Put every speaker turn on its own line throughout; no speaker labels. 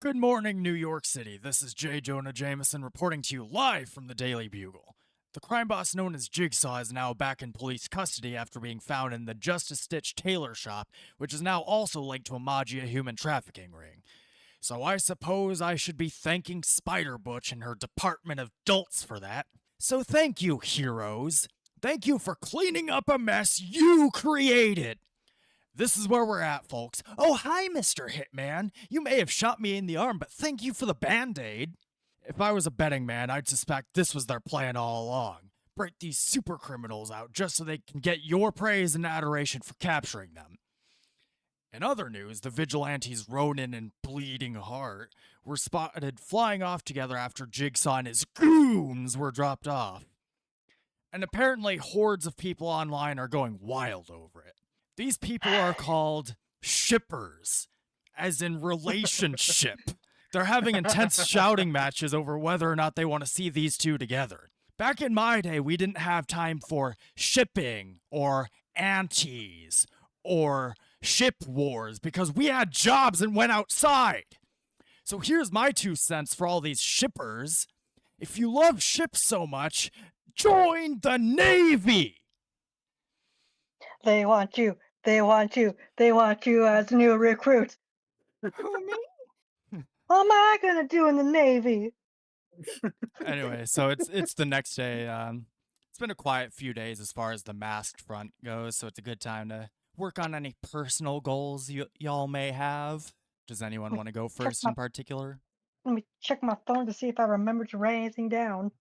Good morning, New York City. This is J. Jonah Jameson reporting to you live from the Daily Bugle. The crime boss known as Jigsaw is now back in police custody after being found in the Justice Stitch tailor shop, which is now also linked to a Magia human trafficking ring. So I suppose I should be thanking Spider Butch and her Department of Dolts for that. So thank you, heroes. Thank you for cleaning up a mess you created. This is where we're at, folks. Oh, hi, Mr. Hitman. You may have shot me in the arm, but thank you for the band-aid. If I was a betting man, I'd suspect this was their plan all along. Break these super criminals out just so they can get your praise and adoration for capturing them. In other news, the vigilantes Ronin and Bleeding Heart were spotted flying off together after Jigsaw and his goons were dropped off. And apparently hordes of people online are going wild over it. These people are called shippers, as in relationship. They're having intense shouting matches over whether or not they want to see these two together. Back in my day, we didn't have time for shipping or aunties or ship wars because we had jobs and went outside. So here's my 2 cents for all these shippers. If you love ships so much, join the Navy!
They want you. They want you. They want you as new recruit.
Who, me?
What am I gonna do in the Navy?
Anyway, so it's the next day. It's been a quiet few days as far as the masked front goes, so it's a good time to work on any personal goals y'all may have. Does anyone want to go
Check
first
my,
in particular?
Let me check my phone to see if I remember to write anything down.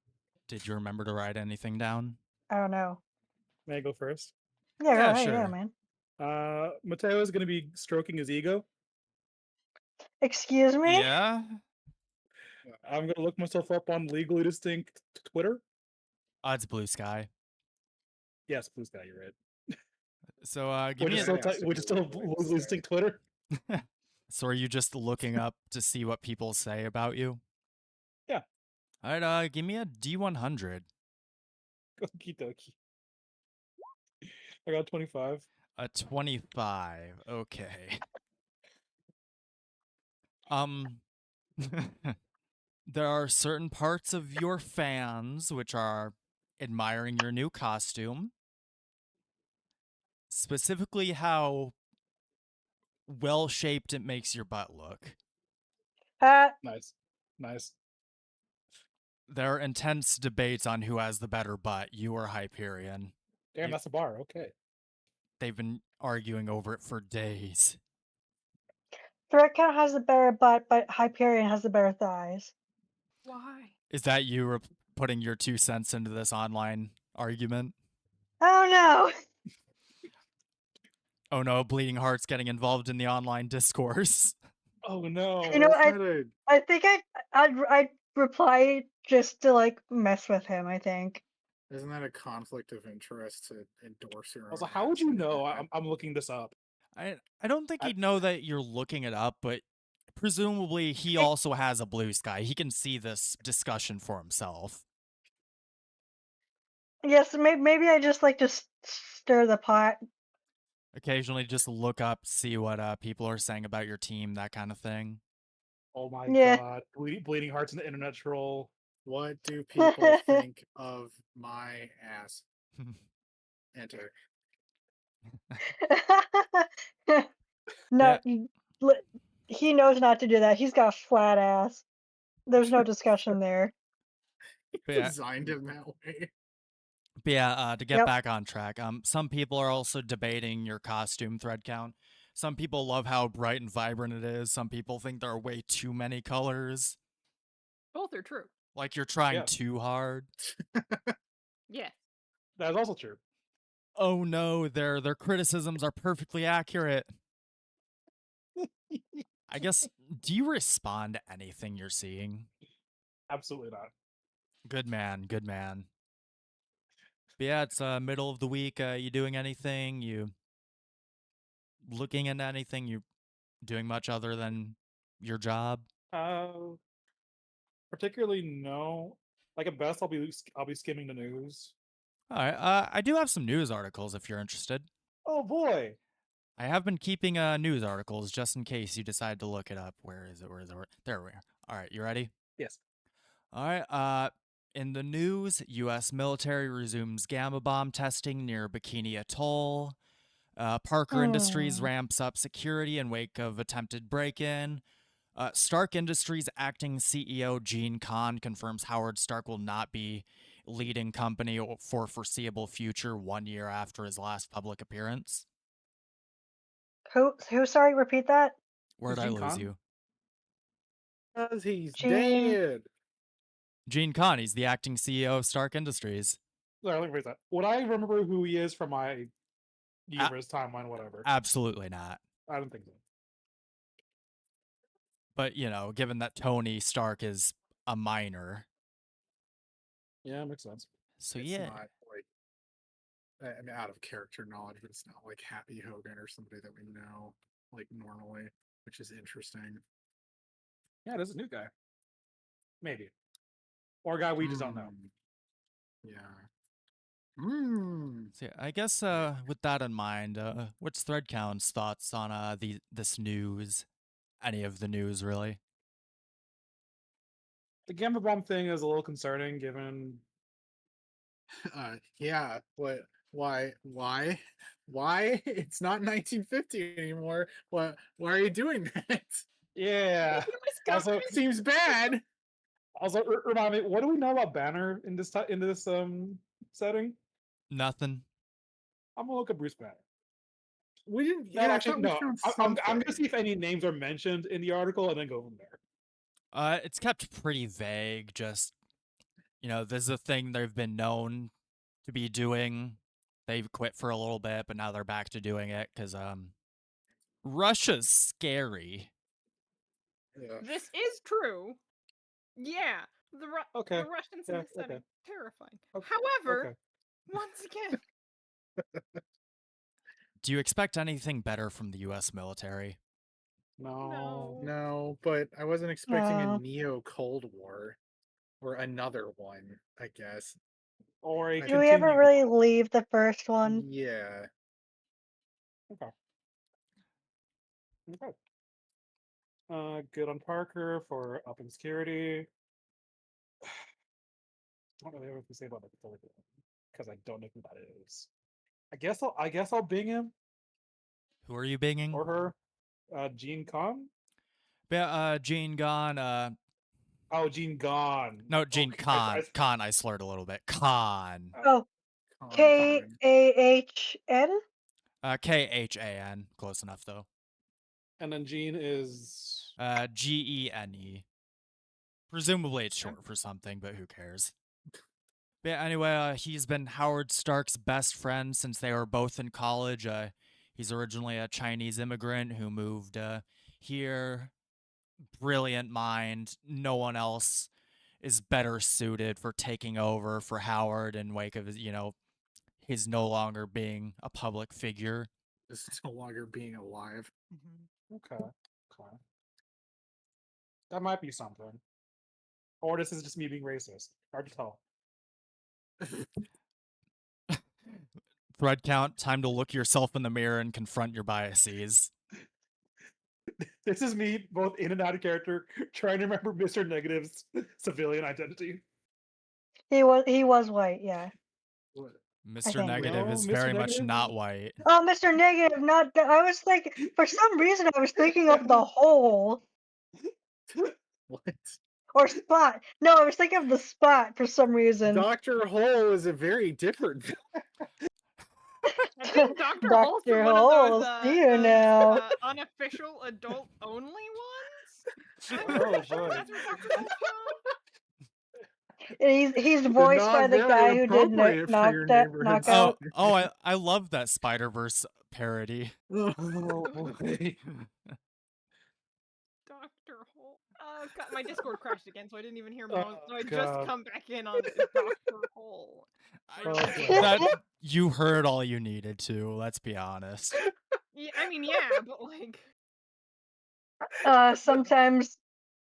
Did you remember to write anything down?
I don't know.
May I go first?
Yeah,
Yeah,
go ahead, yeah,
sure.
man.
Mateo is going to be stroking his ego.
Excuse me?
Yeah?
I'm going to look myself up on Legally Distinct Twitter.
It's Blue Sky.
Yes, please, guy, you're right.
So give
Which
me
is still, which is still Legally Distinct Twitter.
So are you just looking up to see what people say about you?
Yeah.
All right, give me a D100.
Okie dokie. I got 25.
A 25. Okay. There are certain parts of your fans which are admiring your new costume. Specifically how well shaped it makes your butt look.
Nice. Nice.
There are intense debates on who has the better butt, you or Hyperion.
Damn, that's a bar. Okay.
They've been arguing over it for days.
Threat Count has the better butt, but Hyperion has the better thighs.
Why?
Is that you putting your 2 cents into this online argument?
Oh no!
Oh no, Bleeding Heart's getting involved in the online discourse.
Oh no.
You know, I think I'd reply just to like mess with him. I think.
Isn't that a conflict of interest to endorse your own?
Also, how would you know? I'm looking this up.
I don't think he'd know that you're looking it up, but presumably he also has a Blue Sky. He can see this discussion for himself.
Yes, maybe I just like to stir the pot.
Occasionally just look up, see what people are saying about your team, that kind of thing.
Oh my
Yeah.
god. Bleeding Hearts in the internet troll.
What do people think of my ass? Enter.
No, he knows not to do that. He's got a flat ass. There's no discussion there.
Yeah.
Designed him that way.
But yeah, to get back on track, some people are also debating your costume thread count. Some people love how bright and vibrant it is. Some people think there are way too many colors.
Both are true.
Like you're trying too hard.
Yeah.
That is also true.
Oh no, their criticisms are perfectly accurate. I guess, do you respond to anything you're seeing?
Absolutely not.
Good man, good man. But yeah, it's middle of the week. You doing anything? You looking into anything? You doing much other than your job?
Particularly no. Like at best, I'll be skimming the news.
All right. I do have some news articles if you're interested.
Oh boy.
I have been keeping news articles just in case you decide to look it up. Where is it? Where is it? There we are. All right, you ready?
Yes.
All right. In the news, U.S. military resumes gamma bomb testing near Bikini Atoll. Parker Industries ramps up security in wake of attempted break-in. Stark Industries acting CEO Gene Kahn confirms Howard Stark will not be leading company for foreseeable future 1 year after his last public appearance.
Who? Sorry, repeat that.
Where'd I
Gene
lose
Kahn?
you?
Because he's
Gene.
dead.
Gene Kahn, he's the acting CEO of Stark Industries.
Sorry, let me rephrase that. Would I remember who he is from my universe, timeline, whatever?
Absolutely not.
I don't think so.
But, given that Tony Stark is a minor.
Yeah, makes sense.
So,
It's
yeah.
not like, I mean, out of character knowledge, but it's not like Happy Hogan or somebody that we know like normally, which is interesting.
Yeah, this is a new guy. Maybe. Or a guy we just don't know.
Yeah. Hmm.
So yeah, I guess with that in mind, what's Threadcount's thoughts on this news? Any of the news, really?
The gamma bomb thing is a little concerning given
Yeah, but why? It's not 1950 anymore. Why are you doing that?
yeah. Also,
Seems bad.
also remind me, what do we know about Banner in this setting?
Nothing.
I'm gonna look at Bruce Banner.
We didn't.
No,
Yeah,
actually,
I thought
no.
we found
I'm gonna
something.
see if any names are mentioned in the article and then go from there.
It's kept pretty vague. Just, this is a thing they've been known to be doing. They've quit for a little bit, but now they're back to doing it because Russia's scary.
Yeah.
This is true. Yeah,
Okay.
the Russians
Yeah,
in this setting
okay.
terrifying.
Okay.
However,
Okay.
once again,
Do you expect anything better from the U.S. military?
No.
No, but I wasn't expecting a
No.
Neo Cold War or another one. I guess.
Or a
Do we ever
continued
really
one.
leave the first one?
Yeah.
Okay. Okay. Good on Parker for upping security. I don't really have anything to say about it because I don't know who that is. I guess I'll bing him
Who are you binging?
or her. Gene Kahn?
Yeah, Gene Gone.
Oh, Gene Gone.
No, Gene
Okay,
Khan. Khan, I slurred a little bit. Khan.
Oh,
Con.
KAHN.
Khan. Close enough, though.
And then Gene is
Gene. Presumably it's short for something, but who cares? But yeah, anyway, he's been Howard Stark's best friend since they were both in college. He's originally a Chinese immigrant who moved here. Brilliant mind. No one else is better suited for taking over for Howard in wake of his no longer being a public figure.
Is no longer being alive.
okay. That might be something. Or this is just me being racist. Hard to tell.
Thread count, time to look yourself in the mirror and confront your biases.
This is me, both in and out of character, trying to remember Mr. Negative's civilian identity.
He was white. Yeah.
What?
Mr.
think.
Negative
No,
is
Mr.
very much
Negative?
not white.
Oh, Mr. Negative, not. I was like, for some reason, I was thinking of the hole
What?
or spot. No, I was thinking of the spot for some reason.
Dr. Hole is a very different.
I think Dr. Holt's
Dr.
one of
Hole,
those
see you now.
unofficial adult only ones.
Oh,
That's
boy.
where Dr. Holt's from.
And he's
They're
voiced
not
by the
very
guy who did
appropriate for your neighborhood.
Knockout.
I love that Spider-Verse parody.
Oh, boy.
Dr. Holt. Oh God, my Discord crashed again, so I didn't even hear
Oh,
Moan. So I just
God.
come back in on Dr. Hole.
Oh, God.
That you heard all you needed to, let's be honest.
Yeah, I mean, yeah, but like,
Sometimes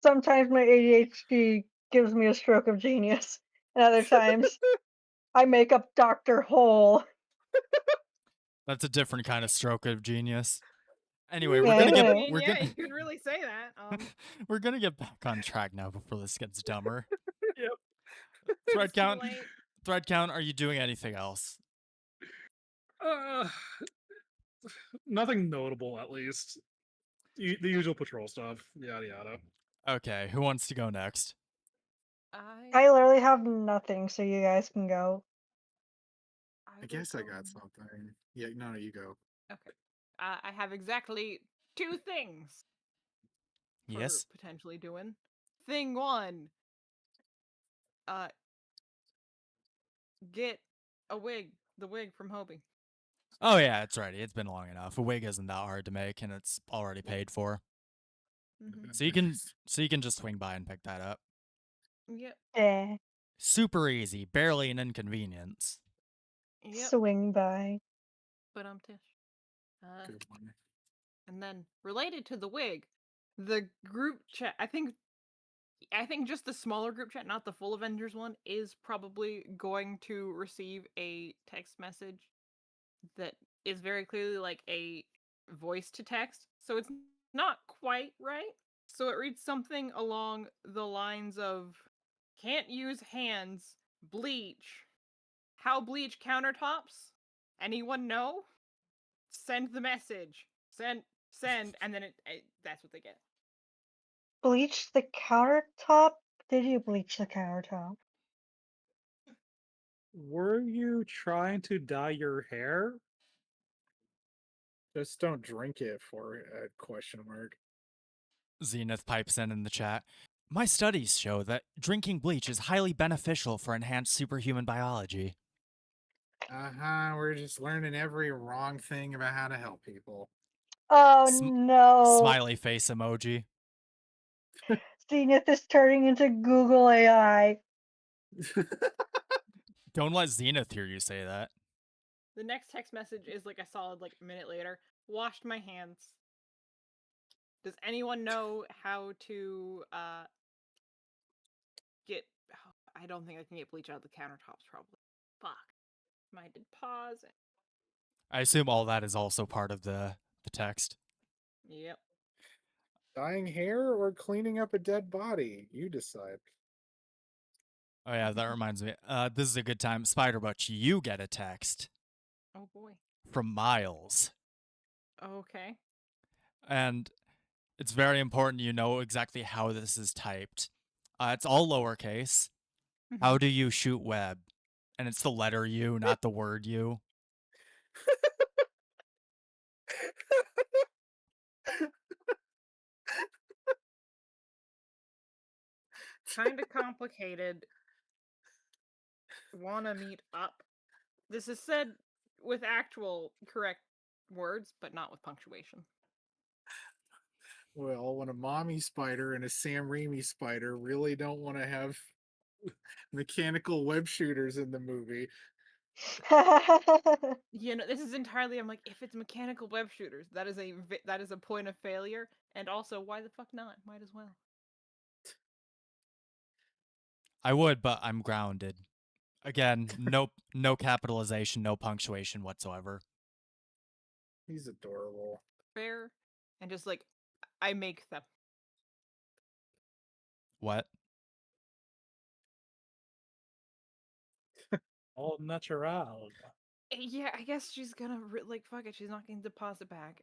my ADHD gives me a stroke of genius, and other times I make up Dr. Hole.
That's a different kind of stroke of genius. Anyway, we're
Yeah,
gonna
yeah.
get
I
mean,
we're
yeah,
gonna
you could really say that.
we're gonna get back on track now before this gets dumber.
Yep.
Thread
It's too
count.
late.
Thread count. Are you doing anything else?
Uh, nothing notable, at least. The usual patrol stuff. Yada yada.
Okay, who wants to go next?
I literally have nothing, so you guys can go.
I guess I got something. Yeah, no, you go.
Okay. I have exactly 2 things for
Yes.
potentially doing. Thing 1, uh, get a wig, the wig from Hobie.
Oh yeah, it's ready. It's been long enough. A wig isn't that hard to make, and it's already paid for.
Mm-hmm.
So you can just swing by and pick that up.
Yep.
Eh,
Super easy, barely an inconvenience.
Yep.
swing by.
But tish.
Good one.
And then related to the wig, the group chat. I think just the smaller group chat, not the full Avengers one, is probably going to receive a text message that is very clearly like a voice to text. So it's not quite right. So it reads something along the lines of can't use hands, bleach. How bleach countertops? Anyone know? Send the message. Send, and then that's what they get.
Bleach the countertop? Did you bleach the countertop?
Were you trying to dye your hair?
Just don't drink it for a question mark.
Zenith pipes in the chat. My studies show that drinking bleach is highly beneficial for enhanced superhuman biology.
We're just learning every wrong thing about how to help people.
Oh
Sm-
no.
Smiley face emoji.
Zenith is turning into Google AI.
Don't let Zenith hear you say that.
The next text message is like a solid minute later. Washed my hands. Does anyone know how to get? Oh, I don't think I can get bleach out of the countertops. Probably. Fuck. I did pause.
I assume all that is also part of the text.
Yep.
Dyeing hair or cleaning up a dead body? You decide.
Oh yeah, that reminds me. This is a good time. Spider Butch, you get a text
Oh boy.
from Miles.
Okay.
And it's very important you know exactly how this is typed. It's all lowercase. How do you shoot web? And it's the letter U, not the word U.
Kind of complicated. Wanna meet up? This is said with actual correct words, but not with punctuation.
Well, when a mommy spider and a Sam Raimi spider really don't want to have mechanical web shooters in the movie.
You know, this is entirely. I'm like, if it's mechanical web shooters, that is a point of failure. And also, why the fuck not? Might as well.
I would, but I'm grounded. Again, no capitalization, no punctuation whatsoever.
He's adorable.
Fair, and just I make them.
What?
All natural.
Yeah, I guess she's gonna fuck it. She's not gonna deposit back.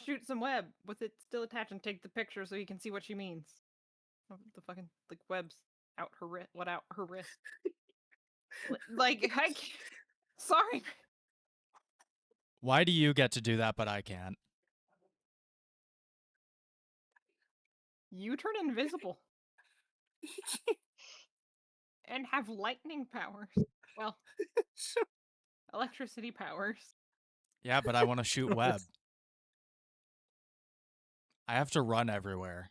Shoot some web with it still attached and take the picture so you can see what she means. The fucking webs out her wrist. What out her wrist? Sorry.
Why do you get to do that, but I can't?
You turn invisible. And have lightning powers. Well, electricity powers.
Yeah, but I want to shoot web. I have to run everywhere.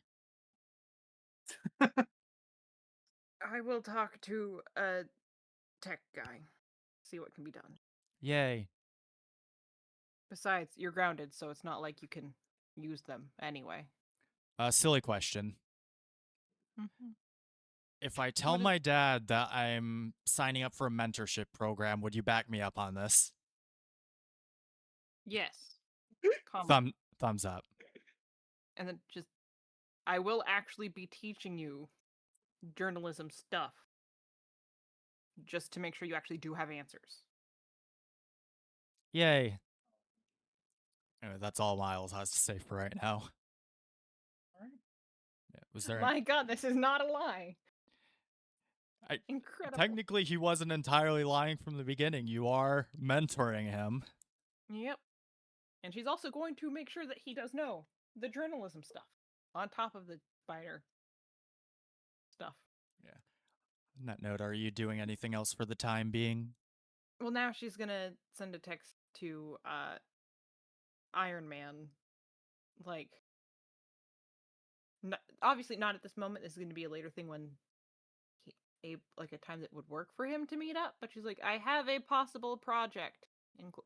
I will talk to a tech guy. See what can be done.
Yay.
Besides, you're grounded, so it's not like you can use them anyway.
Silly question.
Mm-hmm.
If I tell my dad that I'm signing up for a mentorship program, would you back me up on this?
Yes.
Thumbs up.
And then just, I will actually be teaching you journalism stuff just to make sure you actually do have answers.
Yay. Anyway, that's all Miles has to say for right now.
Alright.
Yeah, was there
My god, this is not a lie.
I-
Incredible.
Technically, he wasn't entirely lying from the beginning. You are mentoring him.
Yep. And she's also going to make sure that he does know the journalism stuff on top of the spider stuff.
On that note, are you doing anything else for the time being?
Well, now she's gonna send a text to Iron Man, like, obviously not at this moment. This is going to be a later thing when a time that would work for him to meet up. But she's like, I have a possible project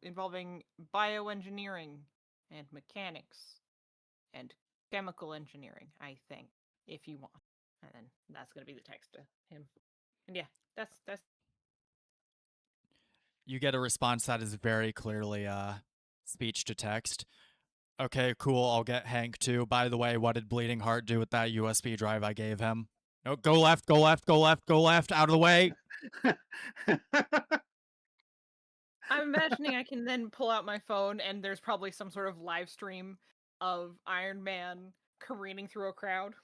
involving bioengineering and mechanics and chemical engineering, I think, if you want. And then that's going to be the text to him. And yeah, that's
You get a response that is very clearly speech to text. Okay, cool. I'll get Hank too. By the way, what did Bleeding Heart do with that USB drive I gave him? No, go left, go left, go left, go left, out of the way.
I'm imagining I can then pull out my phone and there's probably some sort of live stream of Iron Man careening through a crowd.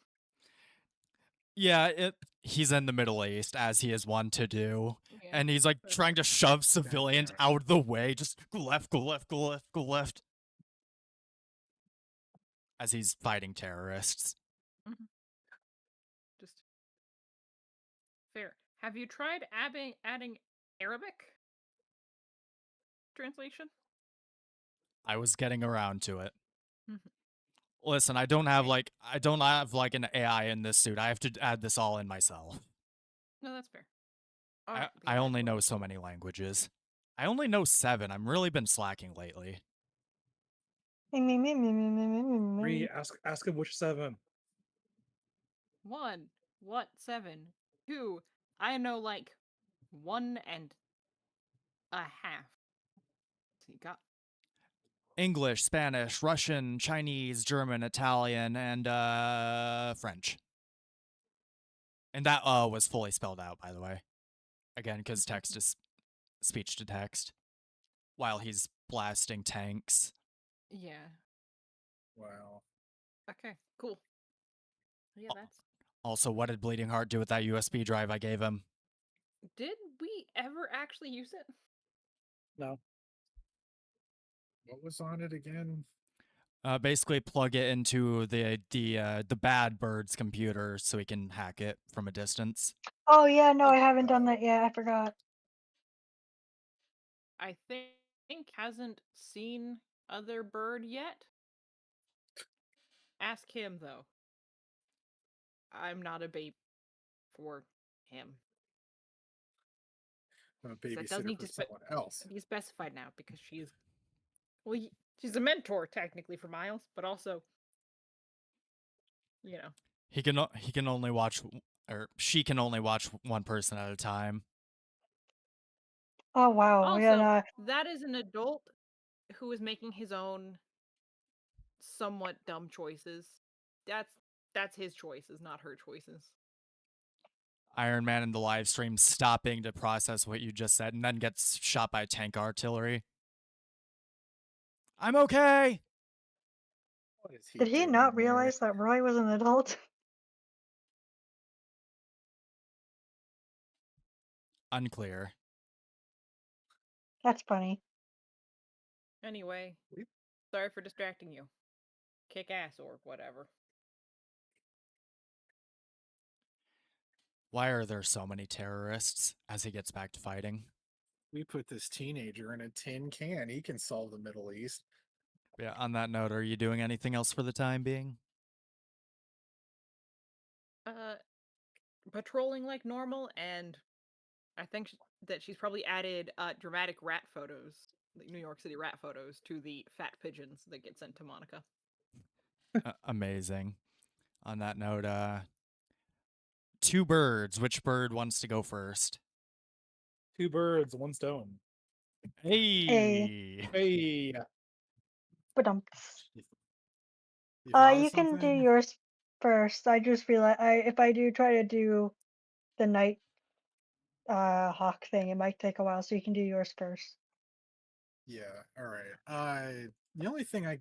Yeah, he's in the Middle East, as he is one to do.
Yeah.
And he's like trying to shove civilians out of the way. Just go left, go left, go left, go left. As he's fighting terrorists.
Just fair. Have you tried adding Arabic translation?
I was getting around to it.
Mhm.
Listen, I don't have like an AI in this suit. I have to add this all in myself.
No, that's fair.
I only know so many languages. I only know 7. I'm really been slacking lately.
Bree, ask him which 7.
1. What? 7. 2. I know like 1 and a half. So you got
English, Spanish, Russian, Chinese, German, Italian, and French. And that was fully spelled out, by the way. Again, because text is speech to text. While he's blasting tanks.
yeah.
Wow.
Okay, cool. Yeah, that's.
Also, what did Bleeding Heart do with that USB drive I gave him?
Did we ever actually use it?
No.
What was on it again?
Basically plug it into the bad bird's computer so he can hack it from a distance.
Oh yeah, no, I haven't done that yet. I forgot.
I think hasn't seen Other Bird yet. Ask him though. I'm not a babe for him.
I'm a
That does
babysitter
need
for
to
someone else.
be specified now because she's she's a mentor technically for Miles, but also, you know,
He can only watch, or she can only watch one person at a time.
Oh wow,
also
yeah, no,
that is an adult who is making his own somewhat dumb choices. That's his choices, not her choices.
Iron Man in the live stream stopping to process what you just said and then gets shot by tank artillery. I'm okay.
What is
did he
doing
not
there?
realize that Roy was an adult?
Unclear.
That's funny.
Anyway, sorry for distracting you. Kick ass or whatever.
Why are there so many terrorists as he gets back to fighting?
We put this teenager in a tin can. He can solve the Middle East.
Yeah, on that note, are you doing anything else for the time being?
Patrolling like normal, and I think that she's probably added dramatic rat photos, like New York City rat photos, to the fat pigeons that get sent to Monica.
Amazing. On that note, 2 birds. Which bird wants to go first?
2 birds, 1 stone.
Hey.
Hey.
But
You thought of
you can do
something?
yours first. I just realized if I do try to do the night hawk thing, it might take a while, so you can do yours first.
Yeah, all right. The only thing I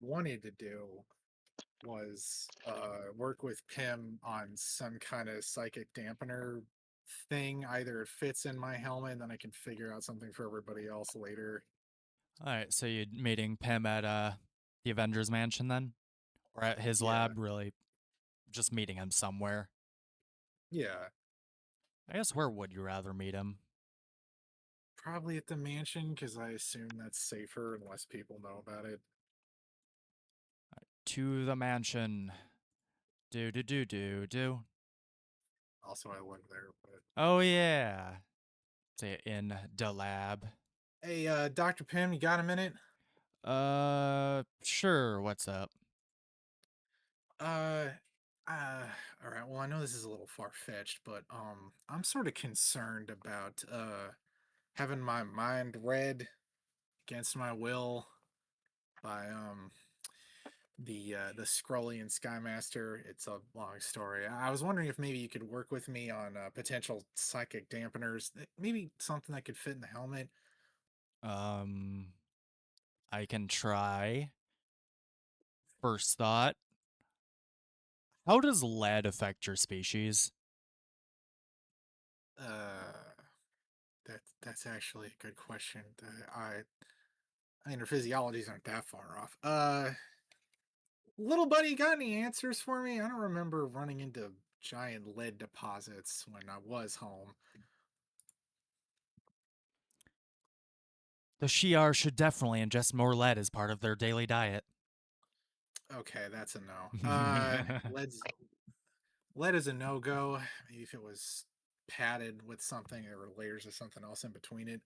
wanted to do was work with Pim on some kind of psychic dampener thing. Either it fits in my helmet, and then I can figure out something for everybody else later.
All right, so you're meeting Pim at the Avengers Mansion then, or at his
Yeah,
lab? Really, just meeting him somewhere.
yeah.
I guess where would you rather meet him?
Probably at the mansion because I assume that's safer and less people know about it.
To the mansion. Do.
Also, I live there, but
Oh yeah. Say in the lab.
hey, Dr. Pim, you got a minute?
Sure. What's up?
Uh, all right. Well, I know this is a little far-fetched, but I'm sort of concerned about having my mind read against my will by the Skrullian Skymaster. It's a long story. I was wondering if maybe you could work with me on potential psychic dampeners, maybe something that could fit in the helmet.
Um, I can try. First thought. How does lead affect your species?
Uh, that's actually a good question. I mean, their physiologies aren't that far off. Little buddy, got any answers for me? I don't remember running into giant lead deposits when I was home.
The Shi'ar should definitely ingest more lead as part of their daily diet.
Okay, that's a no. Lead is a no go. Maybe if it was padded with something or layers of something else in between it.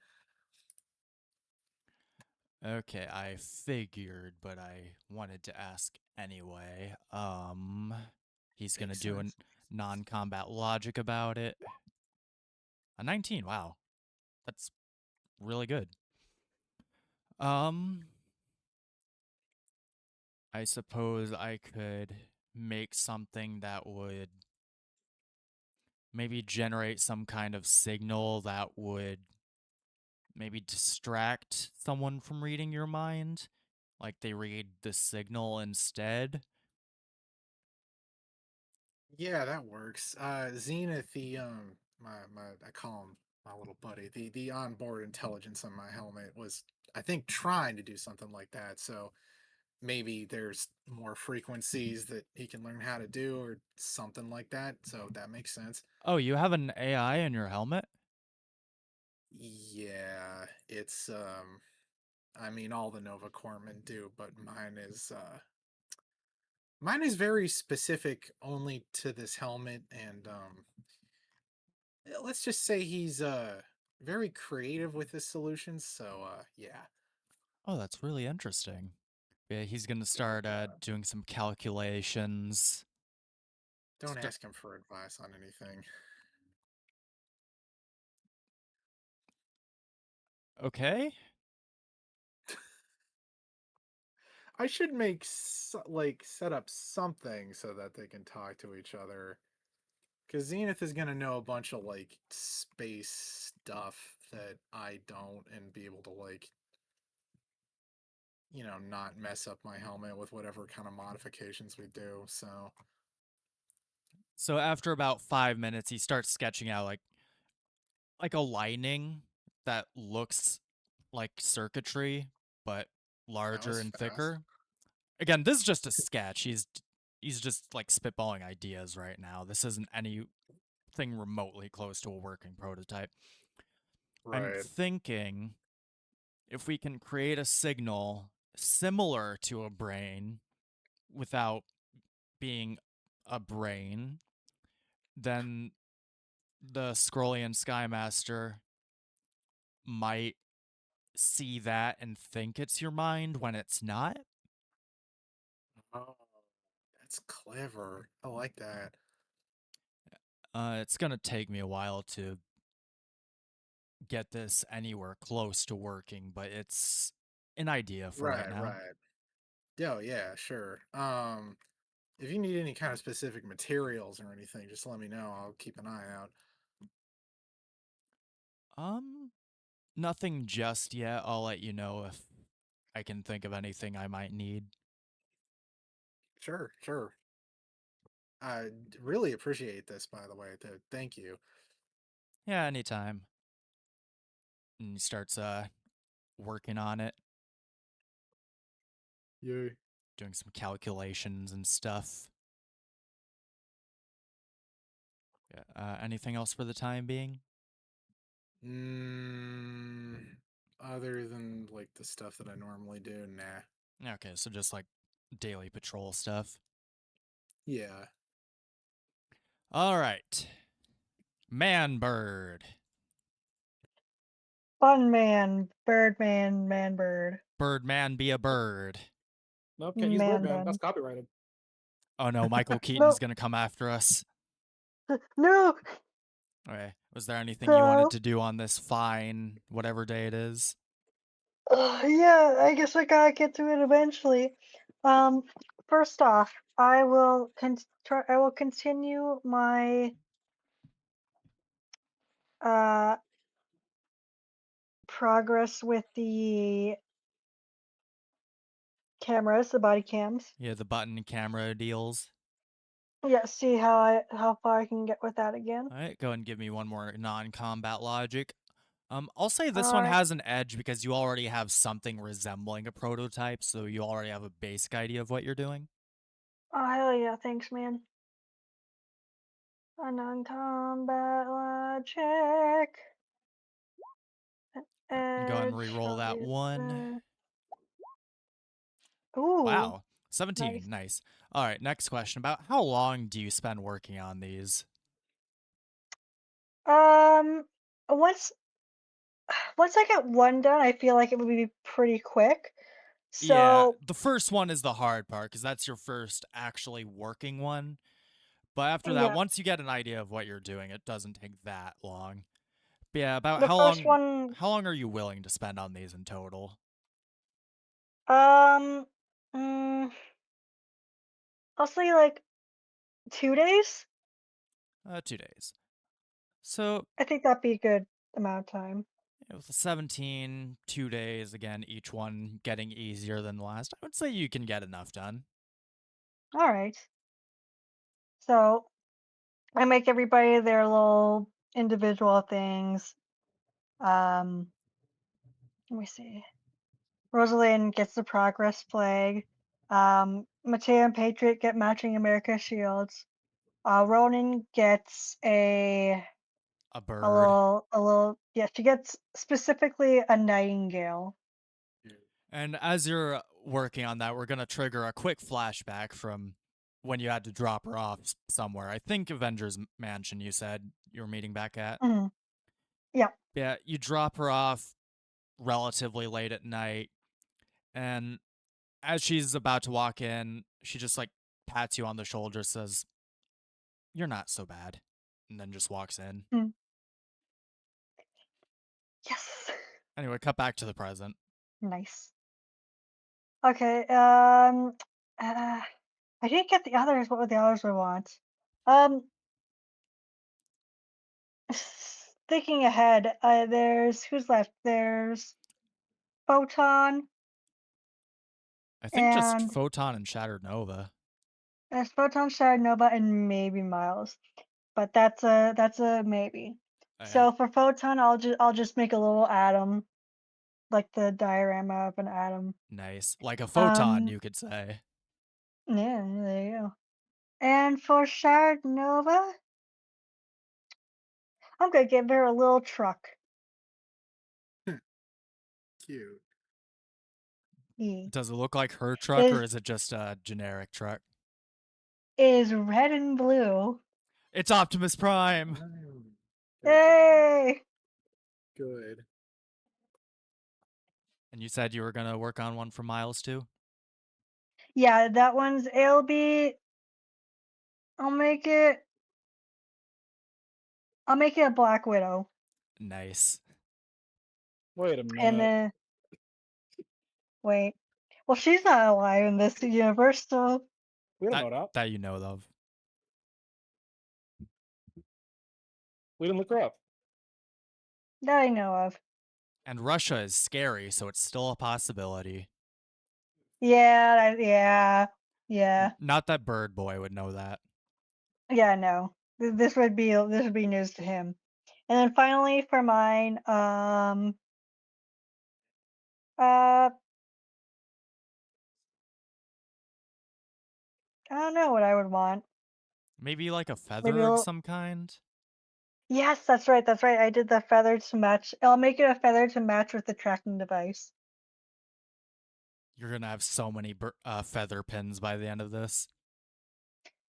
Okay, I figured, but I wanted to ask anyway. He's gonna
Makes
do a
sense.
non-combat logic about it. A 19, wow. That's really good. Um, I suppose I could make something that would maybe generate some kind of signal that would maybe distract someone from reading your mind. Like they read the signal instead.
Yeah, that works. Zenith, my I call him my little buddy. The onboard intelligence on my helmet was, I think, trying to do something like that. So maybe there's more frequencies that he can learn how to do or something like that. So that makes sense.
Oh, you have an AI in your helmet?
Yeah, it's I mean all the Nova Corpsmen do, but mine is very specific only to this helmet and let's just say he's very creative with his solutions, so yeah.
Oh, that's really interesting. Yeah, he's gonna
And
start doing some calculations.
don't
St-
ask him for advice on anything.
okay.
I should make like set up something so that they can talk to each other. Because Zenith is gonna know a bunch of like space stuff that I don't, and be able to like, not mess up my helmet with whatever kind of modifications we do. So
So after about 5 minutes, he starts sketching out like a lightning that looks like circuitry, but
that
larger
was
and
fast.
thicker. Again, this is just a sketch. He's just like spitballing ideas right now. This isn't anything remotely close to a working prototype. I'm
Right.
thinking if we can create a signal similar to a brain without being a brain, then the Skrullian Skymaster might see that and think it's your mind when it's not.
Oh, that's clever. I like that.
It's gonna take me a while to get this anywhere close to working, but it's an idea for right
Right,
now.
right. Oh yeah, sure. If you need any kind of specific materials or anything, just let me know. I'll keep an eye out.
Um, Nothing just yet. I'll let you know if I can think of anything I might need.
Sure, sure. I really appreciate this, by the way. Thank you.
Yeah, anytime. And he starts working on it,
Yay.
doing some calculations and stuff. Yeah. Anything else for the time being?
Mm, other than like the stuff that I normally do, nah.
Okay, so just like daily patrol stuff.
Yeah.
All right. Man bird.
Fun man, bird man, man bird,
Birdman be a bird.
Nope, can't use
man
Birdman. That's
bun.
copyrighted.
Oh no, Michael Keaton's
No,
gonna come after us.
no.
Okay. Was there anything you wanted
So,
to do on this fine, whatever day it is?
yeah, I guess I gotta get to it eventually. Um, First off, I will continue my uh progress with the cameras, the body cams.
Yeah, the button camera deals.
Yeah, see how far I can get with that again.
All right, go ahead and give me one more non-combat logic. I'll say this one
Alright.
has an edge because you already have something resembling a prototype, so you already have a basic idea of what you're doing.
Oh hell yeah, thanks man. A non-combat logic.
And go ahead and
Edge,
re-roll that one.
obvious. Ooh,
Wow, 17,
nice.
nice. All right, next question. About how long do you spend working on these?
Um, once once I get one done, I feel like it would be pretty quick.
Yeah,
So
the first one is the hard part because that's your first actually working one. But after that,
yeah,
once you get an idea of what you're doing, it doesn't take that long. But yeah, about
the first one,
how long are you willing to spend on these in total?
um, mm, I'll say like 2 days.
2 days. So
I think that'd be a good amount of time.
with the 17, 2 days, again, each one getting easier than the last, I would say you can get enough done.
All right. So I make everybody their little individual things. Um, Let me see. Rosalind gets the progress flag. Mateo and Patriot get matching America shields. Ronan gets
A bird.
a little, yeah, she gets specifically a nightingale.
And as you're working on that, we're going to trigger a quick flashback from when you had to drop her off somewhere. I think Avengers Mansion, you said you were meeting back at.
Mhm. Yeah.
Yeah, you drop her off relatively late at night. And as she's about to walk in, she just like pats you on the shoulder, says, "You're not so bad," and then just walks in.
Mm. Yes.
Anyway, cut back to the present.
Nice. Okay. Uh, I didn't get the others. What would the others would want? Um, Thinking ahead, there's who's left? There's Photon
I think just
and
Photon and Shattered Nova.
there's Photon, Shard Nova, and maybe Miles. But that's a maybe.
Okay,
So for Photon, I'll just make a little atom, like the diorama of an atom.
nice. Like a photon,
Um,
you could say.
yeah, there you go. And for Shard Nova, I'm gonna give her a little truck.
Cute.
E
Does it look like her truck or
is
is it just a generic truck?
is red and blue.
It's Optimus Prime!
Very good.
Yay!
Good.
And you said you were gonna work on one for Miles too?
Yeah, that one's ALB. I'll make it. I'll make it a Black Widow,
Nice.
Wait a
and
minute.
then wait. Well, she's not alive in this universe, so
We don't know that.
That you know of.
We didn't look her up.
that I know of.
And Russia is scary, so it's still a possibility.
Yeah.
Not that Bird Boy would know that.
Yeah, no. This would be news to him. And then finally for mine, uh I don't know what I would want.
Maybe like a
Maybe a
feather of
little.
some kind?
Yes, that's right. That's right. I did the feather to match. I'll make it a feather to match with the tracking device.
You're gonna have so many feather pins by the end of this.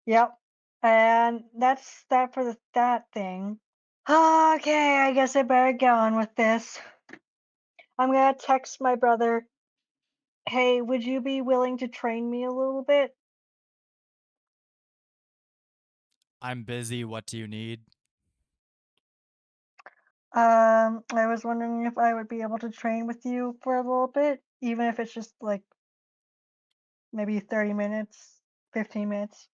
Yep. And that's that for that thing. Okay, I guess I better get on with this. I'm gonna text my brother. Hey, would you be willing to train me a little bit?
I'm busy, what do you need?
I was wondering if I would be able to train with you for a little bit, even if it's just like maybe 30 minutes, 15 minutes.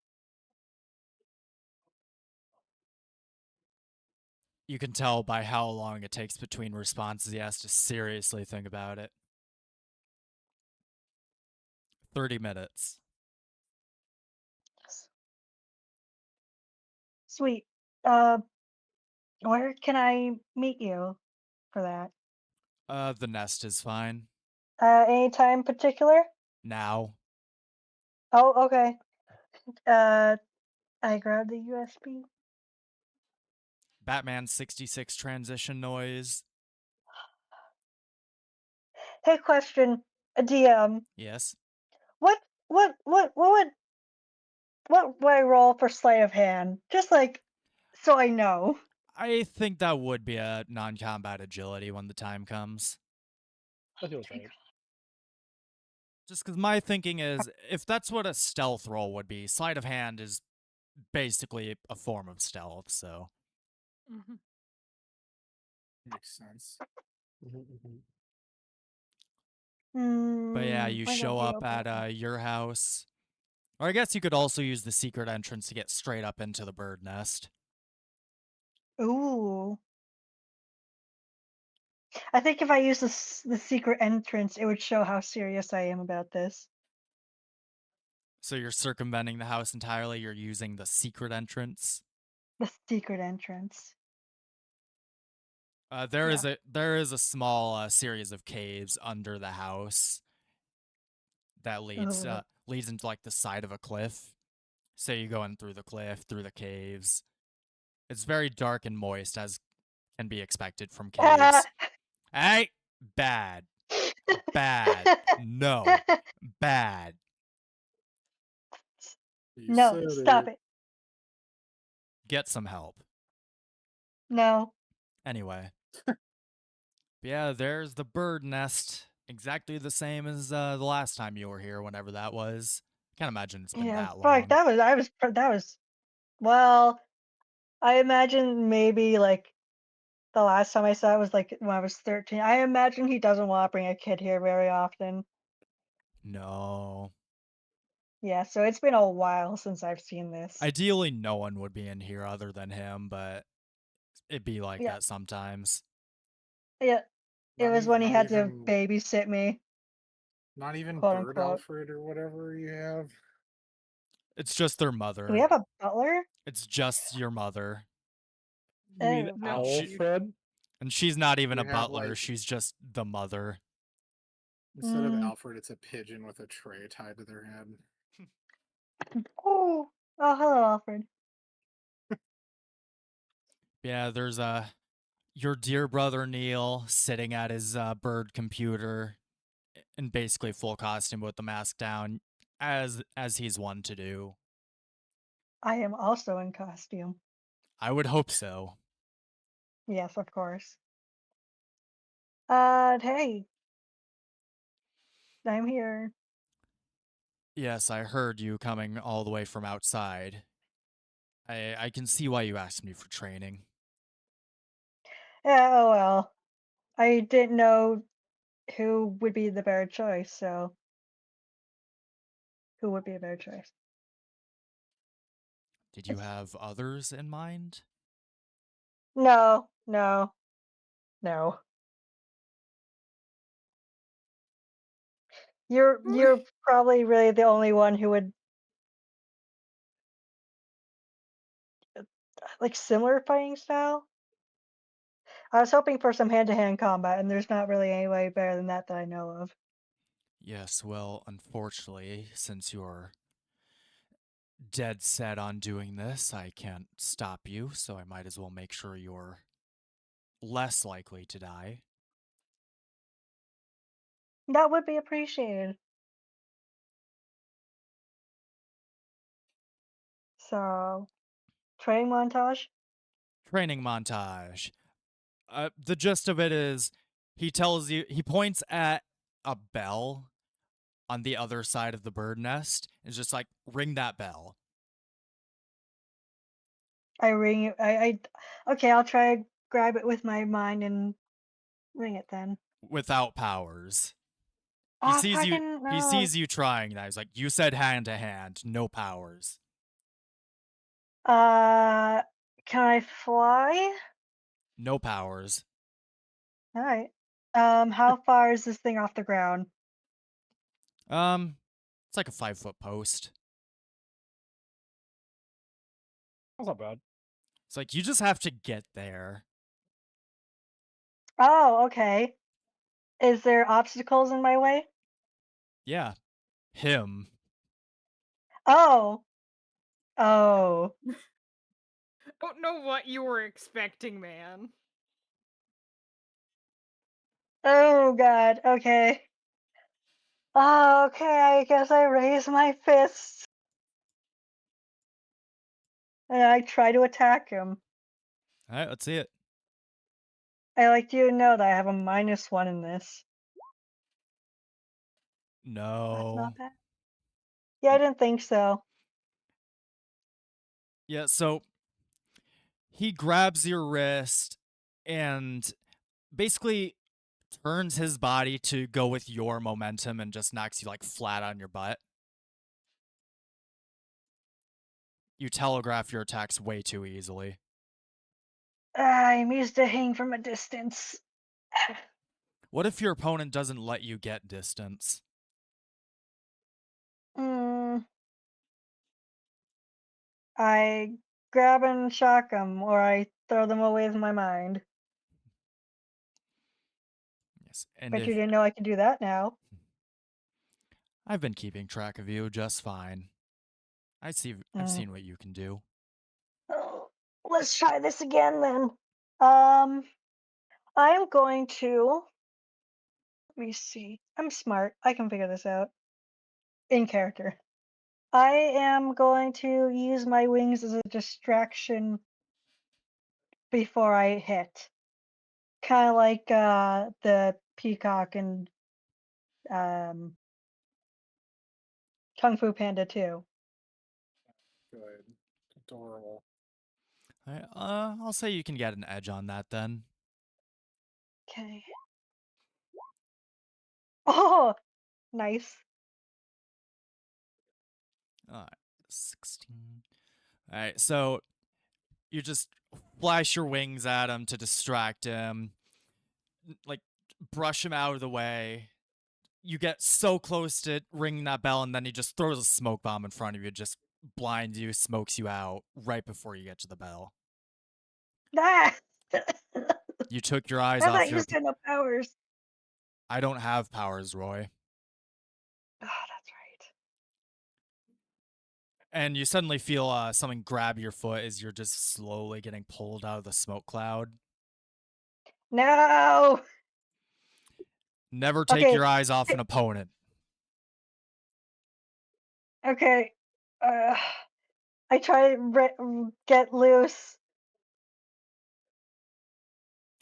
You can tell by how long it takes between responses he has to seriously think about it. 30 minutes.
Sweet. Where can I meet you for that?
The nest is fine.
Any time particular?
Now.
Oh, okay. I grabbed the USB.
Batman 66 transition noise.
Hey, question, DM.
Yes.
What, what would I roll for sleight of hand? Just like, so I know.
I think that would be a non-combat agility when the time comes.
That feels right.
Just because my thinking is, if that's what a stealth roll would be, sleight of hand is basically a form of stealth, so.
Mhm.
Makes sense.
But yeah,
Hmm.
you
I got
show
the
up
open.
at your house. Or I guess you could also use the secret entrance to get straight up into the bird nest.
Ooh. I think if I use the secret entrance, it would show how serious I am about this.
So you're circumventing the house entirely, you're using the secret entrance.
The secret entrance.
There
Yeah.
is a small series of caves under the house that
Ooh.
leads into like the side of a cliff. So you go in through the cliff, through the caves. It's very dark and moist, as can be expected from caves. Hey, bad, bad, no, bad.
You
No,
said
stop
it.
it.
Get some help.
No.
Anyway, yeah, there's the bird nest, exactly the same as the last time you were here, whenever that was. Can't imagine it's been
Yeah,
that
fuck,
long.
that was, well, I imagine maybe like the last time I saw it was like when I was 13. I imagine he doesn't want to bring a kid here very often.
No.
Yeah, so it's been a while since I've seen this.
Ideally, no one would be in here other than him, but it'd be like
Yeah,
that sometimes.
yeah. It was when he
Not
had to
even
babysit me,
not even
quote
Bird
unquote.
Alfred or whatever you have.
It's just their
Do we
mother.
have a butler?
It's just your mother.
You mean
Oh.
No,
She-
you,
Alfred?
And she's not even a
You have
butler,
like
she's just the mother.
instead of
Mm.
Alfred, it's a pigeon with a tray tied to their head.
Oh. Oh, hello, Alfred.
Yeah, there's your dear brother Neil sitting at his bird computer in basically full costume with the mask down, as he's one to do.
I am also in costume.
I would hope so.
Yes, of course. Hey, I'm here.
Yes, I heard you coming all the way from outside. I can see why you asked me for training.
Yeah, oh well. I didn't know who would be the better choice, so who would be a better choice.
Did you have others in mind?
No, no, no. You're probably really the only one who would like similar fighting style. I was hoping for some hand-to-hand combat, and there's not really any way better than that I know of.
Yes, well, unfortunately, since you're dead set on doing this, I can't stop you, so I might as well make sure you're less likely to die.
That would be appreciated. So, training montage?
Training montage. The gist of it is he points at a bell on the other side of the bird nest. It's just like, ring that bell.
I ring it. Okay, I'll try to grab it with my mind and ring it then.
Without powers. He
Ah,
sees you.
fucking
He
no.
sees you trying that. He's like, you said hand to hand, no powers.
Can I fly?
No powers.
All right. How far is this thing off the ground?
It's like a 5-foot post.
That's not bad.
It's like you just have to get there.
Oh, okay. Is there obstacles in my way?
Yeah, him.
Oh. Oh.
Don't know what you were expecting, man.
Oh god. Okay. Oh, okay, I guess I raise my fists. And I try to attack him.
All right, let's see it.
I like you to know that I have a -1 in this. That's
No.
not bad. Yeah, I didn't think so.
Yeah, so he grabs your wrist and basically turns his body to go with your momentum and just knocks you like flat on your butt. You telegraph your attacks way too easily.
I'm used to hitting from a distance.
What if your opponent doesn't let you get distance?
Mm, I grab and shock them, or I throw them away with my mind.
Yes, and
Bet you
if
didn't know I could do that now.
I've been keeping track of you just fine. I've
Mm.
seen what you can do.
Oh, let's try this again then. I'm going to. Let me see. I'm smart. I can figure this out. In character. I am going to use my wings as a distraction before I hit. Kind of like the peacock and um, Kung Fu Panda 2.
Good. Adorable.
I'll say you can get an edge on that then.
Okay. Oh, nice.
All right, 16. All right, so you just flash your wings at him to distract him, like brush him out of the way. You get so close to ringing that bell, and then he just throws a smoke bomb in front of you, just blinds you, smokes you out right before you get to the bell.
Ah!
You took your eyes
I'm
off
not
your.
used to no powers.
I don't have powers, Roy.
Oh, that's right.
And you suddenly feel something grab your foot as you're just slowly getting pulled out of the smoke cloud.
No.
Never take
Okay.
your eyes off an opponent.
Okay. I try to get loose.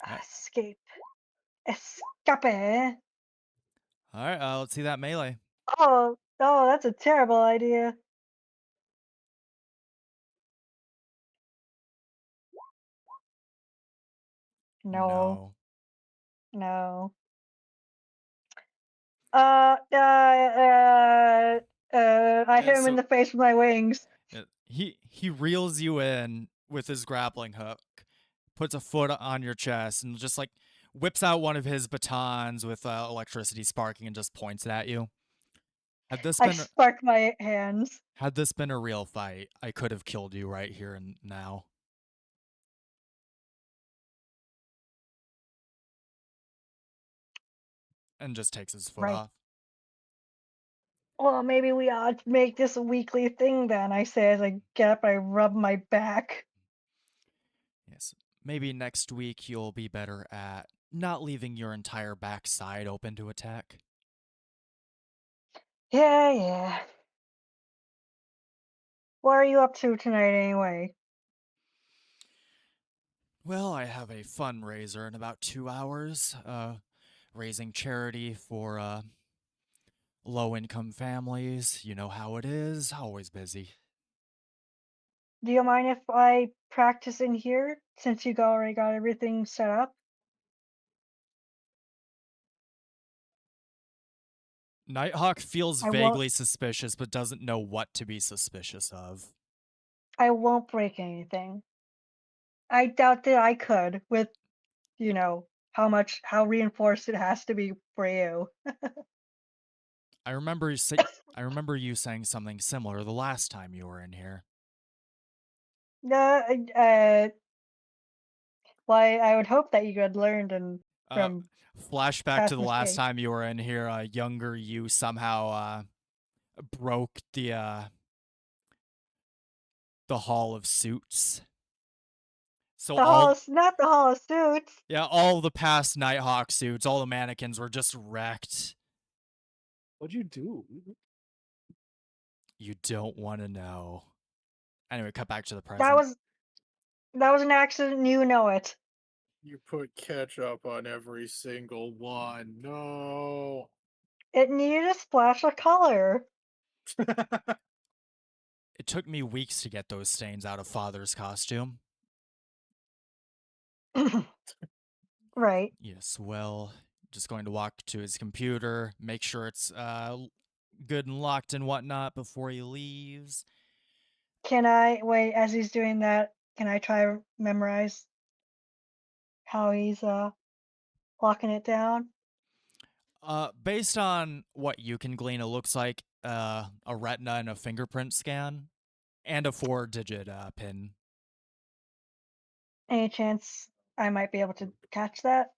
Alright.
Escape. Escape.
All right, let's see that melee.
Oh, that's a terrible idea. No,
No.
no. Uh, uh, uh, I
Yeah,
hit him in
so
the face with my wings.
he reels you in with his grappling hook, puts a foot on your chest, and just like whips out one of his batons with electricity sparking and just points it at you. Had this
I
been
spark my hands.
had this been a real fight, I could have killed you right here and now. And just takes his foot
Right.
off.
Well, maybe we ought to make this a weekly thing then, I say as I get up, I rub my back.
Yes. Maybe next week you'll be better at not leaving your entire backside open to attack.
Yeah, yeah. What are you up to tonight anyway?
Well, I have a fundraiser in about 2 hours, raising charity for low income families. You know how it is, always busy.
Do you mind if I practice in here since you already got everything set up?
Nighthawk feels
I won't
vaguely suspicious but doesn't know what to be suspicious of.
I won't break anything. I doubt that I could with, how reinforced it has to be for you.
I remember I remember you saying something similar the last time you were in here.
Uh, uh, why I would hope that you had learned and
Uh,
from
Flashback to
past
the last
mistakes.
time you were in here. Younger you somehow broke the hall of suits. So
Not the Hall of Suits.
yeah, all the past Nighthawk suits, all the mannequins were just wrecked.
What'd you do?
You don't want to know. Anyway, cut back to the
That
present.
was that was an accident. You know it.
You put ketchup on every single one. No.
It needed a splash of color.
It took me weeks to get those stains out of Father's costume.
Right.
Yes, well, just going to walk to his computer, make sure it's good and locked and whatnot before he leaves.
Can I wait as he's doing that? Can I try to memorize how he's locking it down?
Based on what you can glean, it looks like a retina and a fingerprint scan, and a 4-digit pin.
Any chance I might be able to catch that?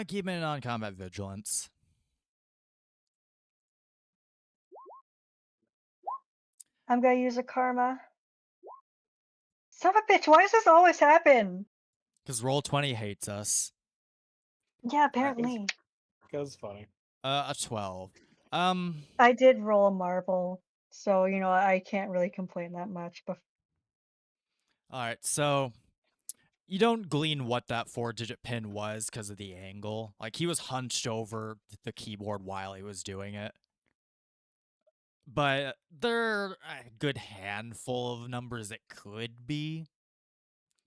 Keep it on combat vigilance.
I'm gonna use a karma. Son of a bitch, why does this always happen?
Because Roll20 hates us.
Yeah,
I,
apparently.
Because funny.
a 12. Um,
I did roll a marble, so I can't really complain that much. But
alright, so you don't glean what that 4-digit pin was because of the angle. Like, he was hunched over the keyboard while he was doing it. But there are a good handful of numbers it could be.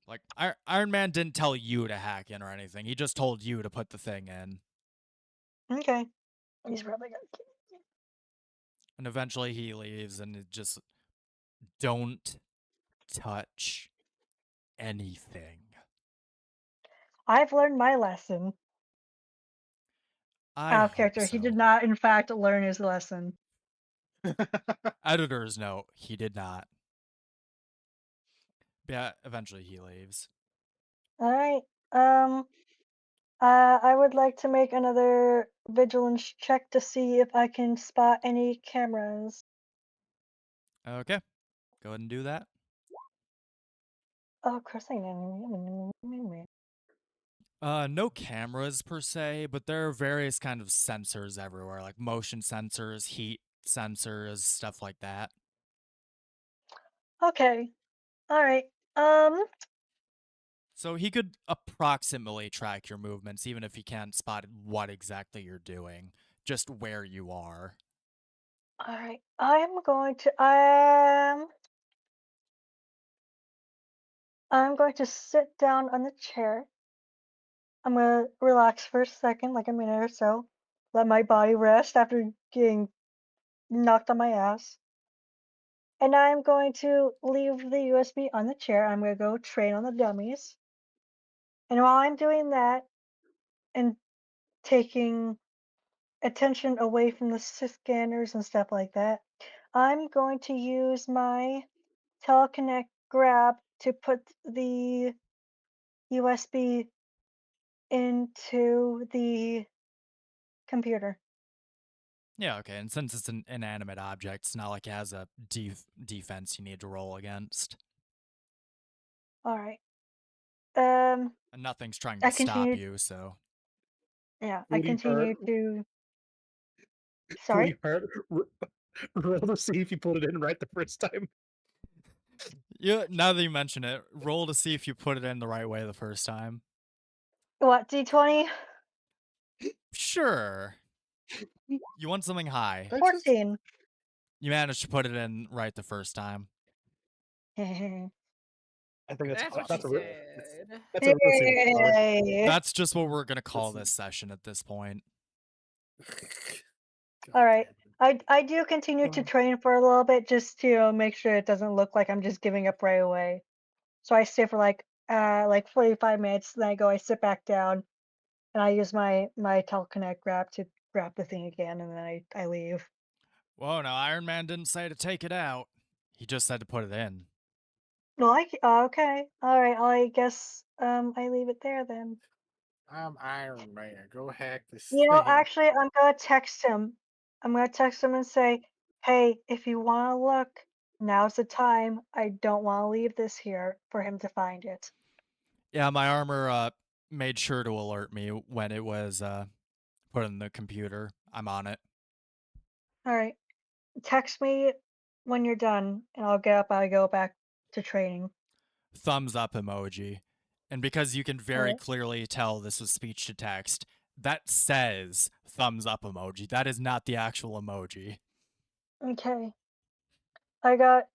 Like, Iron Man didn't tell you to hack in or anything. He just told you to put the thing in.
okay, he's probably gonna.
And eventually he leaves, and it just don't touch anything.
I've learned my lesson.
I
Out of
hope
character, he did
so.
not, in fact, learn his lesson.
Editor's note, he did not. But yeah, eventually he leaves.
All right. I would like to make another vigilance check to see if I can spot any cameras.
Okay, go ahead and do that.
Oh, of course I know.
No cameras per se, but there are various kind of sensors everywhere, like motion sensors, heat sensors, stuff like that.
Okay. All right. Um.
So he could approximately track your movements, even if he can't spot what exactly you're doing, just where you are.
All right. I'm going to sit down on the chair. I'm gonna relax for a second, like a minute or so. Let my body rest after getting knocked on my ass. And I'm going to leave the USB on the chair. I'm going to go train on the dummies. And while I'm doing that and taking attention away from the scanners and stuff like that, I'm going to use my teleconnect grab to put the USB into the computer.
Yeah, okay. And since it's an inanimate object, it's not like it has a defense you need to roll against.
All right.
And nothing's trying
I
to stop
continue.
you, so.
Yeah, I
Booty part,
continue to.
booty
Sorry.
part. Roll to see if you put it in right the first time.
Yeah, now that you mention it, roll to see if you put it in the right way the first time.
What, D20?
Sure. You want something high.
That's just
14.
You managed to put it in right the first time.
I think
That's what she
that's a real
said.
that's a real superpower.
Yay.
That's just what we're gonna call
This
this session at this point.
All right.
Goddamn.
I do continue to
Oh.
train for a little bit just to make sure it doesn't look like I'm just giving up right away. So I stay for like 45 minutes, then I sit back down, and I use my teleconnect grab to grab the thing again, and then I leave.
Whoa, no, Iron Man didn't say to take it out. He just said to put it in.
Well, okay, all right. I guess I leave it there then.
I'm Iron Man. Go hack this
You know,
thing.
actually, I'm gonna text him. I'm gonna text him and say, "Hey, if you want to look, now's the time. I don't want to leave this here for him to find it."
Yeah, my armor made sure to alert me when it was put in the computer. I'm on it.
All right. Text me when you're done, and I'll get up. I go back to training.
Thumbs up emoji. And because you can
All
very
right.
clearly tell this was speech to text, that says thumbs up emoji. That is not the actual emoji.
Okay. I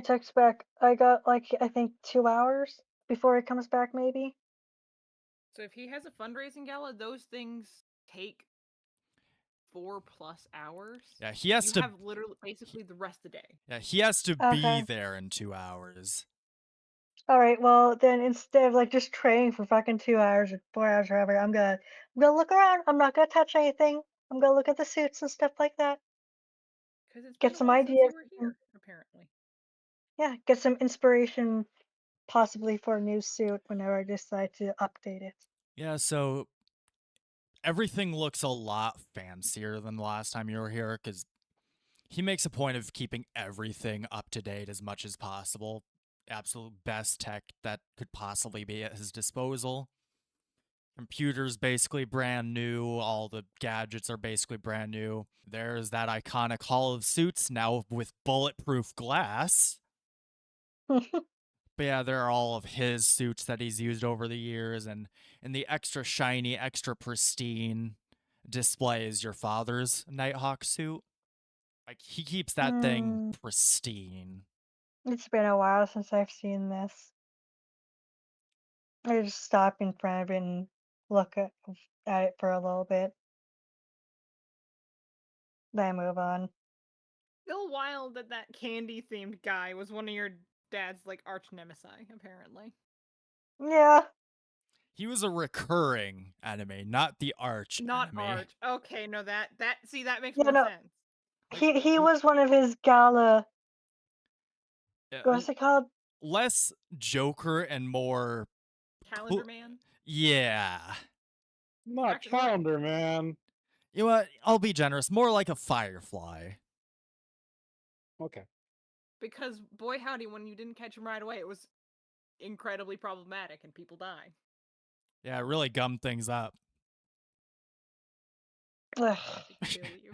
text back. I got like I think 2 hours before he comes back, maybe.
So if he has a fundraising gala, those things take 4+ hours.
Yeah, he has
You
to.
have literally basically the rest of the day.
Yeah, he has to be
Okay.
there in 2 hours.
All right. Well, then instead of like just training for fucking 2 hours or 4 hours or whatever, I'm gonna look around. I'm not gonna touch anything. I'm gonna look at the suits and stuff like that.
Because it's been
Get
a
some
while since
ideas.
you were
And,
here, apparently.
yeah, get some inspiration, possibly for a new suit whenever I decide to update it.
Yeah, so everything looks a lot fancier than the last time you were here because he makes a point of keeping everything up to date as much as possible. Absolute best tech that could possibly be at his disposal. Computer's basically brand new. All the gadgets are basically brand new. There's that iconic Hall of Suits now with bulletproof glass. But yeah, there are all of his suits that he's used over the years, and the extra shiny, extra pristine display is your father's Nighthawk suit. Like, he keeps that thing
Hmm.
pristine.
It's been a while since I've seen this. I just stop in front of it and look at it for a little bit. Then I move on.
Still wild that that candy themed guy was one of your dad's like arch nemesis, apparently.
Yeah.
He was a recurring enemy, not the arch
Not
enemy.
arch. Okay, no, that see that makes
Yeah.
more
No.
sense.
Like,
He was one of his gala. What's it called?
less Joker and more.
Calendar Man.
Yeah.
Not
Actually, more
calendar, man.
You know what? I'll be generous. More like a Firefly.
Okay.
because boy howdy, when you didn't catch him right away, it was incredibly problematic and people die.
Yeah, it really gummed things up.
Ugh.
I feel you.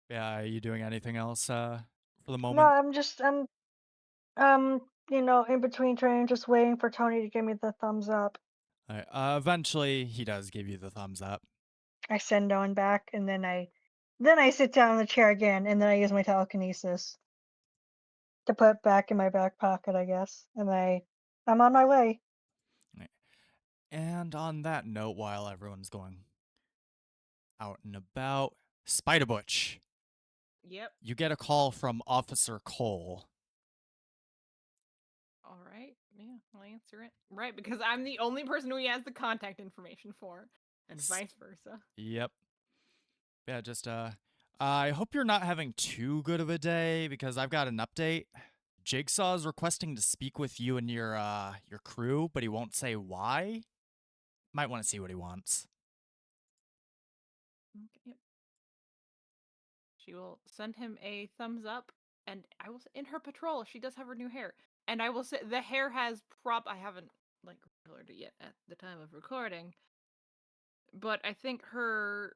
Yeah, are you doing anything else for the
No,
moment?
I'm in between training, just waiting for Tony to give me the thumbs up.
All right, eventually, he does give you the thumbs up.
I send Owen back, and then I sit down in the chair again, and then I use my telekinesis to put it back in my back pocket, I guess, and I'm on my way.
And on that note, while everyone's going out and about, Spider Butch,
Yep.
you get a call from Officer Cole.
All right. Yeah, I'll answer it. Right, because I'm the only person who he has the contact information for, and vice versa.
Yep. Yeah, just I hope you're not having too good of a day because I've got an update. Jigsaw is requesting to speak with you and your crew, but he won't say why. Might want to see what he wants.
Okay, yep. She will send him a thumbs up, and I will in her patrol. She does have her new hair, and I will say the hair has I haven't like colored it yet at the time of recording, but I think her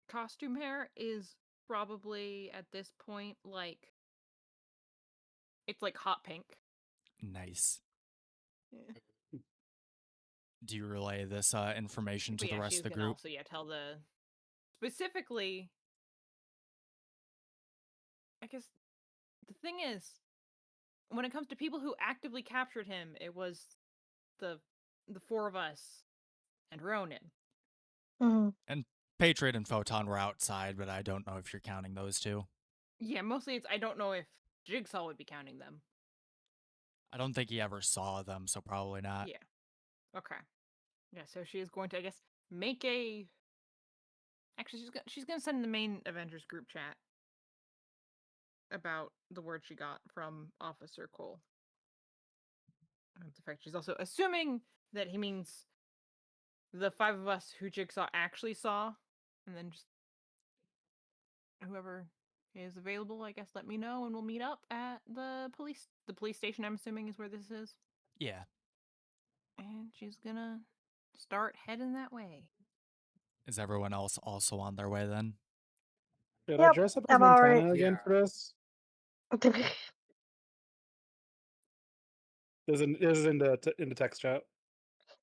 costume hair is probably at this point like it's like hot pink.
Nice.
Yeah.
Do you relay this information to
But
the
yeah,
rest
she's
of the
gonna
group?
also tell the specifically. I guess the thing is, when it comes to people who actively captured him, it was the four of us and Ronan.
Mhm.
And Patriot and Photon were outside, but I don't know if you're counting those two.
Yeah, mostly it's I don't know if Jigsaw would be counting them.
I don't think he ever saw them, so probably not.
Yeah. Okay. Yeah, so she is going to, I guess, make a. Actually, she's gonna send the main Avengers group chat about the word she got from Officer Cole. In fact, she's also assuming that he means the five of us who Jigsaw actually saw, and then just whoever is available, I guess, let me know, and we'll meet up at the police station. I'm assuming is where this is,
Yeah.
and she's gonna start heading that way.
Is everyone else also on their way then?
Should I
Yep,
dress up as
I'm already.
Montana again
Yeah.
for this? This is into text chat.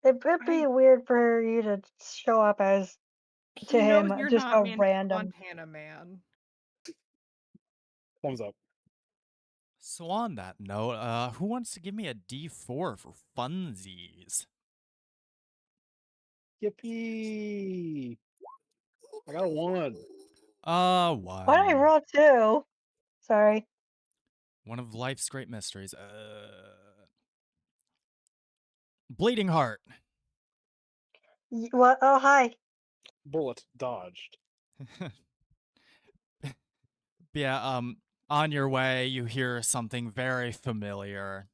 It'd be weird for you to show up as to
He knows
him
you're
just
not
a random.
Montana man.
Thumbs up.
So on that note, who wants to give me a D4 for funsies?
Yippee! I got a 1.
One.
Why did I roll 2? Sorry.
One of life's great mysteries. Bleeding heart.
What? Oh, hi.
Bullet dodged.
Yeah, on your way, you hear something very familiar.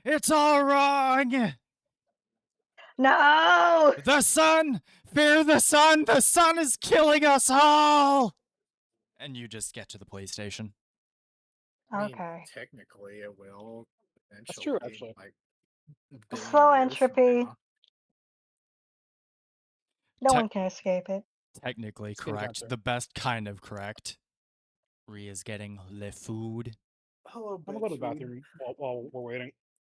It's all wrong!
No.
The sun! Fear the sun! The sun is killing us all! And you just get to the police station.
I mean,
Okay.
technically it will
That's true,
eventually,
actually.
like a billion
Slow
years from
entropy.
now.
No
Te-
one can escape it.
Technically
Skin
correct.
cancer.
The best kind of correct. Ria's getting le food.
Hello,
I'm gonna go to the bathroom while we're waiting.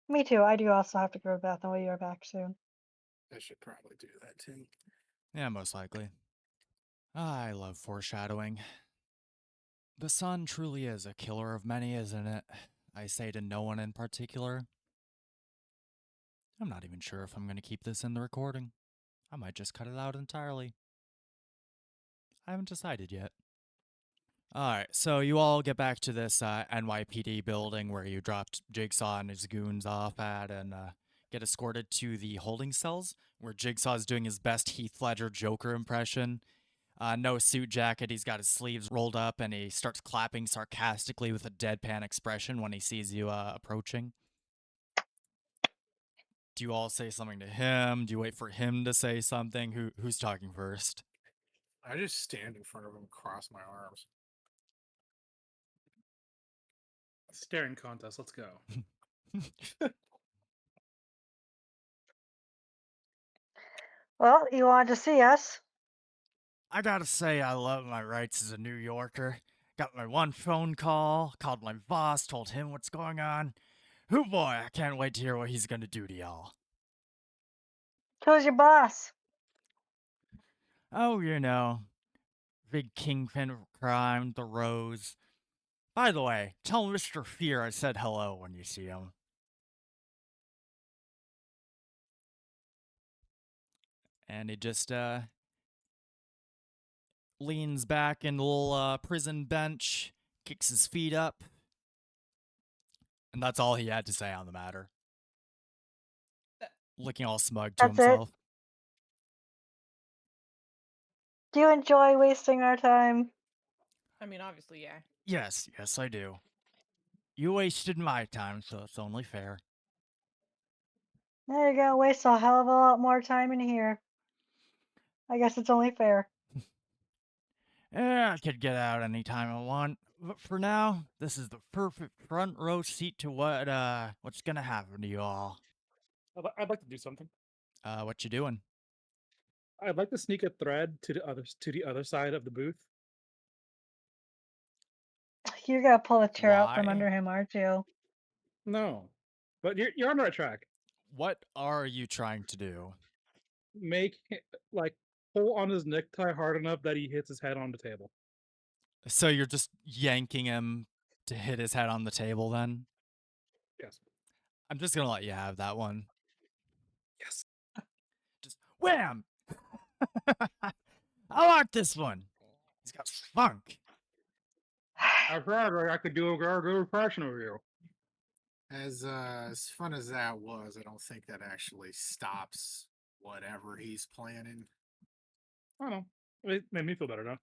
Me too. I do also have to go to the bathroom. We are back soon.
I should probably do that too.
Yeah, most likely. I love foreshadowing. The sun truly is a killer of many, isn't it? I say to no one in particular. I'm not even sure if I'm going to keep this in the recording. I might just cut it out entirely. I haven't decided yet. Alright, so you all get back to this NYPD building where you dropped Jigsaw and his goons off at and get escorted to the holding cells where Jigsaw is doing his best Heath Ledger Joker impression. No suit jacket, he's got his sleeves rolled up and he starts clapping sarcastically with a deadpan expression when he sees you approaching. Do you all say something to him? Do you wait for him to say something? Who's talking first?
I just stand in front of him, cross my arms.
Staring contest. Let's go.
Well, you wanted to see us.
I gotta say, I love my rights as a New Yorker. Got my one phone call, called my boss, told him what's going on. Hoo boy, I can't wait to hear what he's gonna do to y'all.
Who's your boss?
Oh, you know, big kingpin of crime, the Rose. By the way, tell Mr. Fear I said hello when you see him. And he just, leans back in the little prison bench, kicks his feet up, and that's all he had to say on the matter. Looking all smug to
That's it?
himself.
Do you enjoy wasting our time?
I mean, obviously, yeah.
Yes, I do. You wasted my time, so it's only fair.
There you go. Waste a hell of a lot more time in here. I guess it's only fair.
I could get out anytime I want, but for now, this is the perfect front row seat to what's gonna happen to you all.
I'd like to do something.
What you doing?
I'd like to sneak a thread to the other side of the booth.
You're gonna pull a chair out from
Why?
under him, aren't you?
No, but you're on the right track.
What are you trying to do?
Make like pull on his necktie hard enough that he hits his head on the table.
So you're just yanking him to hit his head on the table then?
Yes.
I'm just gonna let you have that one.
Yes.
Just wham! I like this one. He's got funk.
I thought I could do a very good impression of you.
As fun as that was, I don't think that actually stops whatever he's planning.
I don't know. It made me feel better now.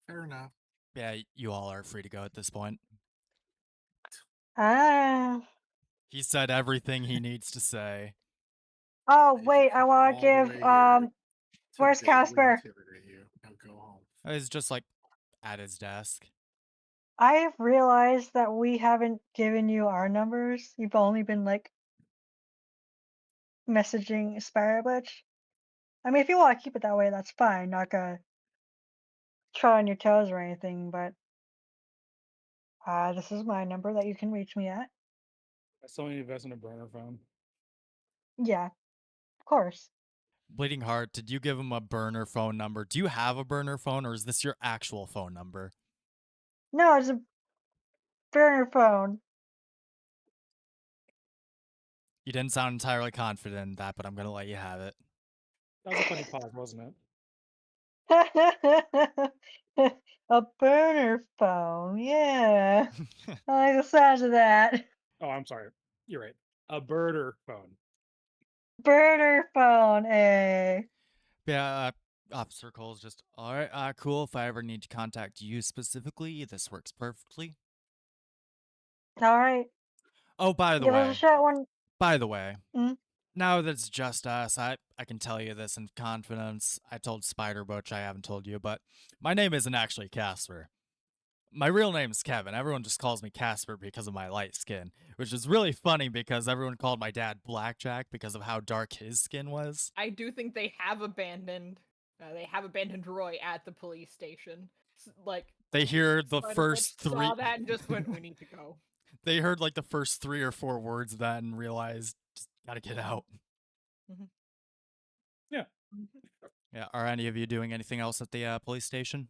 Fair enough.
Yeah, you all are free to go at this point.
Ah.
He said everything he needs to say.
Oh
As you
wait, I
come
want
all
to
the
give
way here to
where's
vaguely
Casper?
intimidate you. Now go home.
He's just like at his desk.
I've realized that we haven't given you our numbers. You've only been like messaging Spider Butch. I mean, if you want to keep it that way, that's fine. Not gonna tread on your toes or anything, but this is my number that you can reach me at.
I still need to invest in a burner phone.
Yeah, of course.
Bleeding Heart, did you give him a burner phone number? Do you have a burner phone, or is this your actual phone number?
No, it's a burner phone.
You didn't sound entirely confident in that, but I'm gonna let you have it.
That was a funny pause, wasn't it?
A burner phone, yeah. I like the sound of that.
Oh, I'm sorry. You're right. A burner phone.
Burner phone, eh?
Yeah, Officer Cole's just, alright, cool. If I ever need to contact you specifically, this works perfectly.
All right,
Oh, by the
give us a
way,
shot one. Mm?
now that it's just us, I can tell you this in confidence. I told Spider Butch, I haven't told you, but my name isn't actually Casper. My real name's Kevin. Everyone just calls me Casper because of my light skin, which is really funny because everyone called my dad Blackjack because of how dark his skin was.
I do think they have abandoned Roy at the police station. Like
They hear the
Spider
first
Butch
three.
saw that and just went, "We need to go."
They heard like the first 3 or 4 words of that and realized, just gotta get out.
Yeah.
Yeah. Are any of you doing anything else at the police station?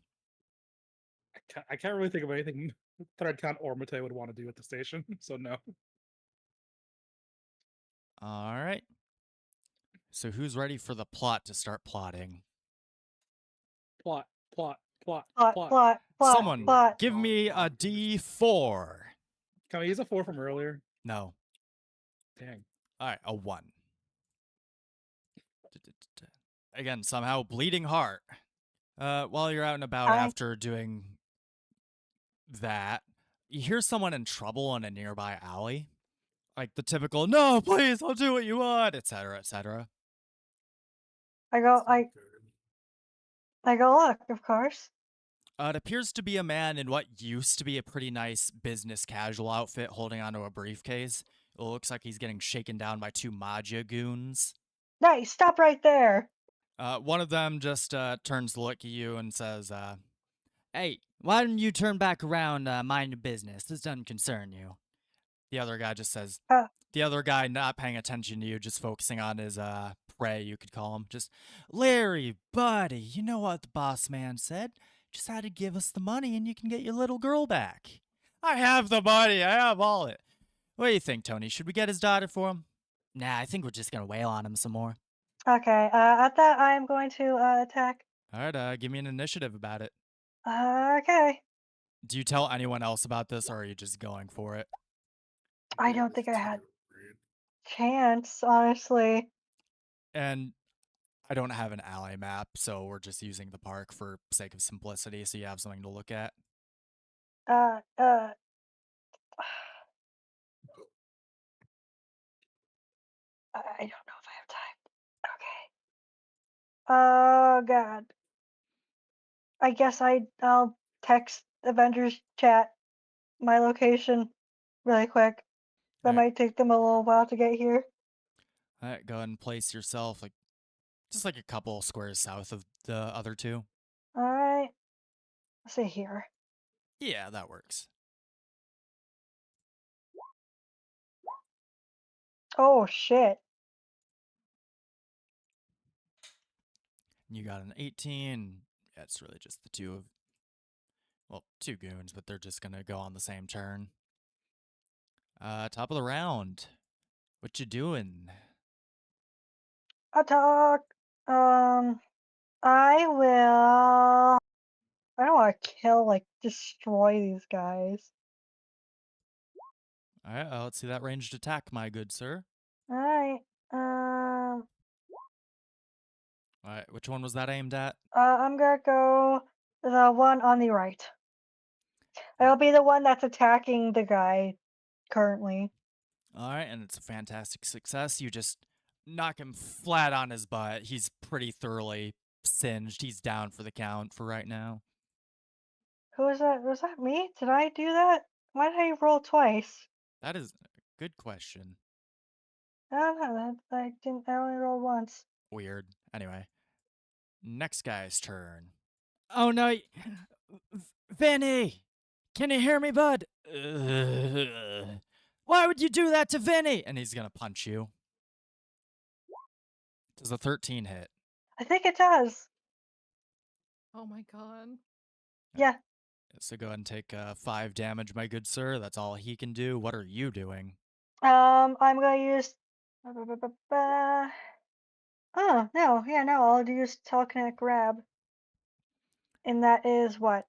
I can't really think of anything Threadcount or Matei would want to do at the station, so no.
All right. So who's ready for the plot to start plotting?
Plot.
Plot.
Someone
Plot.
give me a D4.
Can we use a 4 from earlier?
No.
Dang.
All right, a 1. Again, somehow Bleeding Heart. While you're out and about
Hi.
after doing that, you hear someone in trouble in a nearby alley. Like the typical, no, please, I'll do what you want, etc., etc.
I go look, of course.
It appears to be a man in what used to be a pretty nice business casual outfit holding onto a briefcase. It looks like he's getting shaken down by 2 Maggia goons.
Nice, stop right there.
One of them just turns to look at you and says, hey, why don't you turn back around, mind your business? This doesn't concern you. The other guy just says, the other guy not paying attention to you, just focusing on his prey, you could call him. Just, Larry, buddy, you know what the boss man said? Just had to give us the money and you can get your little girl back. I have the money. I have all it. What do you think, Tony? Should we get his daughter for him? Nah, I think we're just going to wail on him some more.
Okay, at that I am going to attack
All right, give me an initiative about it.
Okay.
Do you tell anyone else about this, or are you just going for it?
I
Yeah,
don't
this
think I had
too, rude.
chance, honestly.
And I don't have an ally map, so we're just using the park for sake of simplicity, so you have something to look at.
Uh, uh, I don't know if I have time. Okay. Oh God. I guess I'll text Avengers chat my location really quick. That
Alright.
might take them a little while to get here.
Alright, go ahead and place yourself just like a couple squares south of the other two.
All right. Let's see here.
Yeah, that works.
Oh shit.
You got an 18. Yeah, it's really just the two goons, but they're just gonna go on the same turn. Top of the round. What you doing?
Attack. I will. I don't want to kill, like, destroy these guys.
Alright, let's see that ranged attack, my good sir.
All right.
Alright, which one was that aimed at?
I'm gonna go the one on the right. It'll be the one that's attacking the guy currently.
Alright, and it's a fantastic success. You just knock him flat on his butt. He's pretty thoroughly singed. He's down for the count for right now.
Who was that? Was that me? Did I do that? Why did I roll twice?
That is a good question.
I don't know. I didn't. I only rolled once.
Weird. Anyway, next guy's turn. Oh no, Vinny! Can you hear me, bud? Why would you do that to Vinny? And he's gonna punch you. Does a 13 hit?
I think it does.
Oh my god.
Yeah.
So go ahead and take 5 damage, my good sir. That's all he can do. What are you doing?
I'm gonna use. Oh no. Yeah. No. I'll use telekinetic grab. And that is what?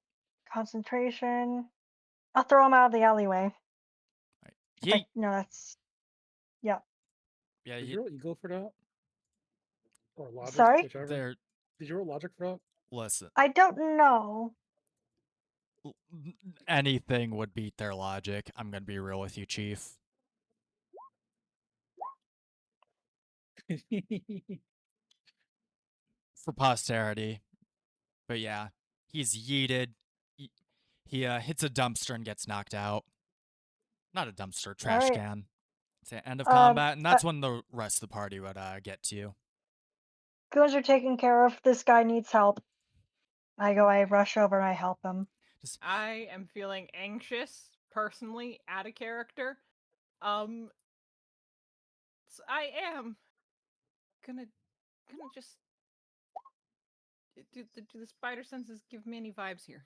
Concentration. I'll throw him out of the alleyway.
Yeet.
No, that's. Yeah.
Yeah,
Did you roll eagle for that? Or logic,
Sorry?
whichever.
they're
Did you roll logic for that?
listen.
I don't know.
Anything would beat their logic. I'm gonna be real with you, Chief. For posterity. But yeah, he's yeeted. He hits a dumpster and gets knocked out. Not a dumpster, trash
Alright.
can. It's the end of
Um,
combat, and that's when the rest of the party would get to you.
Goons are taken care of. This guy needs help. I rush over and I help him.
I am feeling anxious, personally, out of character. So I am gonna just do the spider senses give me any vibes here?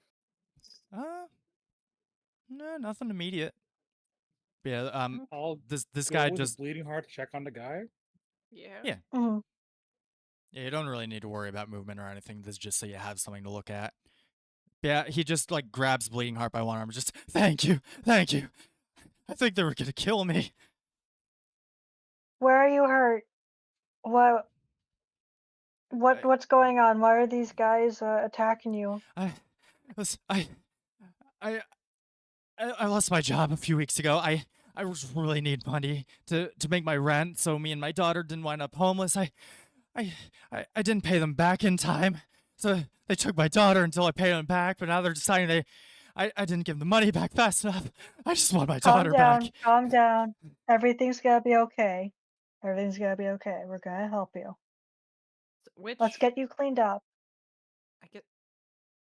No, nothing immediate. But yeah,
I'll
this
go
guy
with
just
the bleeding heart to check on the guy.
Yeah.
Yeah.
Mhm.
Yeah, you don't really need to worry about movement or anything. This is just so you have something to look at. Yeah, he just like grabs Bleeding Heart by one arm, just thank you. I think they were gonna kill me.
Where are you hurt? What? What's going on? Why are these guys attacking you?
I lost my job a few weeks ago. I really need money to make my rent, so me and my daughter didn't wind up homeless. I didn't pay them back in time, so they took my daughter until I paid them back. But now they're deciding I didn't give the money back fast enough. I just want my
Calm
daughter
down.
back.
Calm down. Everything's gonna be okay. Everything's gonna be okay. We're gonna help you.
Which
Let's get you cleaned up.
I get.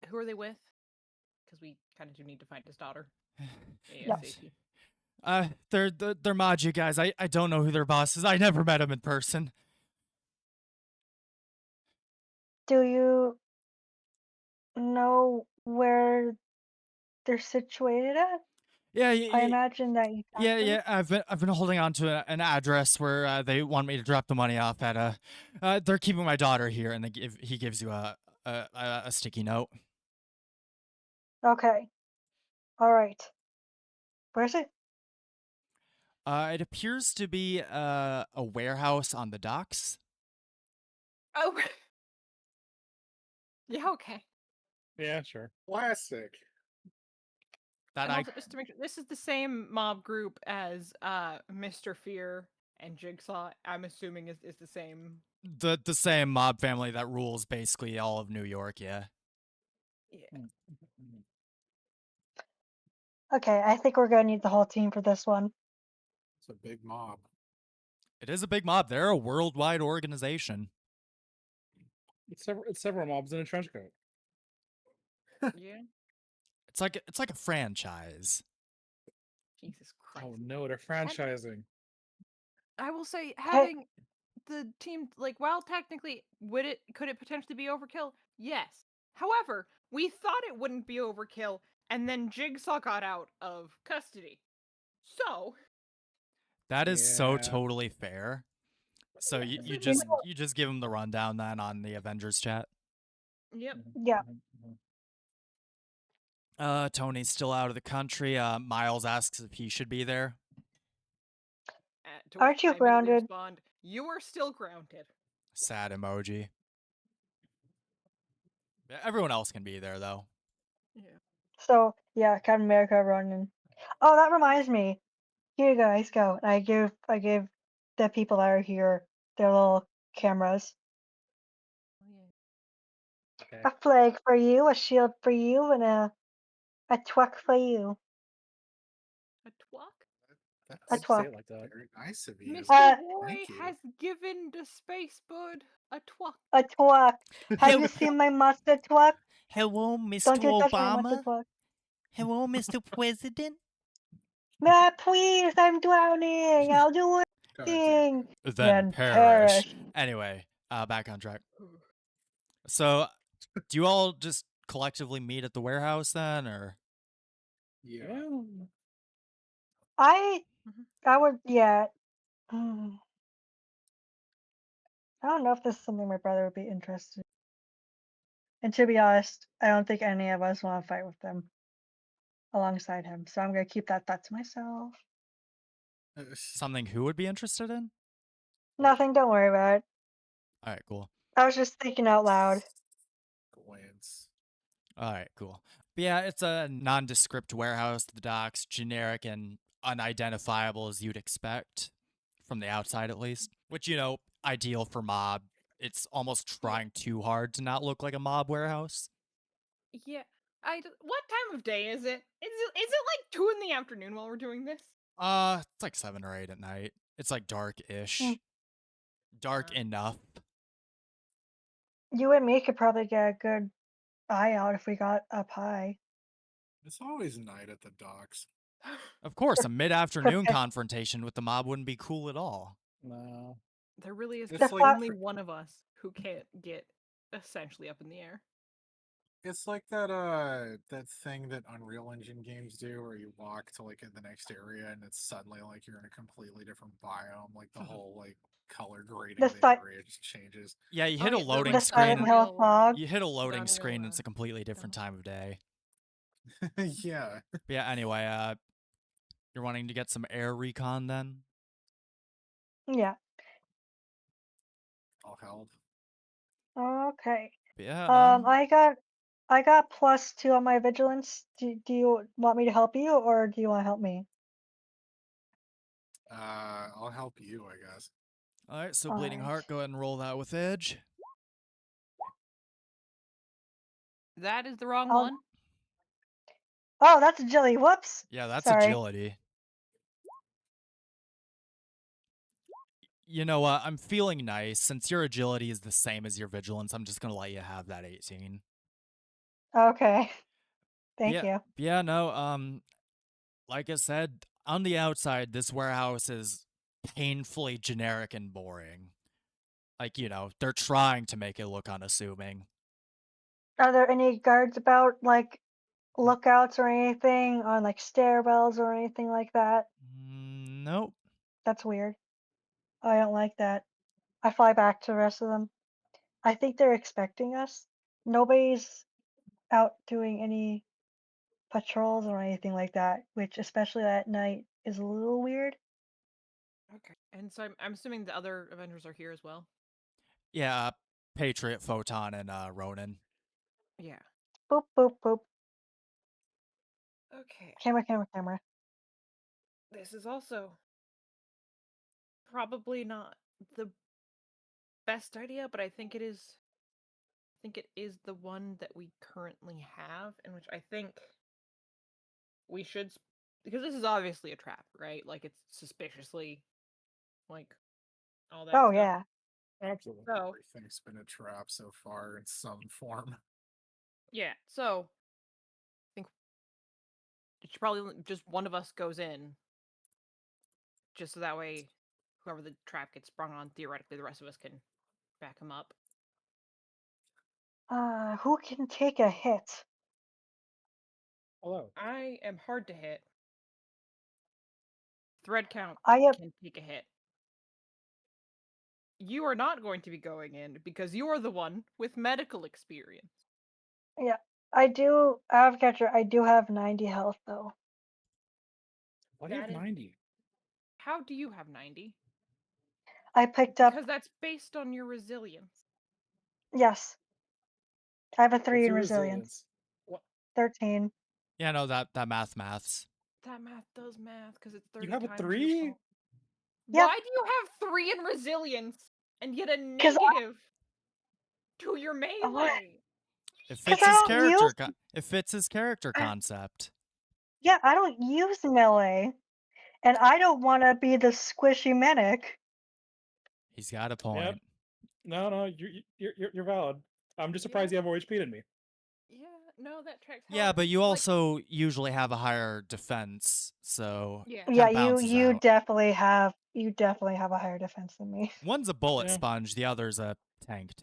Who are they with? Because we kind of do need to find his daughter.
Yep.
ASAP.
They're Maji guys. I don't know who their boss is. I never met him in person.
Do you know where they're situated at?
Yeah,
I imagine that you talked to them.
I've been holding on to an address where they want me to drop the money off at. They're keeping my daughter here, and he gives you a a sticky note.
Okay. All right. Where is it?
It appears to be a warehouse on the docks.
Oh. Yeah, okay.
Yeah, sure.
Classic.
That
And
I
also, just to make sure, this is the same mob group as Mr. Fear and Jigsaw. I'm assuming is the same.
the same mob family that rules basically all of New York. Yeah.
Yeah.
Okay, I think we're gonna need the whole team for this one.
It's a big mob.
It is a big mob. They're a worldwide organization.
It's several mobs in a trench coat.
Yeah.
It's like a franchise.
Jesus Christ.
Oh no, they're franchising.
I will say,
Hey,
having the team, like, while technically could it potentially be overkill? Yes. However, we thought it wouldn't be overkill, and then Jigsaw got out of custody. So
That is so
Yeah.
totally fair. So you
you
just
know,
you just give him the rundown then on the Avengers chat.
yep.
yeah.
Tony's still out of the country. Miles asks if he should be there.
To which
Aren't you
I immediately
grounded?
respond, "You are still grounded."
Sad emoji. Yeah, everyone else can be there though.
Yeah.
So yeah, Captain America running. Oh, that reminds me. Here you guys go. And I give the people that are here their little cameras.
Okay.
A flag for you, a shield for you, and a twuck for you.
A twuck?
A
That's
Say
twuck.
it like that.
very nice of you.
Mr. Roy
Thank you.
has given the space bud a twuck.
A twuck. Have
Hey,
you seen my mustard twuck?
hello,
Don't
Mr.
you touch my mustard
Obama.
twuck.
Hello, Mr. President.
Ah, please, I'm drowning. I'll do
God damn.
anything.
Then perish. Anyway, back on track. So, do you all just collectively meet at the warehouse then, or?
Yeah.
I
Mhm.
would, yeah. I don't know if this is something my brother would be interested in. And to be honest, I don't think any of us want to fight with them alongside him. So I'm gonna keep that thought to myself.
Something who would be interested in?
Nothing, don't worry about it.
All right, cool.
I was just thinking out loud.
Glance.
All right, cool. But yeah, it's a nondescript warehouse. The docks, generic and unidentifiable as you'd expect from the outside, at least. Which, you know, ideal for mob. It's almost trying too hard to not look like a mob warehouse.
Yeah. What time of day is it? Is it like 2 in the afternoon while we're doing this?
It's like 7 or 8 at night. It's like dark-ish.
Mm.
Dark enough.
You and me could probably get a good eye out if we got up high.
It's always night at the docks.
Of course, a mid-afternoon
Perfect.
confrontation with the mob wouldn't be cool at all.
No.
There really is
It's
like-
only one of us who can't get essentially up in the air.
It's like that thing that Unreal Engine games do where you walk to like in the next area and it's suddenly like you're in a completely different biome, like the whole like color grading of the
si-
area just changes.
Yeah, you
Oh,
hit a
yeah, the,
loading
The
like,
Silent
screen.
Hill fog.
You hit a loading
Unreal,
screen, it's a completely different time of day.
Yeah.
But yeah, anyway, you're wanting to get some air recon then?
Yeah.
All held.
Okay.
But yeah,
I got +2 on my vigilance. Do you want me to help you or do you want to help me?
I'll help you, I guess.
alright, so Bleeding
Alright.
Heart, go ahead and roll that with Edge.
That is the wrong
I'll-
one.
Oh, that's agility. Whoops.
Yeah, that's
Sorry.
agility. You know what? I'm feeling nice. Since your agility is the same as your vigilance, I'm just gonna let you have that 18.
Okay. Thank
yeah,
you.
Yeah, no, like I said, on the outside, this warehouse is painfully generic and boring. Like, you know, they're trying to make it look unassuming.
Are there any guards about, like lookouts or anything on like stairwells or anything like that?
Nope.
That's weird. I don't like that. I fly back to the rest of them. I think they're expecting us. nobody's out doing any patrols or anything like that, which especially at night is a little weird.
Okay. And so I'm assuming the other Avengers are here as well.
Yeah, Patriot, Photon, and Ronan.
Yeah.
Boop, boop, boop.
Okay.
Camera, camera, camera.
This is also probably not the best idea, but I think it is. I think it is the one that we currently have, in which I think we should, because this is obviously a trap, right? Like it's suspiciously, like all that
Oh,
stuff.
yeah.
Absolutely.
So
Everything's been a trap so far in some form.
yeah, so I think it should probably just one of us goes in, just so that way, whoever the trap gets sprung on, theoretically, the rest of us can back him up.
Who can take a hit?
Hello.
I am hard to hit. Thread count
I have,
can take a hit. You are not going to be going in because you are the one with medical experience.
yeah, I do, Catcher, I do have 90 health though.
Why do you have
That is-
90?
How do you have 90?
I picked up,
Because that's based on your resilience.
yes, I have a 3
What's
in
your
resilience.
What?
13.
Yeah, no, that maths.
That math does math because it's 30
You have a
times your
3?
fault.
Yeah.
Why do you have 3 in resilience and yet a
'Cause
negative to your
I, what?
melee?
It
'Cause
fits
I
his
don't
character.
use,
It fits his character
I,
concept.
yeah, I don't use melee. And I don't want to be the squishy medic.
He's got a
Yep.
point.
No, you're valid. I'm just surprised
Yeah.
you have more HP than me.
Yeah, no, that tracks.
Yeah, but you
like,
also usually have a higher defense, so
yeah.
kind
Yeah,
of balances
you
out.
definitely have a higher defense than me.
One's a bullet
Yeah.
sponge, the other's a tank.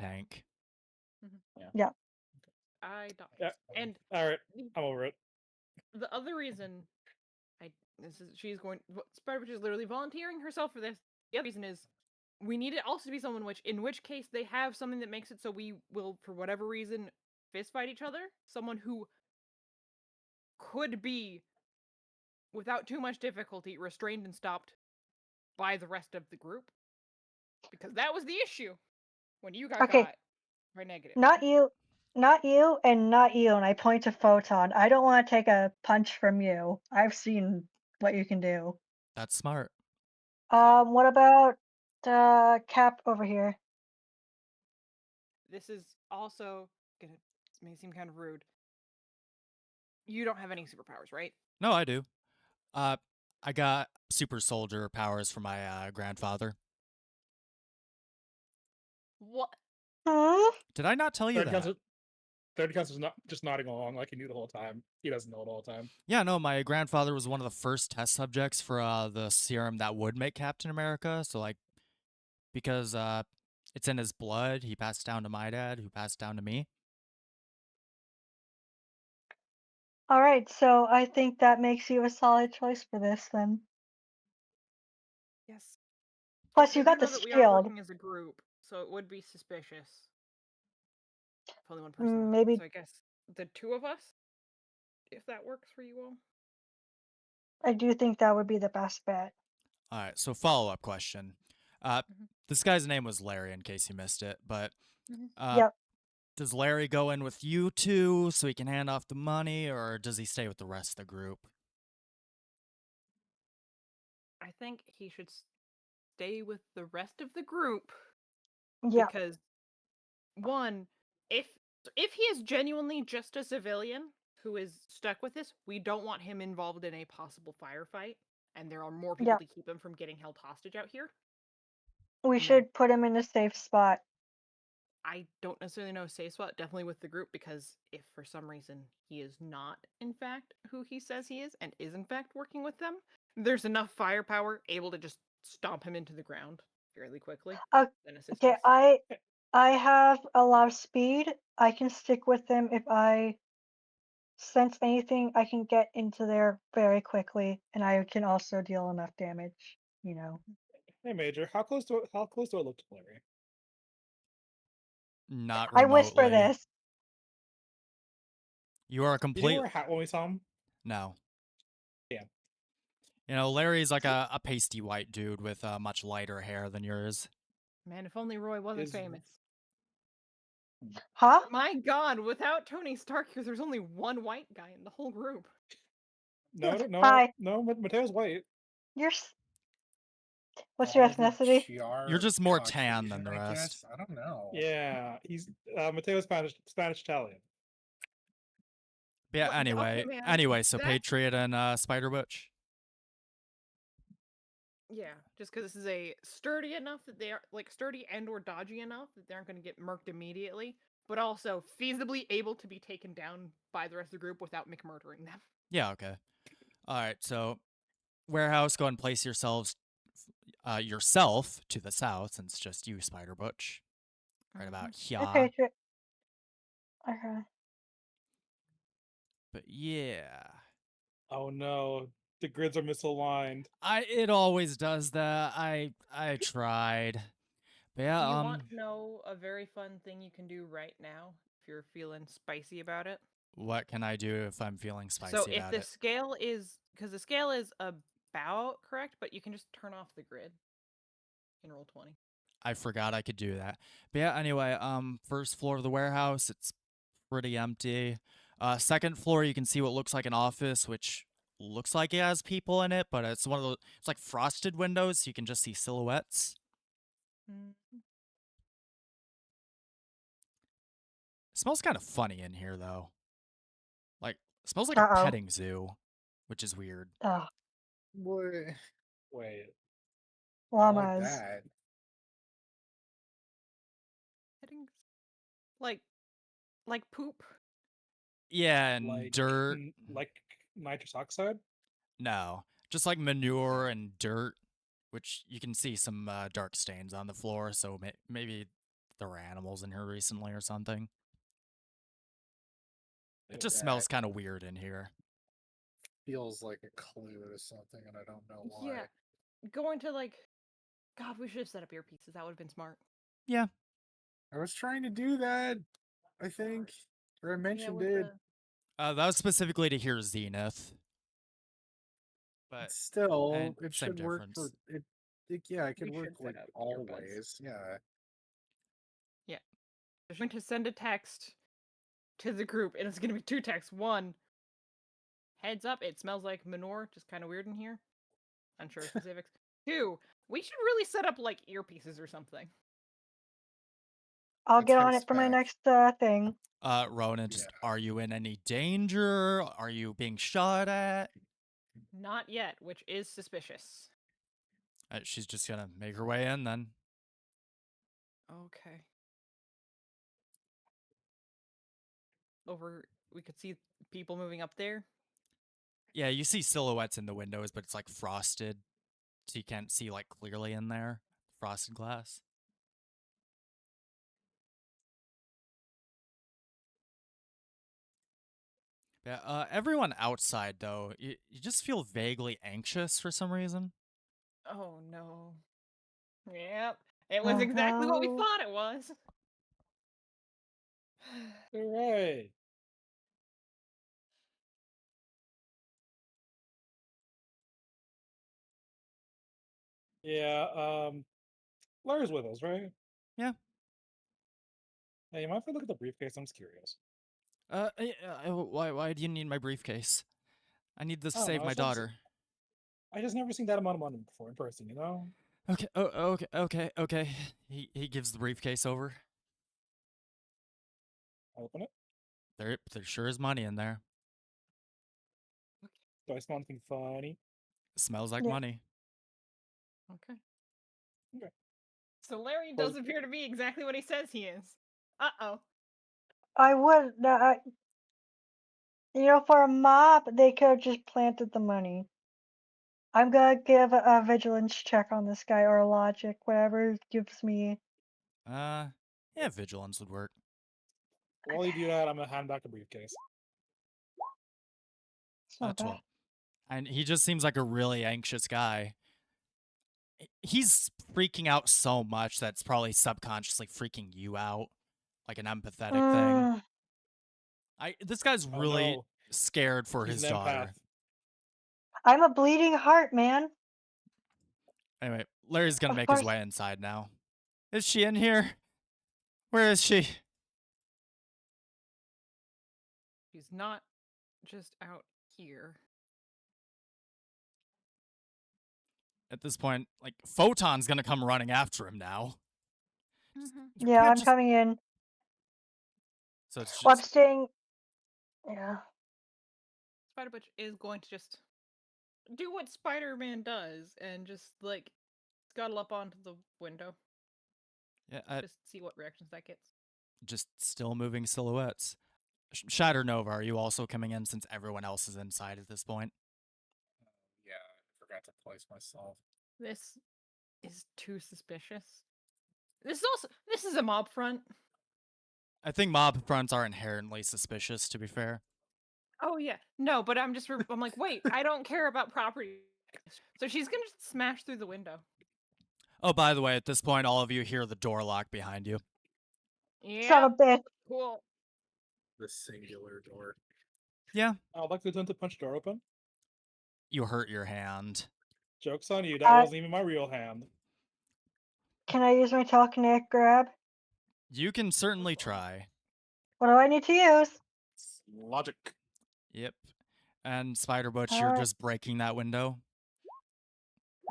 Yeah.
I dodge.
Yeah.
And
All right, I'm over it.
the other reason she's going Spider Witch is literally volunteering herself for this. The other reason is we need it also to be someone in which case they have something that makes it so we will, for whatever reason, fist fight each other. Someone who could be, without too much difficulty, restrained and stopped by the rest of the group. Because that was the issue when you got
Okay.
by negative.
Not you, and not you. And I point to Photon. I don't want to take a punch from you. I've seen what you can do.
That's smart.
What about Cap over here?
This is also gonna may seem kind of rude. You don't have any superpowers, right?
No, I do. I got super soldier powers from my grandfather.
What?
Hmm?
Did I not tell you that?
Third counselor's not just nodding along like he knew the whole time. He doesn't know it all the time.
Yeah, no, my grandfather was one of the first test subjects for the serum that would make Captain America. So, like, because it's in his blood, he passed down to my dad, who passed down to me.
All right, so I think that makes you a solid choice for this then.
Yes.
Plus, you
I do
got the
know that we are
shield.
working as a group, so it would be suspicious if only one person.
Mm, maybe
So I guess the two of us, if that works for you all.
I do think that would be the best bet.
All right, so follow up question.
Mhm.
This guy's name was Larry, in case you missed it, but
Mhm.
Yep.
does Larry go in with you two so he can hand off the money, or does he stay with the rest of the group?
I think he should stay with the rest of the group
Yep.
because one, if he is genuinely just a civilian who is stuck with this, we don't want him involved in a possible firefight, and there are more people
Yep.
to keep him from getting held hostage out here.
We
And
should put him in a safe spot.
I don't necessarily know safe spot, definitely with the group, because if for some reason he is not, in fact, who he says he is, and is, in fact, working with them, there's enough firepower able to just stomp him into the ground fairly quickly and assist
Okay,
us.
I have a lot of speed. I can stick with them if I sense anything. I can get into there very quickly, and I can also deal enough damage. You know.
Hey, Major, how close do I look to Larry?
Not
I whisper
remotely.
this.
You are a
Did he
complete.
wear a hat when we saw him?
No.
Yeah.
You know, Larry's like a pasty white dude with much lighter hair than yours.
Man, if only Roy wasn't
Is-
famous.
Huh?
My God, without Tony Stark here, there's only one white guy in the whole group.
No, no,
Hi.
no. Mateo's white.
You're. What's your
All the
ethnicity?
You're just more tan
Caucasian,
than the
I
rest.
guess. I don't know.
Yeah, he's Mateo's Spanish Italian.
Yeah.
What- okay,
Anyway,
man,
so
that-
Patriot and Spider Butch.
Yeah, just because this is a sturdy enough that they are like sturdy and or dodgy enough that they aren't going to get murked immediately, but also feasibly able to be taken down by the rest of the group without McMurdering them.
Yeah. Okay. All right. So warehouse, go and place yourself to the south, since it's just you, Spider Butch, right about here.
Okay. Okay.
But yeah,
Oh no, the grids are misaligned.
it always does that. I tried. But yeah,
Do you want to know a very fun thing you can do right now if you're feeling spicy about it?
what can I do if I'm feeling spicy
So if
about
the
it?
scale is, because the scale is about correct, but you can just turn off the grid in roll 20.
I forgot I could do that. But yeah, anyway, first floor of the warehouse, it's pretty empty. Second floor, you can see what looks like an office, which looks like it has people in it, but it's one of those. It's like frosted windows, so you can just see silhouettes. It smells kind of funny in here, though. Like, it smells like a
Uh-oh.
petting zoo, which is weird.
Oh,
What?
Wait,
I like
llamas.
that.
Headings? Like poop?
Yeah, and
like
dirt.
like nitrous oxide.
No, just like manure and dirt, which you can see some dark stains on the floor, so maybe there were animals in here recently or something. It just
That
smells kind of weird in here.
feels like a clue to something, and I don't know why.
Yeah. Going to like, God, we should have set up earpieces. That would have been smart.
Yeah.
I was trying to do that, I think. Or I mentioned
with
it.
That was specifically to hear Zenith. But
Still,
and
it
same
should work for
difference.
it. Yeah, it could
We
work
should set
like
up
all
earbuds.
ways. Yeah.
I'm going to send a text to the group, and it's going to be two texts. One, heads up, it smells like manure, just kind of weird in here. Unsure of specifics. Two, we should really set up like earpieces or something.
I'll
That's
get
her
on it for my
spec.
next thing.
Ronan, just are you in any danger? Are you being shot at?
Not yet, which is suspicious.
She's just gonna make her way in then.
Okay. Over, we could see people moving up there.
Yeah, you see silhouettes in the windows, but it's like frosted, so you can't see like clearly in there. Frosted glass. Yeah, everyone outside though, you just feel vaguely anxious for some reason.
Oh no. Yep. It was exactly what we
Oh.
thought it was.
Hooray! Yeah, Larry's with us, right?
Yeah.
Hey, you mind if I look at the briefcase? I'm just curious.
Why do you need my briefcase? I need this to
I don't
save
know,
my
it's just-
daughter.
I just never seen that amount of money before in person, you know?
Okay. Okay. He gives the briefcase over.
I open it.
There sure is money in there.
Do I smell anything funny?
It smells like
Yeah.
money.
Okay.
Okay.
So Larry
Was-
does appear to be exactly what he says he is. Uh-oh.
I would. For a mob, they could have just planted the money. I'm gonna give a vigilance check on this guy or a logic, whatever gives me.
Yeah, vigilance would work.
While you do that, I'm gonna hand back the briefcase.
It's not bad.
12. And he just seems like a really anxious guy. He's freaking out so much that's probably subconsciously freaking you out, like an empathetic thing. This guy's
Oh,
really
no.
scared for
He's
his
an
daughter.
empath.
I'm a bleeding heart, man.
Anyway, Larry's gonna
Of
make his
course.
way inside now. Is she in here? Where is she?
She's not just out here.
At this point, like, Photon's gonna come running after him now.
Mm-hmm.
You
Yeah,
can't
I'm
just...
coming in.
So it's
Well, I'm
just...
staying. Yeah.
Spider Butch is going to just do what Spider-Man does and just like scuttle up onto the window.
Yeah,
Just see what reactions that gets.
just still moving silhouettes. Shatter Nova, are you also coming in since everyone else is inside at this point?
Yeah, I forgot to place myself.
This is too suspicious. This is a mob front.
I think mob fronts are inherently suspicious, to be fair.
Oh yeah. No, but I'm like, wait, I don't care about property. So she's gonna just smash through the window.
Oh, by the way, at this point, all of you hear the door lock behind you.
Son
Yeah.
of a bitch.
Cool.
The singular door.
Yeah,
I'd like to attempt to punch the door open.
you hurt your hand.
Joke's on you. That wasn't even my real hand.
Can I use my telekinetic grab?
You can certainly try.
What do I need to use?
Logic.
Yep. And Spider Butch, you're
Alright.
just breaking that window.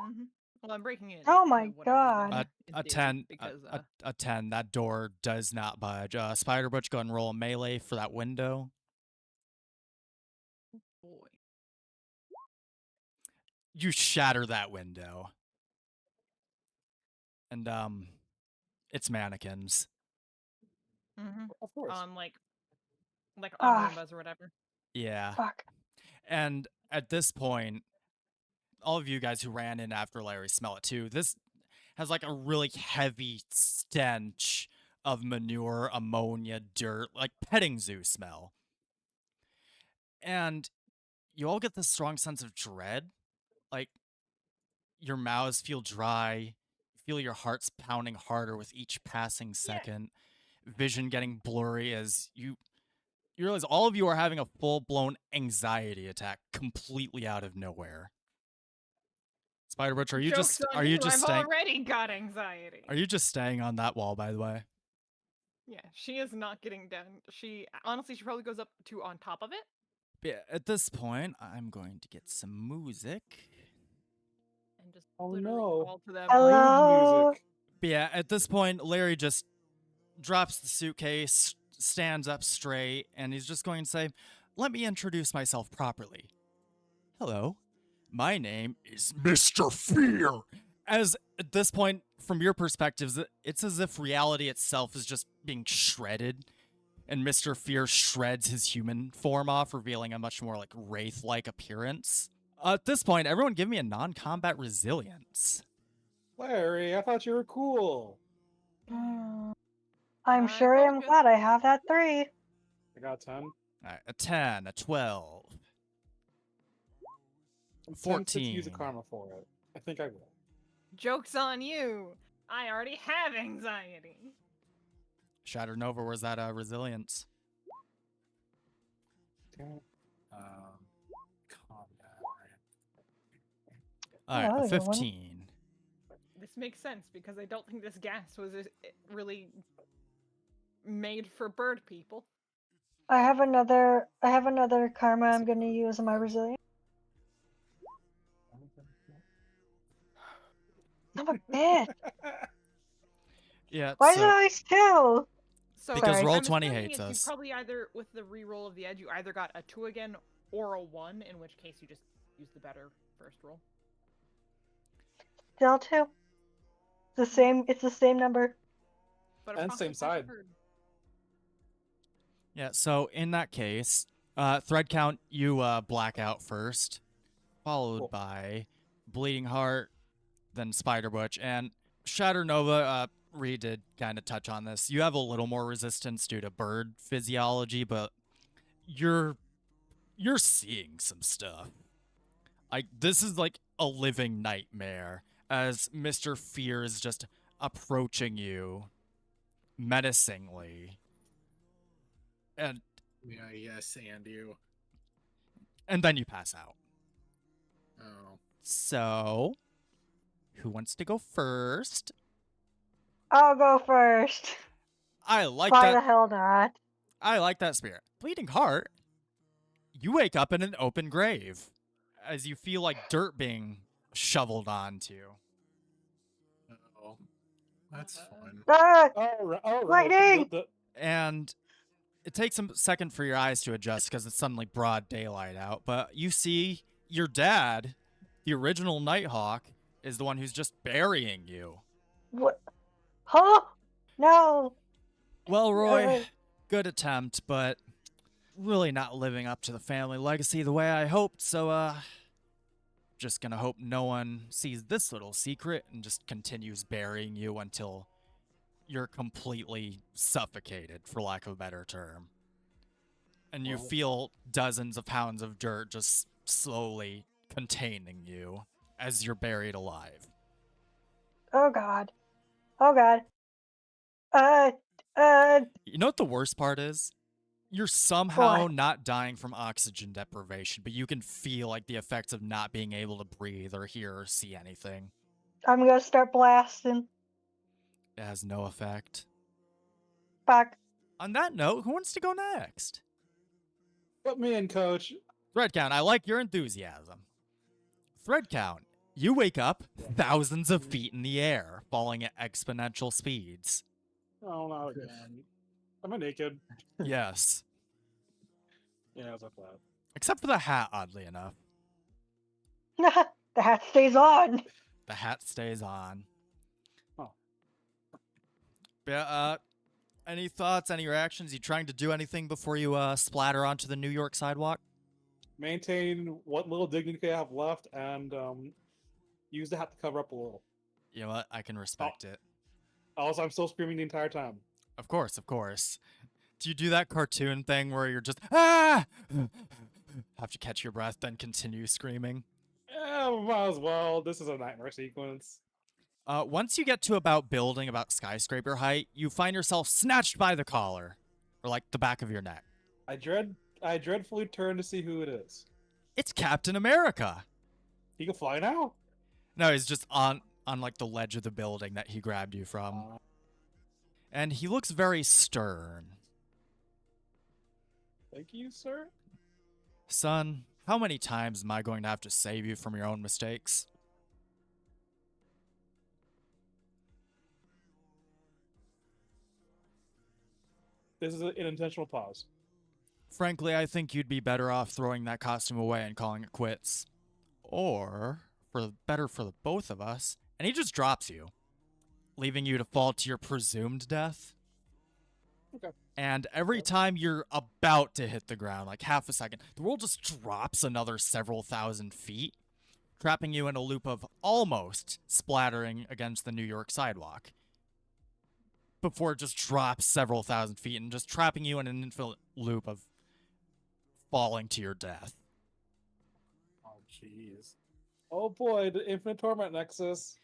Mm-hmm. Well, I'm breaking it.
Oh
into
my
whatever
god.
window,
A
in theory,
10,
because
a 10. That door does not budge. Spider Butch, go ahead and roll a melee for that window.
boy.
You shatter that window. And, it's mannequins.
Mm-hmm.
Of course.
On like on
Ah,
Roombas or whatever.
Yeah.
fuck.
And at this point, all of you guys who ran in after Larry smell it too. This has like a really heavy stench of manure, ammonia, dirt, like petting zoo smell. And you all get this strong sense of dread. Like, your mouths feel dry, you feel your hearts pounding harder with each passing second, vision getting blurry as you realize all of you are having a full-blown anxiety attack completely out of nowhere. Spider Butch, are you
Joke's
just
on you, I've already got anxiety.
Are you just staying on that wall, by the way?
Yeah, she is not getting down. She probably goes up to on top of it.
But yeah, at this point, I'm going to get some music.
And just
Oh,
literally
no.
call to them.
Hello?
Mood music.
But yeah, at this point, Larry just drops the suitcase, stands up straight, and he's just going to say, "Let me introduce myself properly. Hello, my name is Mr. Fear." As at this point, from your perspectives, it's as if reality itself is just being shredded, and Mr. Fear shreds his human form off, revealing a much more like wraith-like appearance. At this point, everyone give me a non-combat resilience.
Larry, I thought you were cool.
I'm
I
sure I'm
focus.
glad I have that 3.
I got 10.
All right, a 10, a 12,
I'm tempted to
14.
use a karma for it. I think I will.
Joke's on you. I already have anxiety.
Shatter Nova, where's that resilience?
Damn it.
Combat.
All right,
Oh,
a
you wouldn't?
15.
This makes sense because I don't think this gas was really made for bird people.
I have another karma I'm gonna use in my resilience. Son of a bitch.
Yeah,
Why is it
so
always 2?
So
because
Sorry.
Roll
I'm
20
assuming
hates
it's
us.
You probably either with the reroll of the edge, you either got a 2 again or a 1, in which case you just use the better first roll.
Still 2. It's the same number.
But
And same side.
Yeah, so in that case, thread count, you black out first, followed
Cool.
by Bleeding Heart, then Spider Butch, and Shatter Nova. Reed did kind of touch on this. You have a little more resistance due to bird physiology, but you're seeing some stuff. Like, this is like a living nightmare as Mr. Fear is just approaching you menacingly. And
Yeah, yes, and you.
And then you pass out.
Oh.
So, who wants to go first?
I'll go first.
I like
Why the
that.
hell not?
I like that spirit. Bleeding heart. You wake up in an open grave as you feel like dirt being shoveled onto.
Oh. That's fun.
Ah,
All right.
lightning!
And it takes a second for your eyes to adjust because it's suddenly broad daylight out. But you see your dad, the original Nighthawk, is the one who's just burying you.
What? Huh? No.
Well, Roy,
Uh,
good attempt, but really not living up to the family legacy the way I hoped. So, just gonna hope no one sees this little secret and just continues burying you until you're completely suffocated, for lack of a better term. And you
Well-
feel dozens of pounds of dirt just slowly containing you as you're buried alive.
oh god. Oh god. Uh, uh,
You know what the worst part is? You're somehow
What?
not dying from oxygen deprivation, but you can feel like the effects of not being able to breathe or hear or see anything.
I'm gonna start blasting.
It has no effect.
Fuck.
On that note, who wants to go next?
Put me in, coach.
Thread count, I like your enthusiasm. Thread count, you wake up thousands of feet in the air, falling at exponential speeds.
Oh, not again. Am I naked?
Yes.
Yeah, it's like that.
Except for the hat, oddly enough.
The hat stays on.
The hat stays on.
Oh.
Yeah, any thoughts, any reactions? You trying to do anything before you splatter onto the New York sidewalk?
Maintain what little dignity I have left, and use the hat to cover up a little.
You know what? I can respect it.
Also, I'm still screaming the entire time.
Of course, of course. Do you do that cartoon thing where you're just ah, have to catch your breath, then continue screaming?
Yeah, might as well. This is a nightmare sequence.
Once you get to about building about skyscraper height, you find yourself snatched by the collar, or like the back of your neck.
I dreadfully turn to see who it is.
It's Captain America.
He can fly now?
No, he's just on like the ledge of the building that he grabbed you from. And he looks very stern.
Thank you, sir.
Son, how many times am I going to have to save you from your own mistakes?
This is an intentional pause.
Frankly, I think you'd be better off throwing that costume away and calling it quits. Or, better for the both of us, and he just drops you, leaving you to fall to your presumed death.
Okay.
And every time you're about to hit the ground, like half a second, the world just drops another several thousand feet, trapping you in a loop of almost splattering against the New York sidewalk. Before it just drops several thousand feet and just trapping you in an infinite loop of falling to your death.
Oh, jeez.
Oh boy, the Infinite Torment Nexus.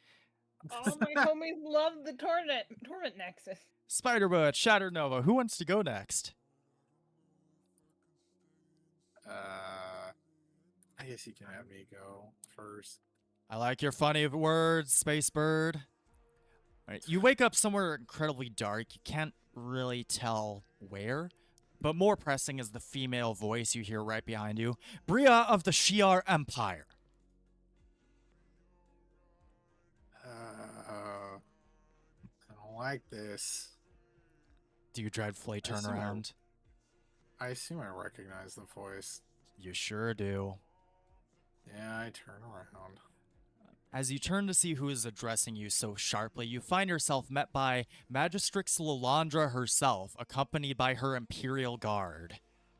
All my homies love the torment nexus.
Spider-Bud, Shatter Nova, who wants to go next?
I guess you can have me go first.
I like your funny words, Space Bird. Alright, you wake up somewhere incredibly dark. You can't really tell where, but more pressing is the female voice you hear right behind you. Bria of the Shi'ar Empire.
I don't like this.
Do you dreadfully turn
assume I-
around?
I assume I recognize the voice.
You sure do.
Yeah, I turn around.
As you turn to see who is addressing you so sharply, you find yourself met by Magistrix Lalandra herself, accompanied by her Imperial Guard.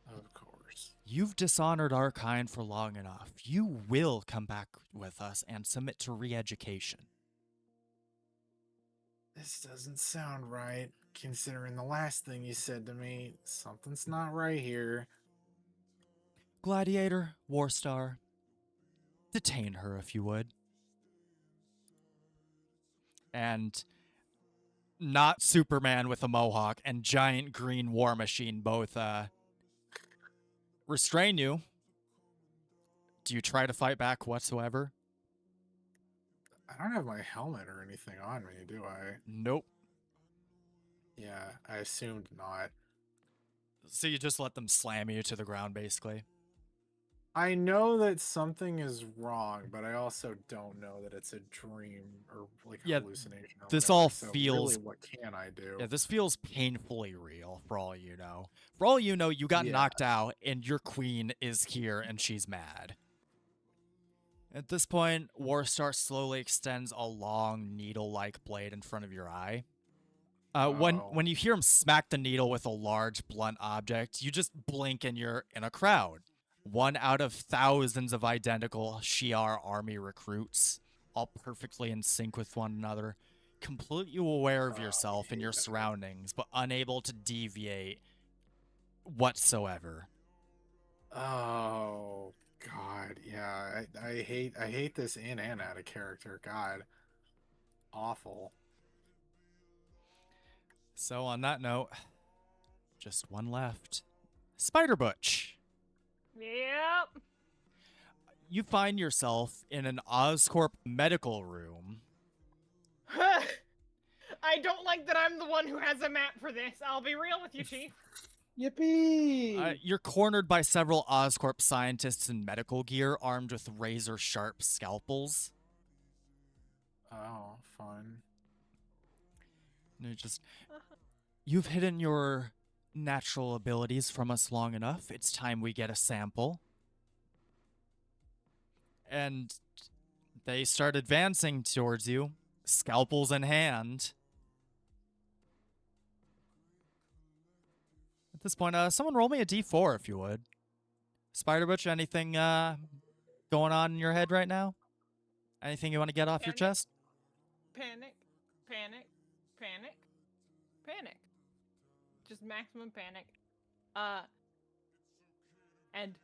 Of course.
You've dishonored our kind for long enough. You will come back with us and submit to re-education.
This doesn't sound right, considering the last thing you said to me. Something's not right here.
Gladiator, Warstar, detain her if you would. And not Superman with a mohawk and giant green war machine both restrain you. Do you try to fight back whatsoever?
I don't have my helmet or anything on me, do I?
Nope.
Yeah, I assumed not.
So you just let them slam you to the ground, basically.
I know that something is wrong, but I also don't know that it's a dream or like
Yeah,
hallucination or
this
whatever.
all
So
feels-
really, what can I do?
Yeah, this feels painfully real, for all you know. For all you know, you got
Yeah.
knocked out, and your queen is here, and she's mad. At this point, Warstar slowly extends a long, needle-like blade in front of your eye. When you hear him smack the needle with a large, blunt object, you just blink and you're in a crowd. One out of thousands of identical Shi'ar army recruits, all perfectly in sync with one another, completely aware of yourself and your surroundings, but unable to deviate whatsoever.
Oh God, yeah. I hate this in and out of character. God, awful.
So on that note, just one left. Spider Butch.
Yep.
You find yourself in an Oscorp medical room.
I don't like that I'm the one who has a map for this. I'll be real with you, Chief.
Yippee!
You're cornered by several Oscorp scientists in medical gear armed with razor-sharp scalpels.
Oh, fun.
And you've hidden your natural abilities from us long enough. It's time we get a sample. And they start advancing towards you, scalpels in hand. At this point, someone roll me a d4 if you would. Spider Butch, anything going on in your head right now? Anything you want to get off your
Panic.
chest?
Panic. Panic. Panic. Panic. Just maximum panic. And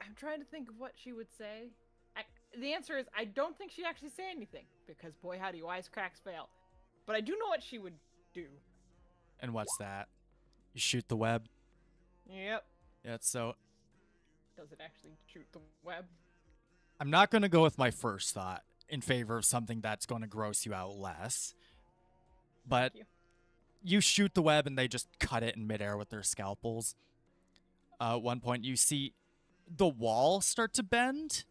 I'm trying to think of what she would say. The answer is I don't think she'd actually say anything, because boy howdy, wisecracks fail. But I do know what she would do.
And what's that? You shoot the web?
Yep.
Yeah, so
Does it actually shoot the web?
I'm not going to go with my first thought in favor of something that's going to gross you out less. But
Thank
you shoot the web and they just cut it in midair with their scalpels. At one point, you see the wall start to bend.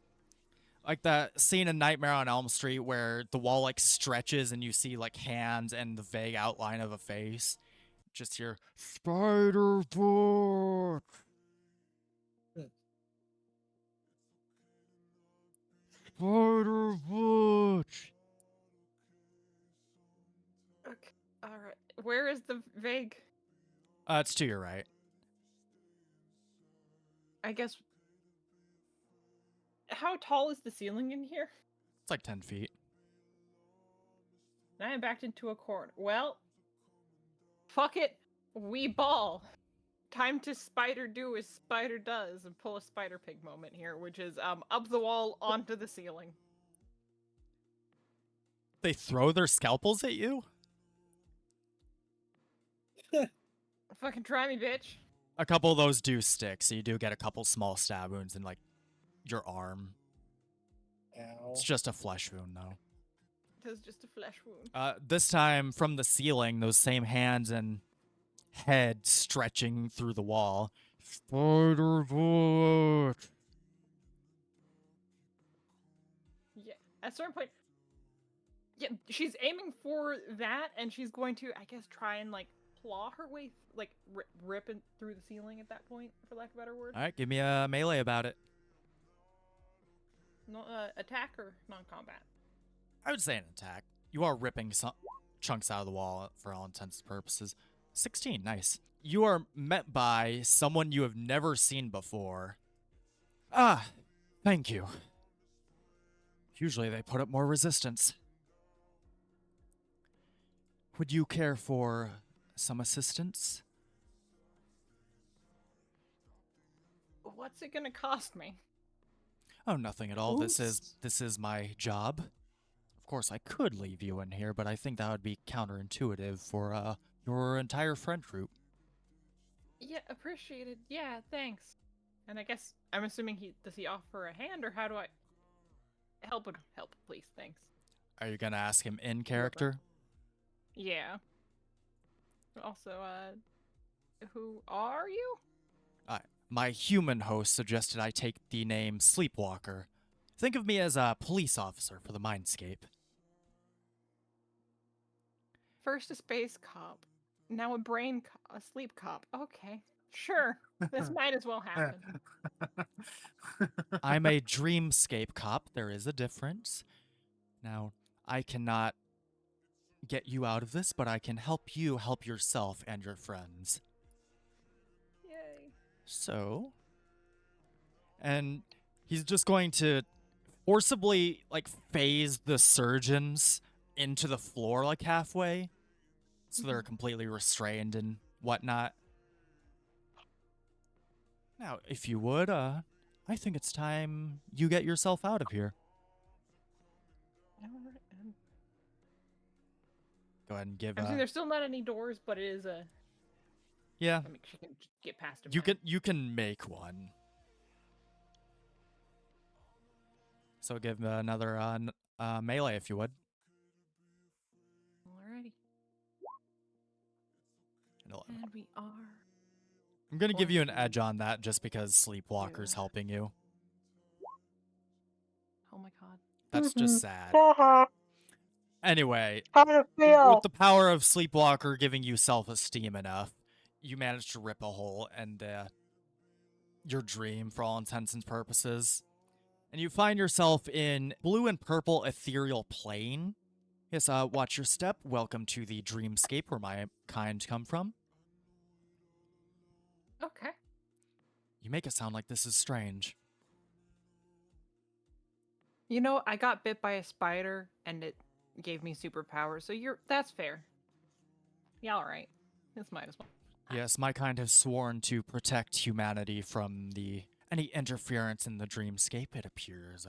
Like that scene in Nightmare on Elm Street where the wall like stretches and you see like hands and the vague outline of a face. Just hear Spider Butch. Spider Butch.
Okay. Alright. Where is the vague?
It's to your right.
I guess. How tall is the ceiling in here?
It's like 10 feet.
Now I'm backed into a corner. Well, fuck it. We ball. Time to spider do as spider does and pull a spider pig moment here, which is up the wall onto the ceiling.
They throw their scalpels at you?
Fucking try me, bitch.
A couple of those do stick, so you do get a couple small stab wounds in like your arm.
Ow.
It's just a flesh wound, though.
It is just a flesh wound.
This time, from the ceiling, those same hands and head stretching through the wall. Spider Butch.
Yeah, at a certain point. Yeah, she's aiming for that, and she's going to, I guess, try and like claw her way, like rip through the ceiling at that point, for lack of a better word.
All right, give me a melee about it.
No, attack or non-combat.
I would say an attack. You are ripping some chunks out of the wall for all intents and purposes. 16, nice. You are met by someone you have never seen before. Ah, thank you. Usually they put up more resistance. Would you care for some assistance?
What's it gonna cost me?
Oh, nothing at all. This
Oops.
is my job. Of course, I could leave you in here, but I think that would be counterintuitive for your entire friend group.
Yeah, appreciated. Yeah, thanks. And I guess I'm assuming does he offer a hand, or how do I help him? Help, please, thanks.
Are you gonna ask him in
Whoever.
character?
Yeah. Also, who are you?
My human host suggested I take the name Sleepwalker. Think of me as a police officer for the Mindscape.
First a space cop, now a sleep cop. Okay, sure. This might as well happen.
I'm a dreamscape cop. There is a difference. Now, I cannot get you out of this, but I can help you help yourself and your friends.
Yay.
So, and he's just going to forcibly like phase the surgeons into the floor like halfway, so they're completely restrained and whatnot. Now, if you would, I think it's time you get yourself out of here. Go ahead and give.
I'm saying there's still not any doors, but it is a.
Yeah,
I mean, she can get past him.
you can make one. So give another melee if you would.
Alrighty.
An 11.
And we are.
I'm gonna give you an
going
edge
to
on that just because Sleepwalker's
do-
helping you.
Oh my god.
That's just sad.
Haha.
Anyway,
How to feel?
with the power of Sleepwalker giving you self-esteem enough, you manage to rip a hole in your dream for all intents and purposes. And you find yourself in blue and purple ethereal plane. Yes, watch your step. Welcome to the dreamscape where my kind come from.
Okay.
You make it sound like this is strange.
You know, I got bit by a spider and it gave me superpowers, so that's fair. Yeah, alright. This might as well.
Yes, my kind have sworn to protect humanity from any interference in the dreamscape. It appears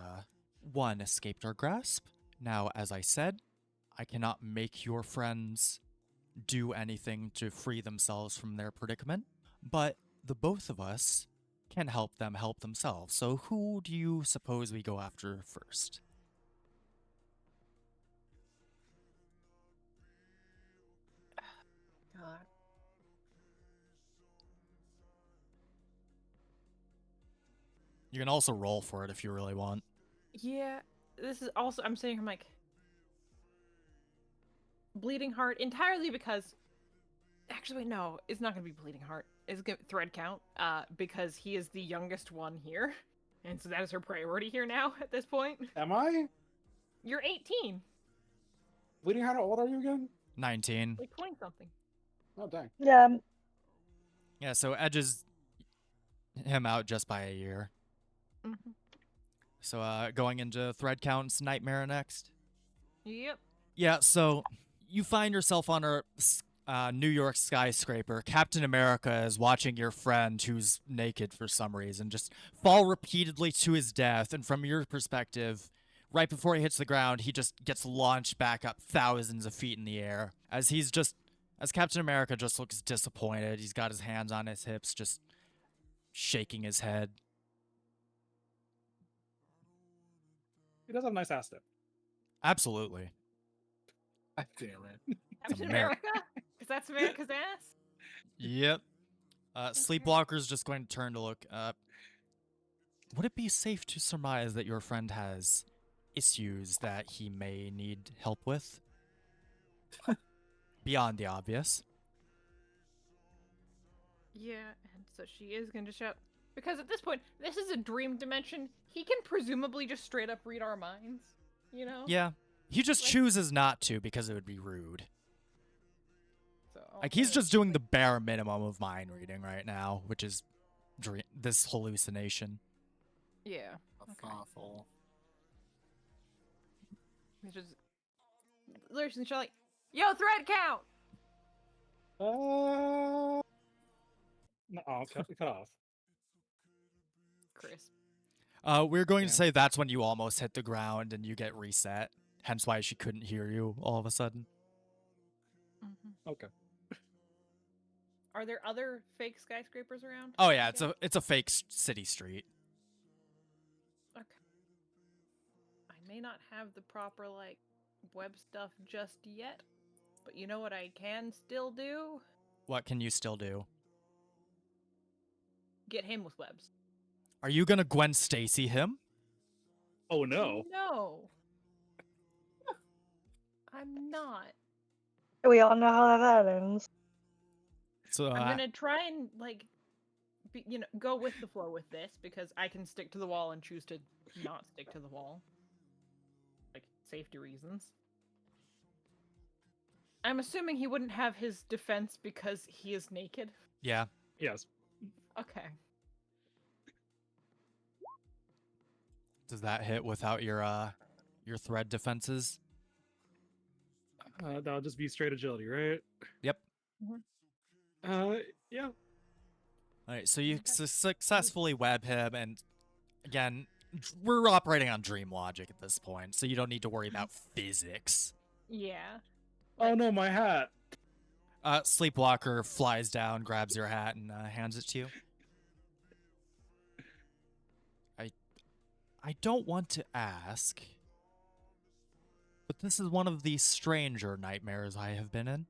one escaped our grasp. Now, as I said, I cannot make your friends do anything to free themselves from their predicament, but the both of us can help them help themselves. So who do you suppose we go after first?
God.
You can also roll for it if you really want.
Yeah, this is also, I'm sitting here, I'm like, Bleeding Heart entirely because, actually, wait, no, it's not going to be Bleeding Heart. It's going to Thread Count, because he is the youngest one here, and so that is her priority here now at this point.
Am I?
You're 18,
Bleeding, how old are you again?
19.
like 20-something.
Oh, dang.
Yeah.
Yeah, so edges him out just by a year.
Mm-hmm.
So going into Thread Count's Nightmare next.
Yep.
Yeah, so you find yourself on a New York skyscraper. Captain America is watching your friend, who's naked for some reason, just fall repeatedly to his death. And from your perspective, right before he hits the ground, he just gets launched back up thousands of feet in the air. As Captain America just looks disappointed. He's got his hands on his hips, just shaking his head.
He does have a nice ass tip.
Absolutely.
God damn it.
Captain
America.
America? Because that's America's ass?
Yep. Sleepwalker's just going to turn to look up. Would it be safe to surmise that your friend has issues that he may need help with? Beyond the obvious.
Yeah, and so she is going to shout. Because at this point, this is a dream dimension. He can presumably just straight up read our minds, you know?
Yeah. He just
Like-
chooses not to because it would be rude.
So,
Like, he's just doing the bare minimum of mind reading right now, which is this hallucination.
Yeah.
That's
Okay.
awful.
He's just... Lyrics and she's like, yo, Thread Count!
No, cut off.
Chris.
We're going
Yeah.
to say that's when you almost hit the ground and you get reset. Hence why she couldn't hear you all of a sudden.
Mm-hmm.
Okay.
Are there other fake skyscrapers around?
Oh yeah, it's a fake city street.
Okay. I may not have the proper like web stuff just yet, but you know what I can still do?
What can you still do?
Get him with webs.
Are you gonna Gwen Stacy him?
Oh no.
No. I'm not.
We all know how that ends.
So
I'm gonna try and like, go with the flow with this because I can stick to the wall and choose to not stick to the wall, like safety reasons. I'm assuming he wouldn't have his defense because he is naked.
yeah.
Yes.
Okay.
Does that hit without your thread defenses?
That'll just be straight agility, right?
Yep.
Yeah.
All right, so you
Okay.
successfully web him, and again, we're operating on dream logic at this point, so you don't need to worry about physics.
Yeah.
Oh no, my hat.
Sleepwalker flies down, grabs your hat, and hands it to you. I don't want to ask, but this is one of the stranger nightmares I have been in.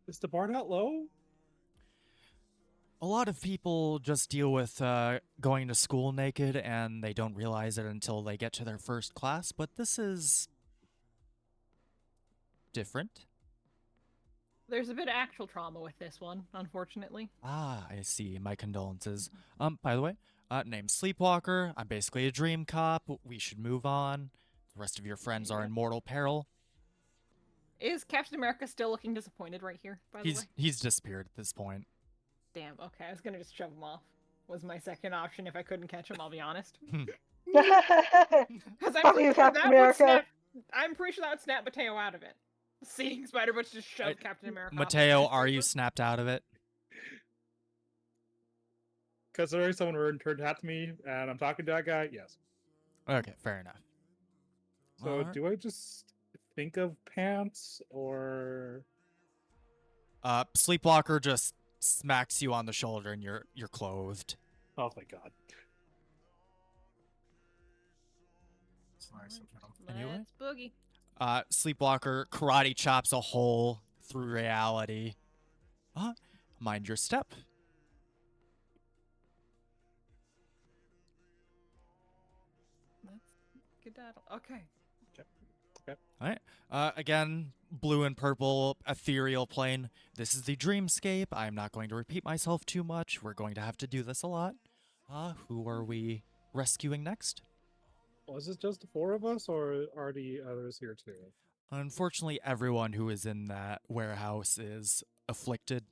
Is the bar not low?
A lot of people just deal with going to school naked, and they don't realize it until they get to their first class, but this is different.
There's a bit of actual trauma with this one, unfortunately.
Ah, I see. My condolences. By the way, name's Sleepwalker. I'm basically a dream cop. We should move on. The rest of your friends are in mortal peril.
Is Captain America still looking disappointed right here, by the way?
He's disappeared at this point.
Damn, okay, I was gonna just shove him off. Was my second option if I couldn't catch him, I'll be honest. Because I'm
Fuck
pretty
you,
sure
Captain
that would
America.
snap. I'm pretty sure that would snap Mateo out of it. Seeing Spider-Butch just shove Captain America. off the
Mateo, are you
skyscraper.
snapped out of it?
Considering someone returned hat to me and I'm talking to that guy, yes.
Okay, fair enough.
So
Alright.
do I just think of pants or
Sleepwalker just smacks you on the shoulder, and you're clothed.
oh thank God.
It's nice of him.
Anyway?
Let's boogie.
Sleepwalker karate chops a hole through reality. Mind your step.
Let's skedaddle. Okay.
Alright. Again, blue and purple ethereal plane. This is the dreamscape. I'm not going to repeat myself too much. We're going to have to do this a lot. Who are we rescuing next?
Was it just the four of us or are the others here too?
Unfortunately, everyone who is in that warehouse is afflicted.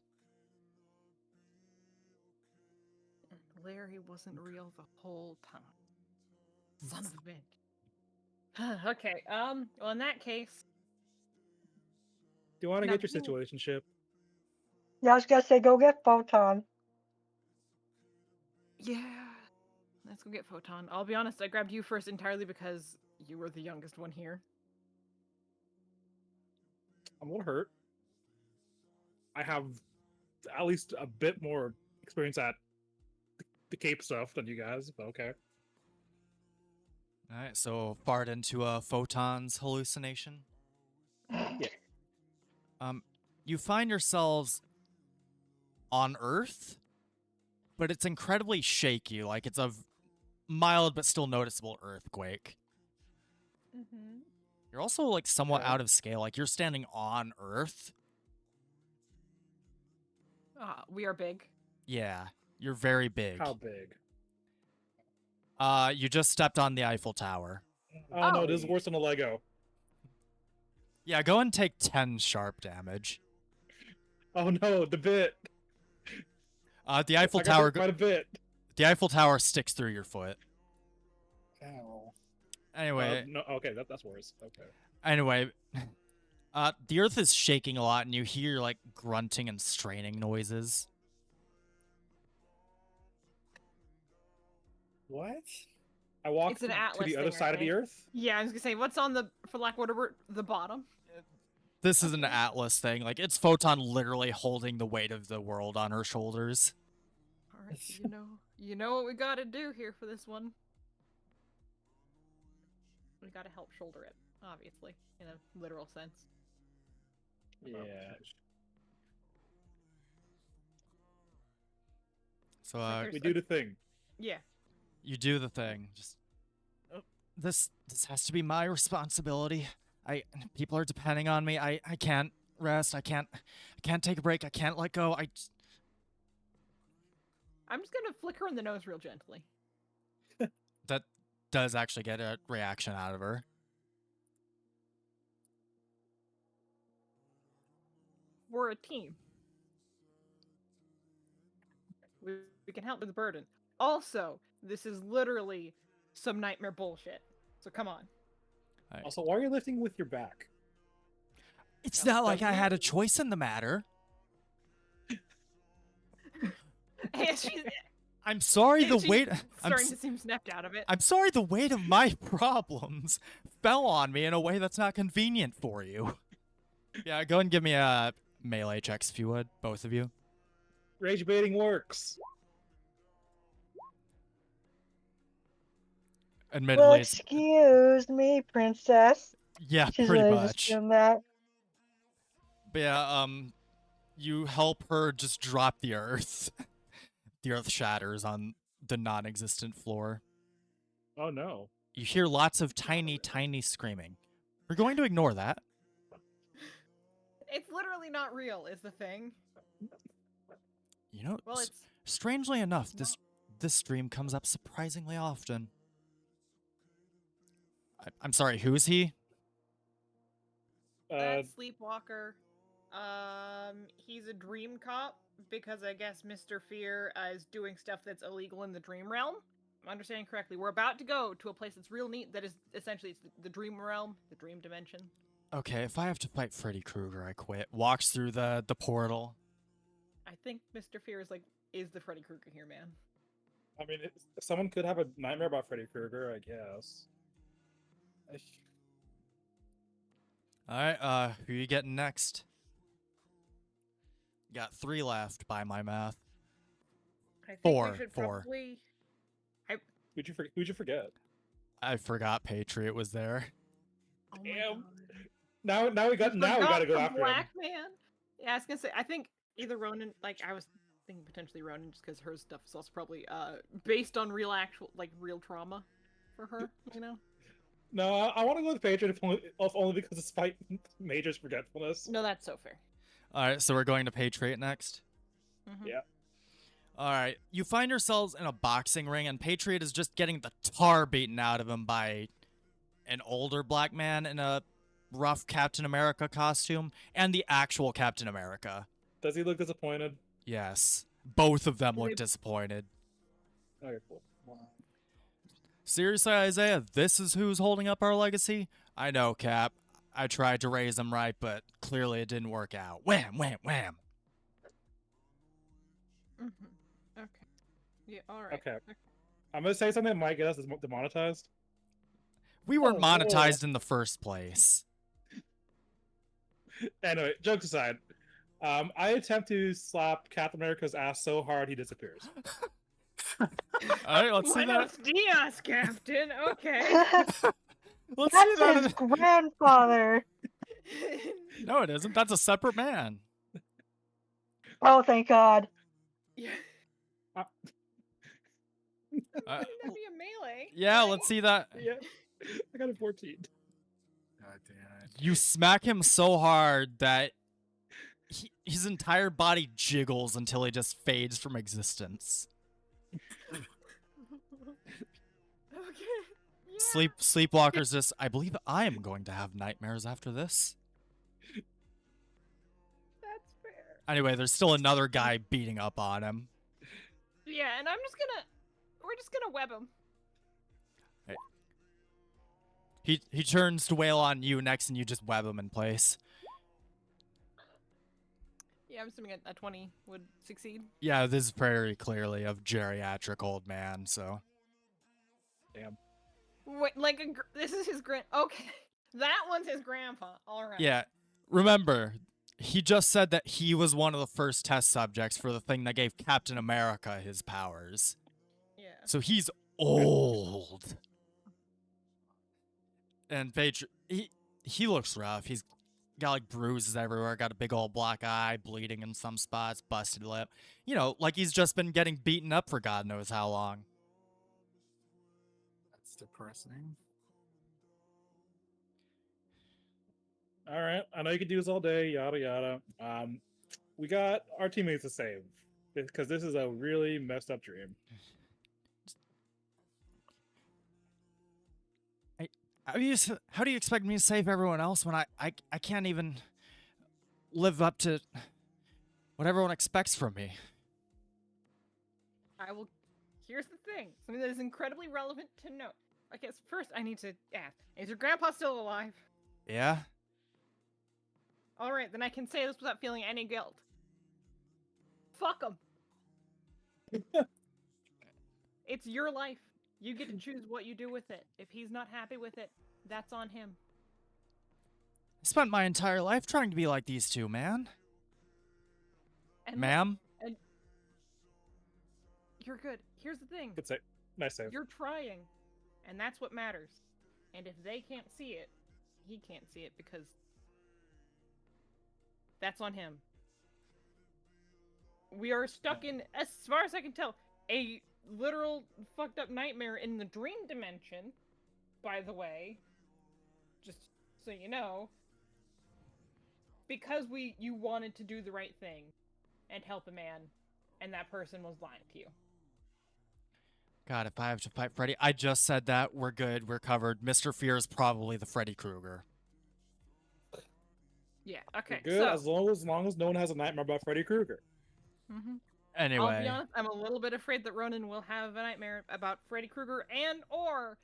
Larry wasn't real the whole time. Son of a bitch. Okay, well in that case,
Do you want to
Now,
get your
who-
situationship?
Yeah, I was gonna say, go get Photon.
yeah, let's go get Photon. I'll be honest, I grabbed you first entirely because you were the youngest one here.
I'm a little hurt. I have at least a bit more experience at the cape stuff than you guys, but okay.
Alright, so fart into a photon's hallucination. You find yourselves on Earth, but it's incredibly shaky, like it's a mild but still noticeable earthquake.
Mm-hmm.
You're also like somewhat
Okay.
out of scale, like you're standing on Earth.
We are big.
Yeah, you're very big.
How big?
You just stepped on the Eiffel Tower.
Oh, no,
Oh.
this is worse than a Lego.
Yeah, go and take 10 sharp damage.
Oh no, the bit.
The Eiffel
I got
Tower
hit quite a bit.
the Eiffel Tower sticks through your foot.
Ow.
Anyway,
No, okay, that's worse. Okay.
Anyway, the earth is shaking a lot, and you hear like grunting and straining noises.
What? I walked
It's an
to
Atlas
the other
thing, I
side of the
think.
Earth.
Yeah, I was gonna say, what's on the, for lack of whatever, the bottom?
This is an Atlas thing. Like, it's Photon literally holding the weight of the world on her shoulders.
All right, you know what we gotta do here for this one. We gotta help shoulder it, obviously, in a literal sense.
Yeah.
So,
Like
We do the thing.
Yeah.
you do the thing. Just this has to be my responsibility. People are depending on me. I can't rest. I can't take a break. I can't let go.
I'm just gonna flick her in the nose real gently.
That does actually get a reaction out of her.
We're a team. We can help with the burden. Also, this is literally some nightmare bullshit. So come on.
Also, why are you lifting with your back?
It's not like I had a choice in the matter. I'm sorry the
She's
weight
starting to seem snapped out of it.
I'm sorry the weight of my problems fell on me in a way that's not convenient for you. Yeah, go and give me a melee checks if you would, both of you.
Rage baiting works.
Admittedly,
Well,
it's,
excuse me, princess.
yeah,
She's
pretty
really just
much.
doing that.
But yeah, you help her just drop the earth. The earth shatters on the non-existent floor.
Oh no.
You hear lots of tiny, tiny screaming. We're going to ignore that.
It's literally not real, is the thing.
You know,
Well, it's
strangely enough,
not-
this dream comes up surprisingly often. I'm sorry, who is he?
that sleepwalker. He's a dream cop because I guess Mr. Fear is doing stuff that's illegal in the dream realm. I'm understanding correctly. We're about to go to a place that's real neat. That is essentially it's the dream realm, the dream dimension.
Okay, if I have to fight Freddy Krueger, I quit. Walks through the portal.
I think Mr. Fear is the Freddy Krueger here, man.
I mean, someone could have a nightmare about Freddy Krueger, I guess.
Alright, who you getting next? Got 3 left by my math.
I think
Four,
we should
4.
probably.
Who'd you forget?
I forgot Patriot was there.
Oh my
Damn.
God.
Now we gotta go
the
after
Black
him.
Man. Yeah, I was gonna say. I think either Ronan. Like I was thinking potentially Ronan, just because her stuff is also probably based on real trauma for her. You know.
No, I want to go with Patriot if only because despite Major's forgetfulness.
No, that's so fair.
Alright, so we're going to Patriot next.
Mhm.
Yeah.
Alright, you find yourselves in a boxing ring, and Patriot is just getting the tar beaten out of him by an older black man in a rough Captain America costume, and the actual Captain America.
Does he look disappointed?
Yes. Both of them
Do
look
they-
disappointed.
Okay, cool.
Seriously, Isaiah, this is who's holding up our legacy? I know, Cap. I tried to raise him right, but clearly it didn't work out. Wham, wham, wham.
Mhm. Okay. Yeah. All right.
Okay. I'm gonna say something that might get us demonetized.
We weren't
Oh,
monetized in the first place.
Anyway, jokes aside, I attempt to slap Captain America's ass so hard he disappears.
Alright, let's see that.
Buenos dias, Captain. Okay.
Let's see
That's
that.
his grandfather.
No, it isn't. That's a separate man.
Oh, thank God.
Yeah.
Uh,
That'd be a melee.
yeah,
right?
let's see that.
Yeah, I got a 14.
God damn it.
You smack him so hard that his entire body jiggles until he just fades from existence.
Okay. Yeah.
Sleepwalker's just, I believe I am going to have nightmares after this.
That's fair.
Anyway, there's still another guy beating up on him.
Yeah, and we're just gonna web him.
He turns to wail on you next, and you just web him in place.
Yeah, I'm assuming a 20 would succeed.
Yeah, this is very clearly a geriatric old man, so.
Damn.
Wait, like this is his grand. Okay, that one's his grandpa. All right.
Yeah, Remember, he just said that he was one of the first test subjects for the thing that gave Captain America his powers.
Yeah.
So he's old. And Paige, he looks rough. He's got like bruises everywhere, got a big old black eye, bleeding in some spots, busted lip. You know, like he's just been getting beaten up for God knows how long.
That's depressing.
All right, I know you could do this all day, yada yada. We got our teammates to save because this is a really messed up dream.
How do you expect me to save everyone else when I can't even live up to what everyone expects from me?
I will. Here's the thing. Something that is incredibly relevant to note. I guess first I need to ask: is your grandpa still alive?
Yeah?
All right, then I can say this without feeling any guilt. Fuck him. It's your life. You get to choose what you do with it. If he's not happy with it, that's on him.
I spent my entire life trying to be like these two, man.
And
Ma'am?
And you're good. Here's the thing.
Good save. Nice save.
You're trying, and that's what matters. And if they can't see it, he can't see it because that's on him. We are stuck in, as far as I can tell, a literal fucked up nightmare in the dream dimension, by the way. Just so you know. Because you wanted to do the right thing and help a man, and that person was lying to you.
God, if I have to fight Freddy, I just said that. We're good. We're covered. Mr. Fear is probably the Freddy Krueger.
Yeah, okay.
We're good, as long as no one has a nightmare about Freddy Krueger.
Anyway.
I'll be honest, I'm a little bit afraid that Ronan will have a nightmare about Freddy Krueger and or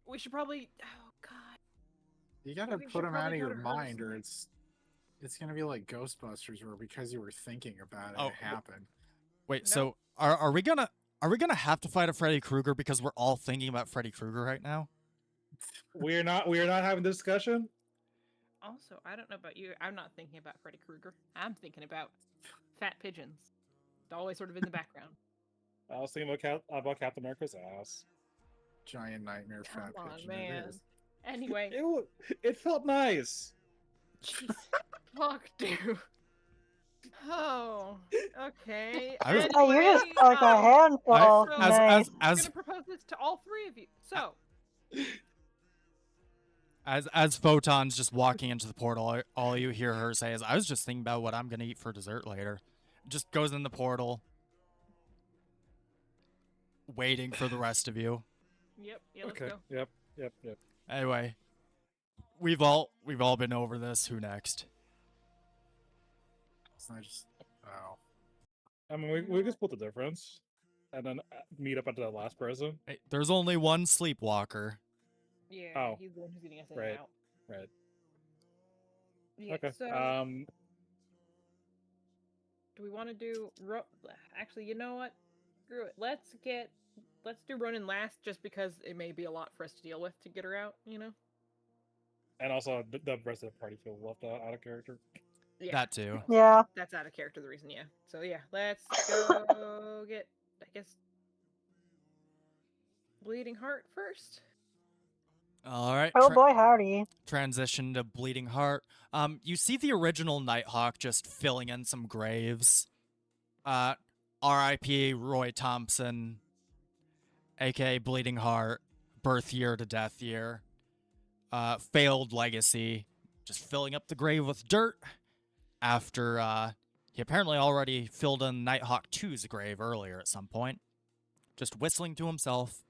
we should probably
You gotta
we should
put him out
probably
of
go
your
to her
mind, or
tonight.
it's gonna be like Ghostbusters, where because you were thinking about it,
Oh,
it happened.
Wait,
No.
so are we gonna have to fight a Freddy Krueger because we're all thinking about Freddy Krueger right now?
We are not having this discussion.
Also, I don't know about you, I'm not thinking about Freddy Krueger. I'm thinking about fat pigeons. It's always sort of in the background.
I was thinking about Captain America's ass.
Giant nightmare
Come
fat
on,
pigeon.
man.
It is.
Anyway,
It felt nice.
jeez, fuck, dude. Oh, okay.
I was-
Yeah, you just
Anyway,
like a handful.
so
Nice.
I'm gonna propose this to all three of you. So,
As Photon's just walking into the portal, all you hear her say is, "I was just thinking about what I'm gonna eat for dessert later." Just goes in the portal, waiting for the rest of you.
yep, yeah, let's
Okay.
go.
Yep.
Anyway, we've all been over this. Who next?
It's not just. Oh.
I mean, we can split the difference, and then meet up at the last person.
Hey, there's only one sleepwalker.
Yeah,
Oh,
he's the one who's getting us in
right.
and out.
Right.
Yeah,
Okay.
so do we want to do actually, you know what? Screw it. Let's do Ronan last just because it may be a lot for us to deal with to get her out, you know?
And also, the rest of the party feels left out of character.
Yeah.
That too.
Yeah.
That's out of character the reason, yeah. So yeah, let's go get I guess Bleeding Heart first.
All right.
Oh boy, howdy.
Transition to Bleeding Heart. You see the original Nighthawk just filling in some graves. R.I.P. Roy Thompson, aka Bleeding Heart, birth year to death year. Failed legacy, just filling up the grave with dirt after he apparently already filled in Nighthawk 2's grave earlier at some point. Just whistling to himself.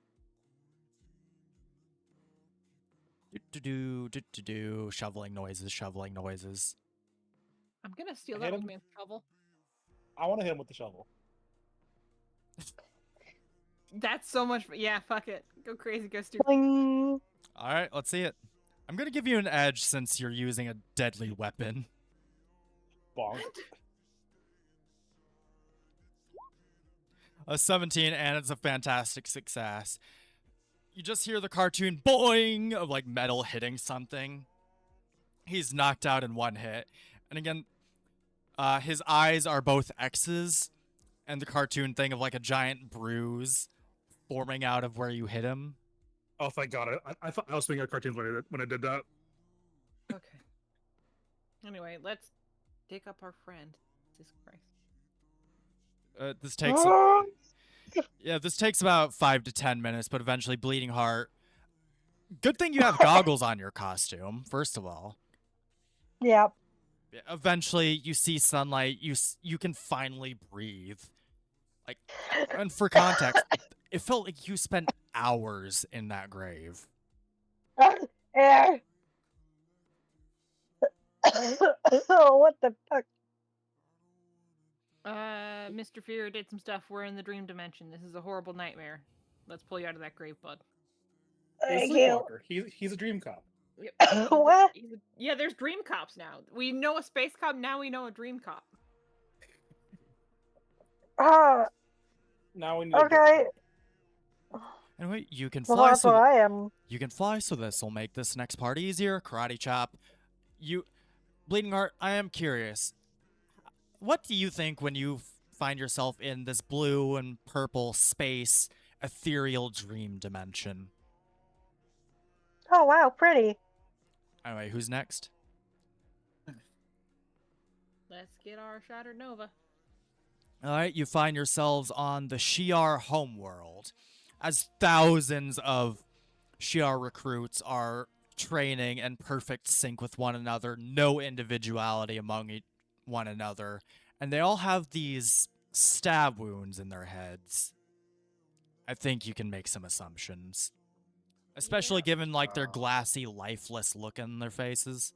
Shoveling noises.
I'm gonna steal
I
that
hit
old
him.
man's shovel.
I want to hit him with the shovel.
That's so much yeah, fuck it. Go crazy, go stupid.
Bling.
All right, let's see it. I'm gonna give you an edge since you're using a deadly weapon.
Bonk.
A 17, and it's a fantastic success. You just hear the cartoon boing of like metal hitting something. He's knocked out in one hit. And again, his eyes are both X's, and the cartoon thing of like a giant bruise forming out of where you hit him.
Oh, thank God! I thought I was thinking of cartoons when I did that.
Okay. Anyway, let's dig up our friend. Jesus Christ.
This takes this takes about 5 to 10 minutes, but eventually Bleeding Heart. Good thing you have goggles on your costume, first of all.
Yep.
Eventually, you see sunlight. You can finally breathe. Like, and for context, it felt like you spent hours in that grave.
Air. Oh, what the fuck?
Mr. Fear did some stuff. We're in the dream dimension. This is a horrible nightmare. Let's pull you out of that grave, bud.
He's a
Thank you.
sleepwalker. He's a dream cop.
Yep.
What?
Yeah, there's dream cops now. We know a space cop, now we know a dream cop.
Now we need. A
Okay.
good cop.
Anyway, you can
Well,
fly.
that's what I am.
You can fly, so this will make this next part easier. Karate chop. Bleeding Heart. I am curious. What do you think when you find yourself in this blue and purple space, ethereal dream dimension?
Oh, wow, pretty.
Anyway, who's next?
Let's get our Shattered Nova.
All right, you find yourselves on the Shi'ar homeworld, as thousands of Shi'ar recruits are training in perfect sync with one another, no individuality among one another, and they all have these stab wounds in their heads. I think you can make some assumptions, especially
Yeah.
given like their glassy, lifeless look in their faces.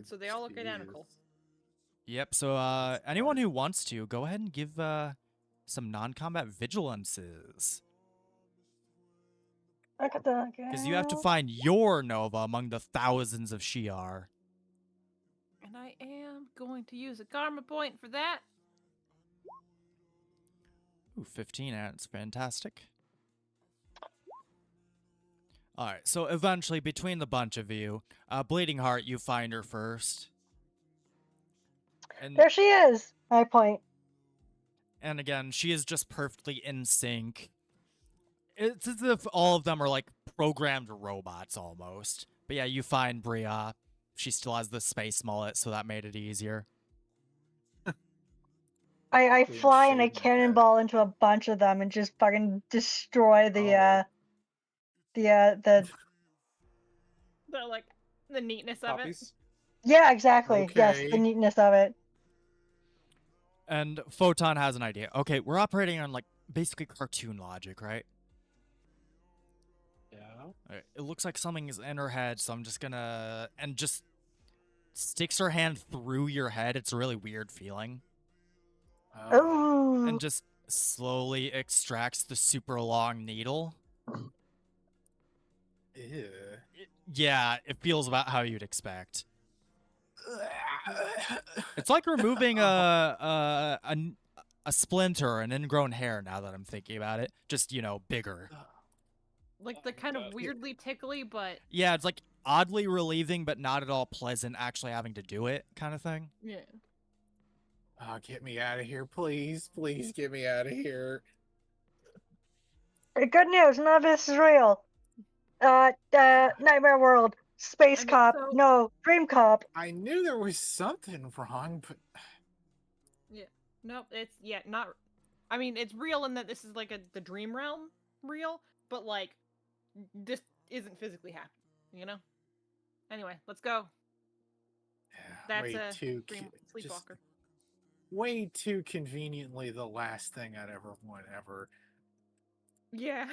So they all look identical.
Yep. So, anyone who wants to, go ahead and give some non-combat vigilances, because you have to find your Nova among the thousands of Shi'ar.
And I am going to use a karma point for that.
Ooh, 15, that's fantastic. Alright, so eventually, between the bunch of you, Bleeding Heart, you find her first. And,
There she is. I point.
and again, she is just perfectly in sync. It's as if all of them are like programmed robots almost. But yeah, you find Bria. She still has the space mullet, so that made it easier.
I
Clean
fly in a
shaven head.
cannonball into a bunch of them and just fucking destroy the
The like the neatness of it.
Copies.
yeah, exactly. Yes, the
Okay.
neatness of it.
And Photon has an idea. Okay, we're operating on like basically cartoon logic, right?
Yeah.
Alright, it looks like something is in her head, so I'm just gonna and just sticks her hand through your head. It's a really weird feeling.
Ooh.
And just slowly extracts the super long needle.
Ew.
Yeah, it feels about how you'd expect. It's like removing a splinter, an ingrown hair. Now that I'm thinking about it, just bigger.
Like the kind of weirdly tickly, but
Yeah, it's like oddly relieving, but not at all pleasant. Actually, having to do it, kind of thing.
yeah.
Oh, get me out of here, please. Please get me out of here.
Good news, none of this is real. Nightmare World, Space
I mean,
Cop,
so-
no, Dream Cop.
I knew there was something wrong, but
Nope, it's not. I mean, it's real in that this is like the dream realm real, but like this isn't physically happening. Anyway, let's go. That's
way
a
too
dream
just
sleepwalker.
way too conveniently the last thing I'd ever want ever.
Yeah,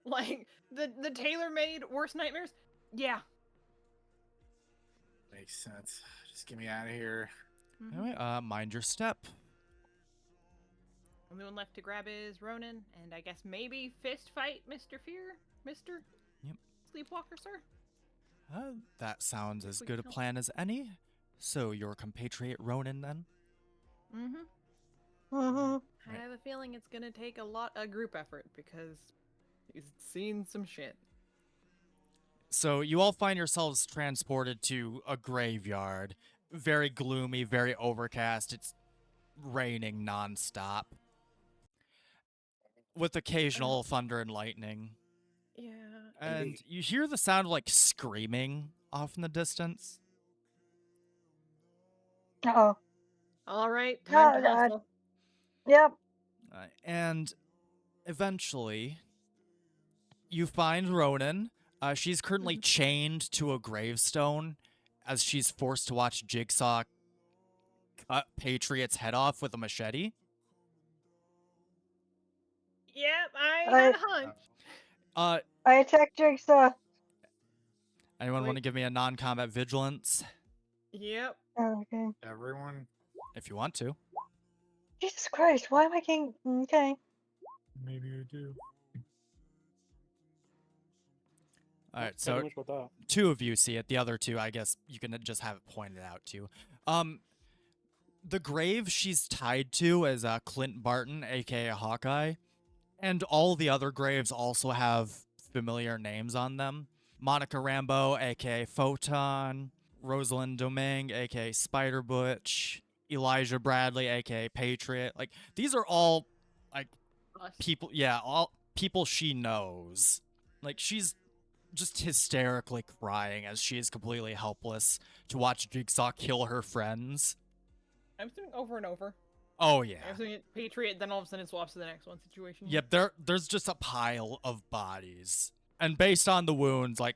like the tailor-made worst nightmares. Yeah.
Makes sense. Just get me out of here.
Mhm.
Anyway, mind your step.
Only one left to grab is Ronan, and I guess maybe fist fight Mr. Fear, Mr.
Yep.
Sleepwalker, sir.
That sounds as
We
good a
can-
plan as any. So your compatriot Ronan, then?
Mm-hmm.
Mm-hmm.
I have a feeling it's gonna take a lot of group effort because he's seen some shit.
So you all find yourselves transported to a graveyard. Very gloomy, very overcast. It's raining nonstop, with occasional thunder and lightning.
Yeah.
And you hear the sound of like screaming off in the distance.
Uh-oh.
All right, time to
Oh, God.
hustle.
Yep.
And eventually, you find Ronan. She's currently chained to a gravestone as she's forced to watch Jigsaw cut Patriot's head off with a machete.
Yep, I
I
had a hunch.
I attacked Jigsaw.
Anyone want to
Wait.
give me a non-combat vigilance?
Yep.
Oh, okay.
Everyone.
If you want to.
Jesus Christ, why am I getting... Okay.
Maybe you do.
All right,
Tell
so
me much about that.
2 of you see it. The other 2, I guess you can just have it pointed out to you. The grave she's tied to is Clint Barton, aka Hawkeye, and all the other graves also have familiar names on them. Monica Rambeau, aka Photon, Rosalind Domingue, aka Spider Butch, Elijah Bradley, aka Patriot. Like, these are all like
Us.
people, yeah, all people she knows. Like, she's just hysterically crying as she is completely helpless to watch Jigsaw kill her friends.
I'm doing over and over.
Oh yeah.
I'm doing it Patriot, then all of a sudden it swaps to the next one situation.
Yep, there's just a pile of bodies. And based on the wounds, like,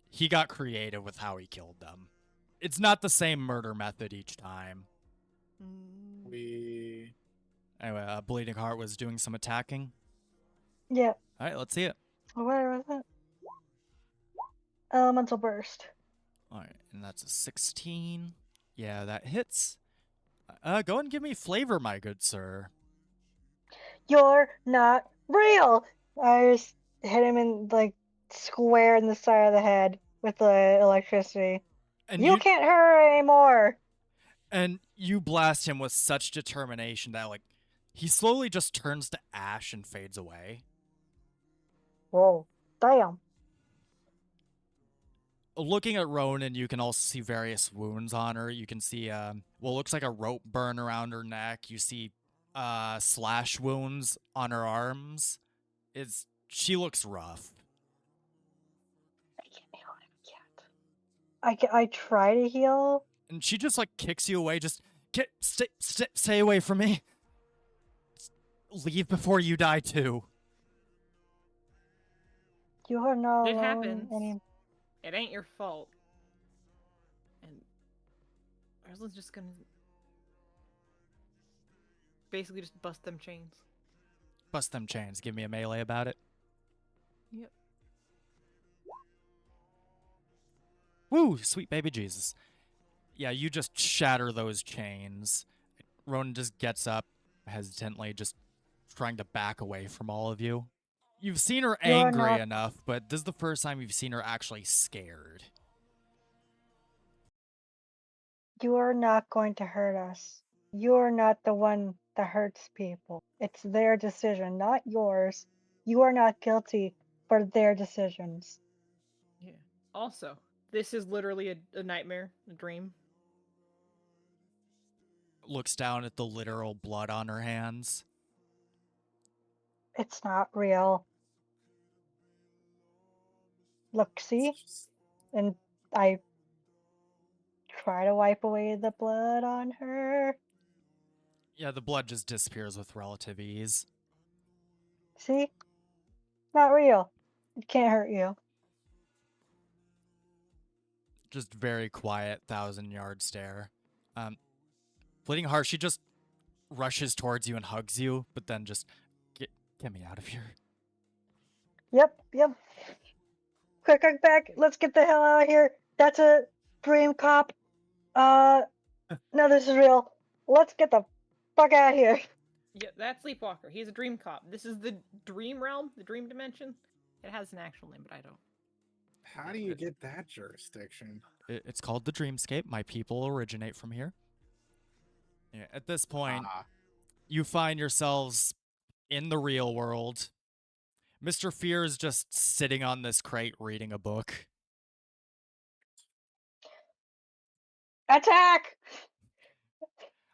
he got creative with how he killed them. It's not the same murder method each time.
Mm.
We.
Anyway, Bleeding Heart was doing some attacking.
Yep.
Alright, let's see it.
Where was it? Elemental Burst.
Alright, and that's a 16. Yeah, that hits. Go ahead and give me flavor, my good sir.
You're not real! I just hit him in, like, square in the side of the head with the electricity.
And
You can't hurt her anymore!
And you blast him with such determination that, like, he slowly just turns to ash and fades away.
Whoa. Damn.
Looking at Ronan, you can also see various wounds on her. You can see, what looks like a rope burn around her neck. You see, slash wounds on her arms. She looks rough.
I can't heal him yet. I try to heal.
And she just, like, kicks you away. Just, stay away from me. Leave before you die, too.
You are not
It
alone
happens.
anymore.
It ain't your fault. And Rosalind's just gonna basically just bust them chains.
Bust them chains. Give me a melee about it.
Yep.
Woo, sweet baby Jesus. Yeah, you just shatter those chains. Ronan just gets up hesitantly, just trying to back away from all of you. You've seen her
You are
angry
not-
enough, but this is the first time you've seen her actually scared.
You are not going to hurt us. You are not the one that hurts people. It's their decision, not yours. You are not guilty for their decisions.
Yeah. Also, this is literally a nightmare, a dream.
Looks down at the literal blood on her hands.
It's not real. Look, see? And I try to wipe away the blood on her.
Yeah, the blood just disappears with relative ease.
See? Not real. It can't hurt you.
Just very quiet, 1,000-yard stare. Bleeding Heart, she just rushes towards you and hugs you, but then just, get me out of here.
Yep. Quick back. Let's get the hell out of here. That's a dream cop. No, this is real. Let's get the fuck out of here.
Yeah, that's Sleepwalker. He's a dream cop. This is the dream realm, the dream dimension. It has an actual name, but I don't.
How do you get that jurisdiction?
It's called the Dreamscape. My people originate from here. Yeah, at this point, you find yourselves in the real world. Mr. Fear is just sitting on this crate reading a book.
Attack!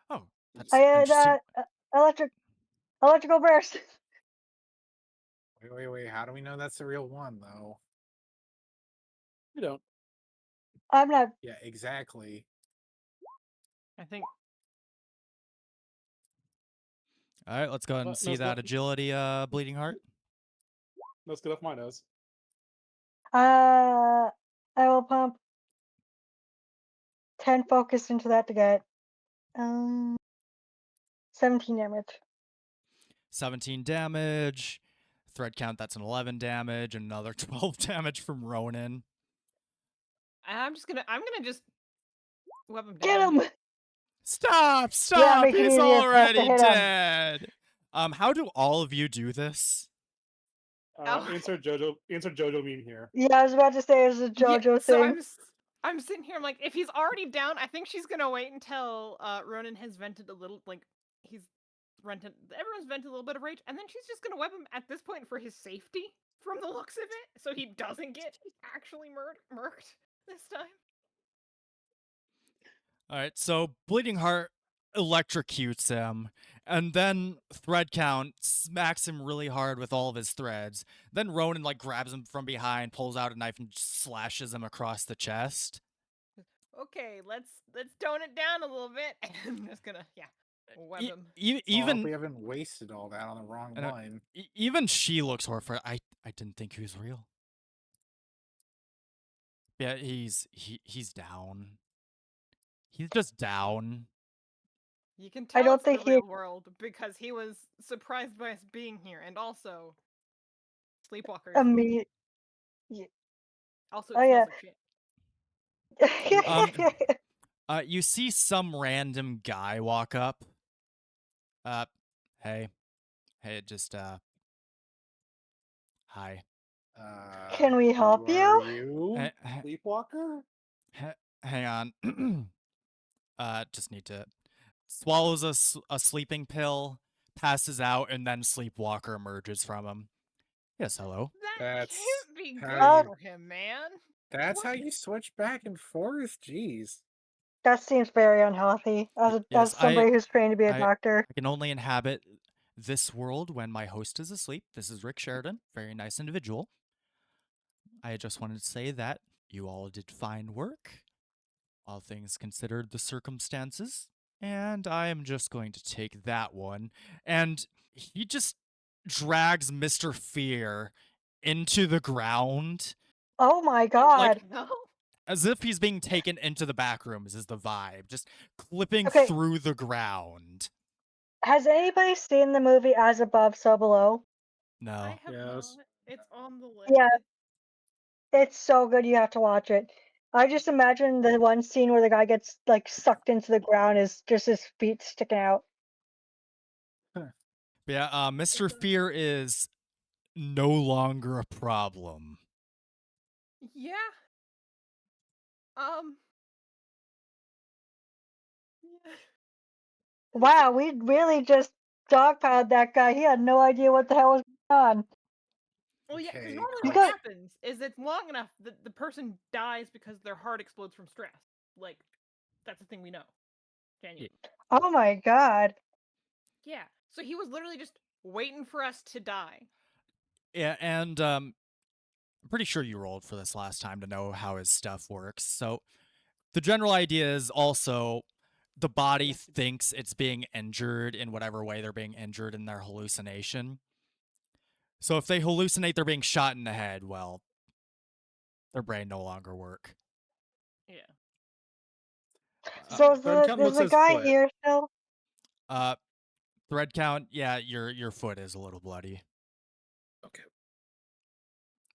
Oh, that's
I had
interesting.
electrical burst.
Wait. How do we know that's the real one, though?
You don't.
I'm not.
Yeah, exactly.
I think
All right, let's go ahead and see that agility, bleeding heart.
Let's get off my nose.
I will pump 10 focus into that to get 17 damage.
17 damage. Thread count, that's an 11 damage, and another 12 damage from Ronan.
I'm gonna just web him
Get
down.
him!
Stop!
Yeah, make it
He's
easier for us to
already
hit him.
dead. How do all of you do this?
Oh.
Insert JoJo meme here.
Yeah, I was about to say it's a JoJo
so
thing.
I'm sitting here. I'm like, if he's already down, I think she's gonna wait until Ronan has vented a little. Like he's everyone's vented a little bit of rage, and then she's just gonna web him at this point for his safety, from the looks of it, so he doesn't get actually murked this time.
All right, so bleeding heart electrocutes him, and then thread count smacks him really hard with all of his threads. Then Ronan like grabs him from behind, pulls out a knife, and slashes him across the chest.
Okay, let's tone it down a little bit. And I'm just gonna web him.
Even
we haven't wasted all that on the wrong line.
Even she looks horrified. I didn't think he was real. Yeah, he's down. He's just down.
You can tell
I don't
it's the
think he.
real world because he was surprised by us being here, and also Sleepwalker.
Immediate.
Also,
Oh,
it
yeah.
smells like shit.
You see some random guy walk up. Hey, just hi.
Can we help
who
you?
Are you
Hey,
Sleepwalker?
hang on. Just need to swallows a sleeping pill, passes out, and then Sleepwalker emerges from him. Yes, hello.
That
That's
can't be
how
good
you-
for him, man.
That's how you switch back and forth. Jeez.
That seems very unhealthy. As
Yes,
somebody who's trained to be a doctor.
I can only inhabit this world when my host is asleep. This is Rick Sheridan, very nice individual. I just wanted to say that you all did fine work, all things considered the circumstances, and I am just going to take that one. And he just drags Mr. Fear into the ground.
Oh my god.
No.
As if he's being taken into the back rooms is the vibe. Just clipping
Okay.
through the ground.
Has anybody seen the movie As Above, So Below?
No.
I have
Yes.
not. It's on the list.
Yeah. It's so good, you have to watch it. I just imagine the one scene where the guy gets like sucked into the ground is just his feet sticking out.
Yeah, Mr. Fear is no longer a problem.
Yeah. Yeah.
Wow, we really just dogpiled that guy. He had no idea what the hell was going on.
Well, yeah, because
Okay,
normally
You
what
got-
happens is it's long enough that the person dies because their heart explodes from stress. Like, that's a thing we know. Genuinely.
Oh my god.
Yeah. So he was literally just waiting for us to die.
Yeah, and I'm pretty sure you rolled for this last time to know how his stuff works. So the general idea is also the body thinks it's being injured in whatever way they're being injured in their hallucination. So if they hallucinate they're being shot in the head, well, their brain no longer work.
Yeah.
So is
Thread count looks
the
his
guy
foot.
here still?
Thread count, yeah, your foot is a little bloody.
Okay.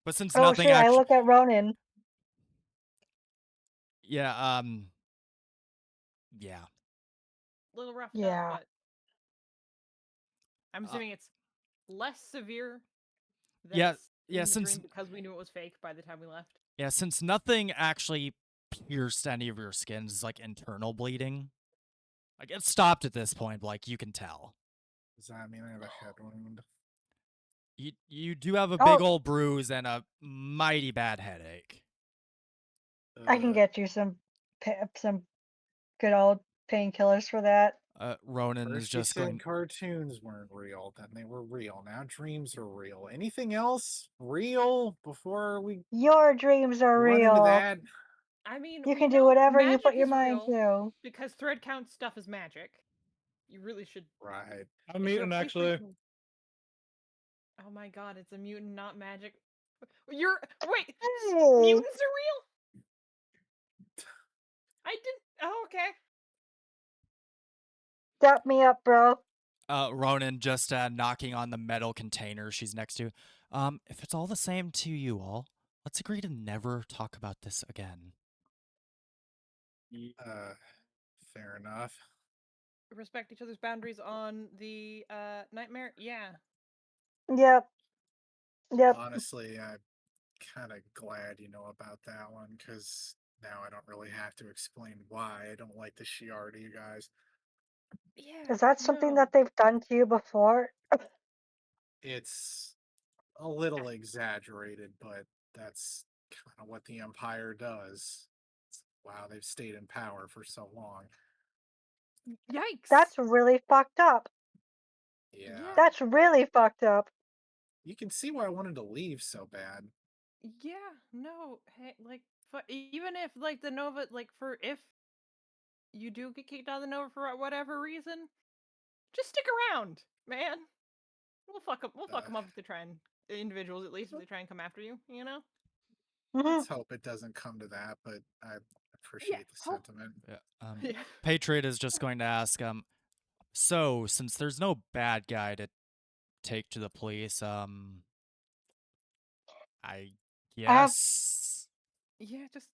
But since
Oh
nothing
shit, I
actually,
look at Ronan.
yeah, yeah.
Little roughed
Yeah.
up, but I'm assuming it's less severe than
Yeah,
in the
since
dream because we knew it was fake by the time we left.
Yeah, since nothing actually pierced any of your skins, it's like internal bleeding. Like it stopped at this point, but, like you can tell.
Does that mean I have a head wound?
You do have a big old bruise and a mighty bad headache.
I can get you some good old painkillers for that.
Ronan is
First you
just
said
going.
cartoons weren't real, then they were real. Now dreams are real. Anything else real before we
Your dreams are
run into
real.
that?
I mean,
You
we
can do
know
whatever you
magic
put your
is
mind
real
to.
because thread count stuff is magic. You really should.
Right.
I'm
Is there a
mutant
place where you
actually.
can- Oh my god, it's a mutant, not magic. You're wait.
Hey,
Mutants are real. I didn't. Oh, okay.
dap me up, bro.
Ronan just knocking on the metal container she's next to. If it's all the same to you all, let's agree to never talk about this again.
Uh, fair enough.
Respect each other's boundaries on the nightmare. Yeah.
Yep. Yep.
Honestly, I'm kind of glad you know about that one because now I don't really have to explain why I don't like the Shi'ar to you guys.
Yeah.
Is that something
No.
that they've done to you before?
It's a little exaggerated, but that's kind of what the Empire does. Wow, they've stayed in power for so long.
Yikes.
That's really fucked up.
Yeah.
That's really fucked up.
You can see why I wanted to leave so bad.
Yeah. No. Hey, like, even if like the Nova, like for if you do get kicked out of the Nova for whatever reason, just stick around, man. We'll fuck them. We'll fuck them up if they try and individuals at least if they try and come after you. You know.
Mhm.
Let's hope it doesn't come to that, but I appreciate the
hope-
sentiment.
Yeah.
Yeah.
Patriot is just going to ask. So since there's no bad guy to take to the police, I
I have.
guess.
Yeah. Just.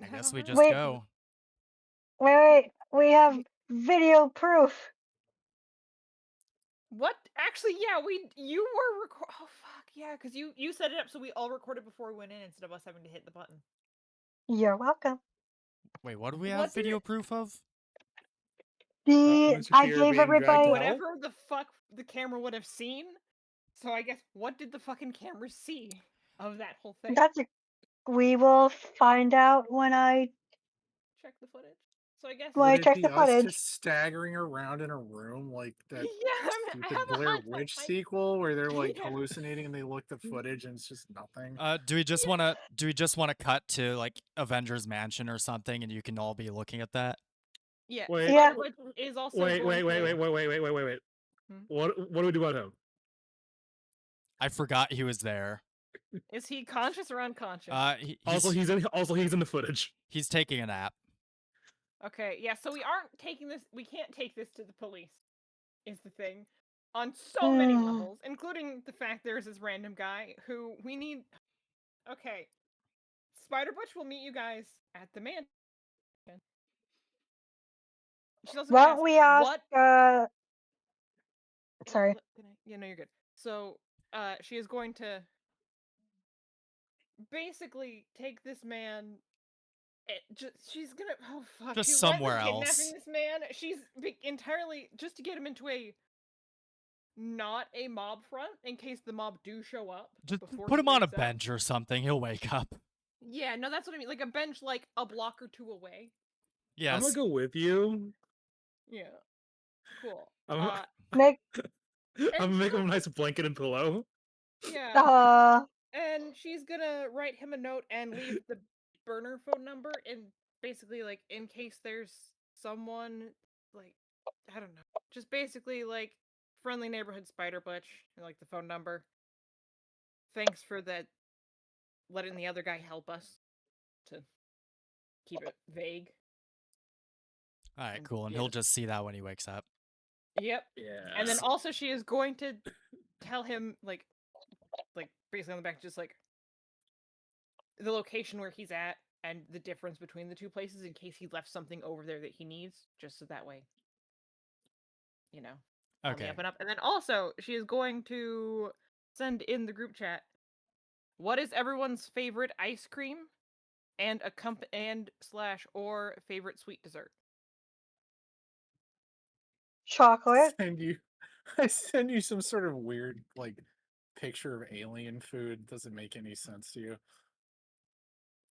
I
I
guess
don't
we
know.
just
Wait,
go.
wait. We have video proof.
What? Actually, yeah, you were Oh fuck, yeah, because you set it up so we all recorded before we went in instead of us having to hit the button.
You're welcome.
Wait, what do we
What
have
did
video
it?
proof of?
Mr.
I
Shear
gave
being dragged to
everybody.
hell.
Whatever the fuck the camera would have seen. So I guess what did the fucking camera see of that whole thing?
That's a. We will find out when I
Check the footage. So I guess.
when
Would
I
it
check
be
the
us
footage.
just staggering around in a room like that
Yeah, I
stupid
have a
Blair
hunch
Witch
that
sequel where they're like
Yeah.
hallucinating and they look the footage and it's just nothing?
Do we just want to cut to like Avengers Mansion or something, and you can all be looking at that?
Yeah,
Wait,
Yeah.
Spider-Witch is also
wait,
going to.
wait.
Hmm?
What do we do about him?
I forgot he was there.
Is he conscious or unconscious?
Also, he's in the footage.
He's taking a nap.
Okay, yeah, so we aren't taking this. We can't take this to the police. Is the thing. On so many levels, including the fact there's this random guy who we need. Okay. Spider Butch will meet you guys at the mansion. She's also
Why
gonna
don't
ask
we ask?
what.
Sorry.
Yeah, no, you're good. So, she is going to basically take this man. She's gonna. Oh fuck!
Just
She went with
somewhere
kidnapping
else.
this man. She's entirely just to get him into a not a mob front in case the mob do show up
Just
before
put
he
him on a
wakes up.
bench or something. He'll wake up.
Yeah, no, that's what I mean. Like a bench, like a block or two away.
I'm gonna
Yes.
go with you.
Yeah, cool.
I'm,
Make.
I'm gonna make him a nice blanket and pillow.
Yeah, and she's gonna write him a note and leave the burner phone number, and basically, like, in case there's someone, like, I don't know, just basically like friendly neighborhood spider butch, and, like the phone number. Thanks for that, letting the other guy help us to keep it vague.
All right,
And
cool. And
yeah.
he'll just see that when he wakes up.
Yep.
Yeah.
And then also she is going to tell him like basically on the back just like the location where he's at and the difference between the two places in case he left something over there that he needs, just so that way, you know, on the
Okay.
up and up. And then also she is going to send in the group chat what is everyone's favorite ice cream and or favorite sweet dessert.
Chocolate.
I send you some sort of weird like picture of alien food. Doesn't make any sense to you.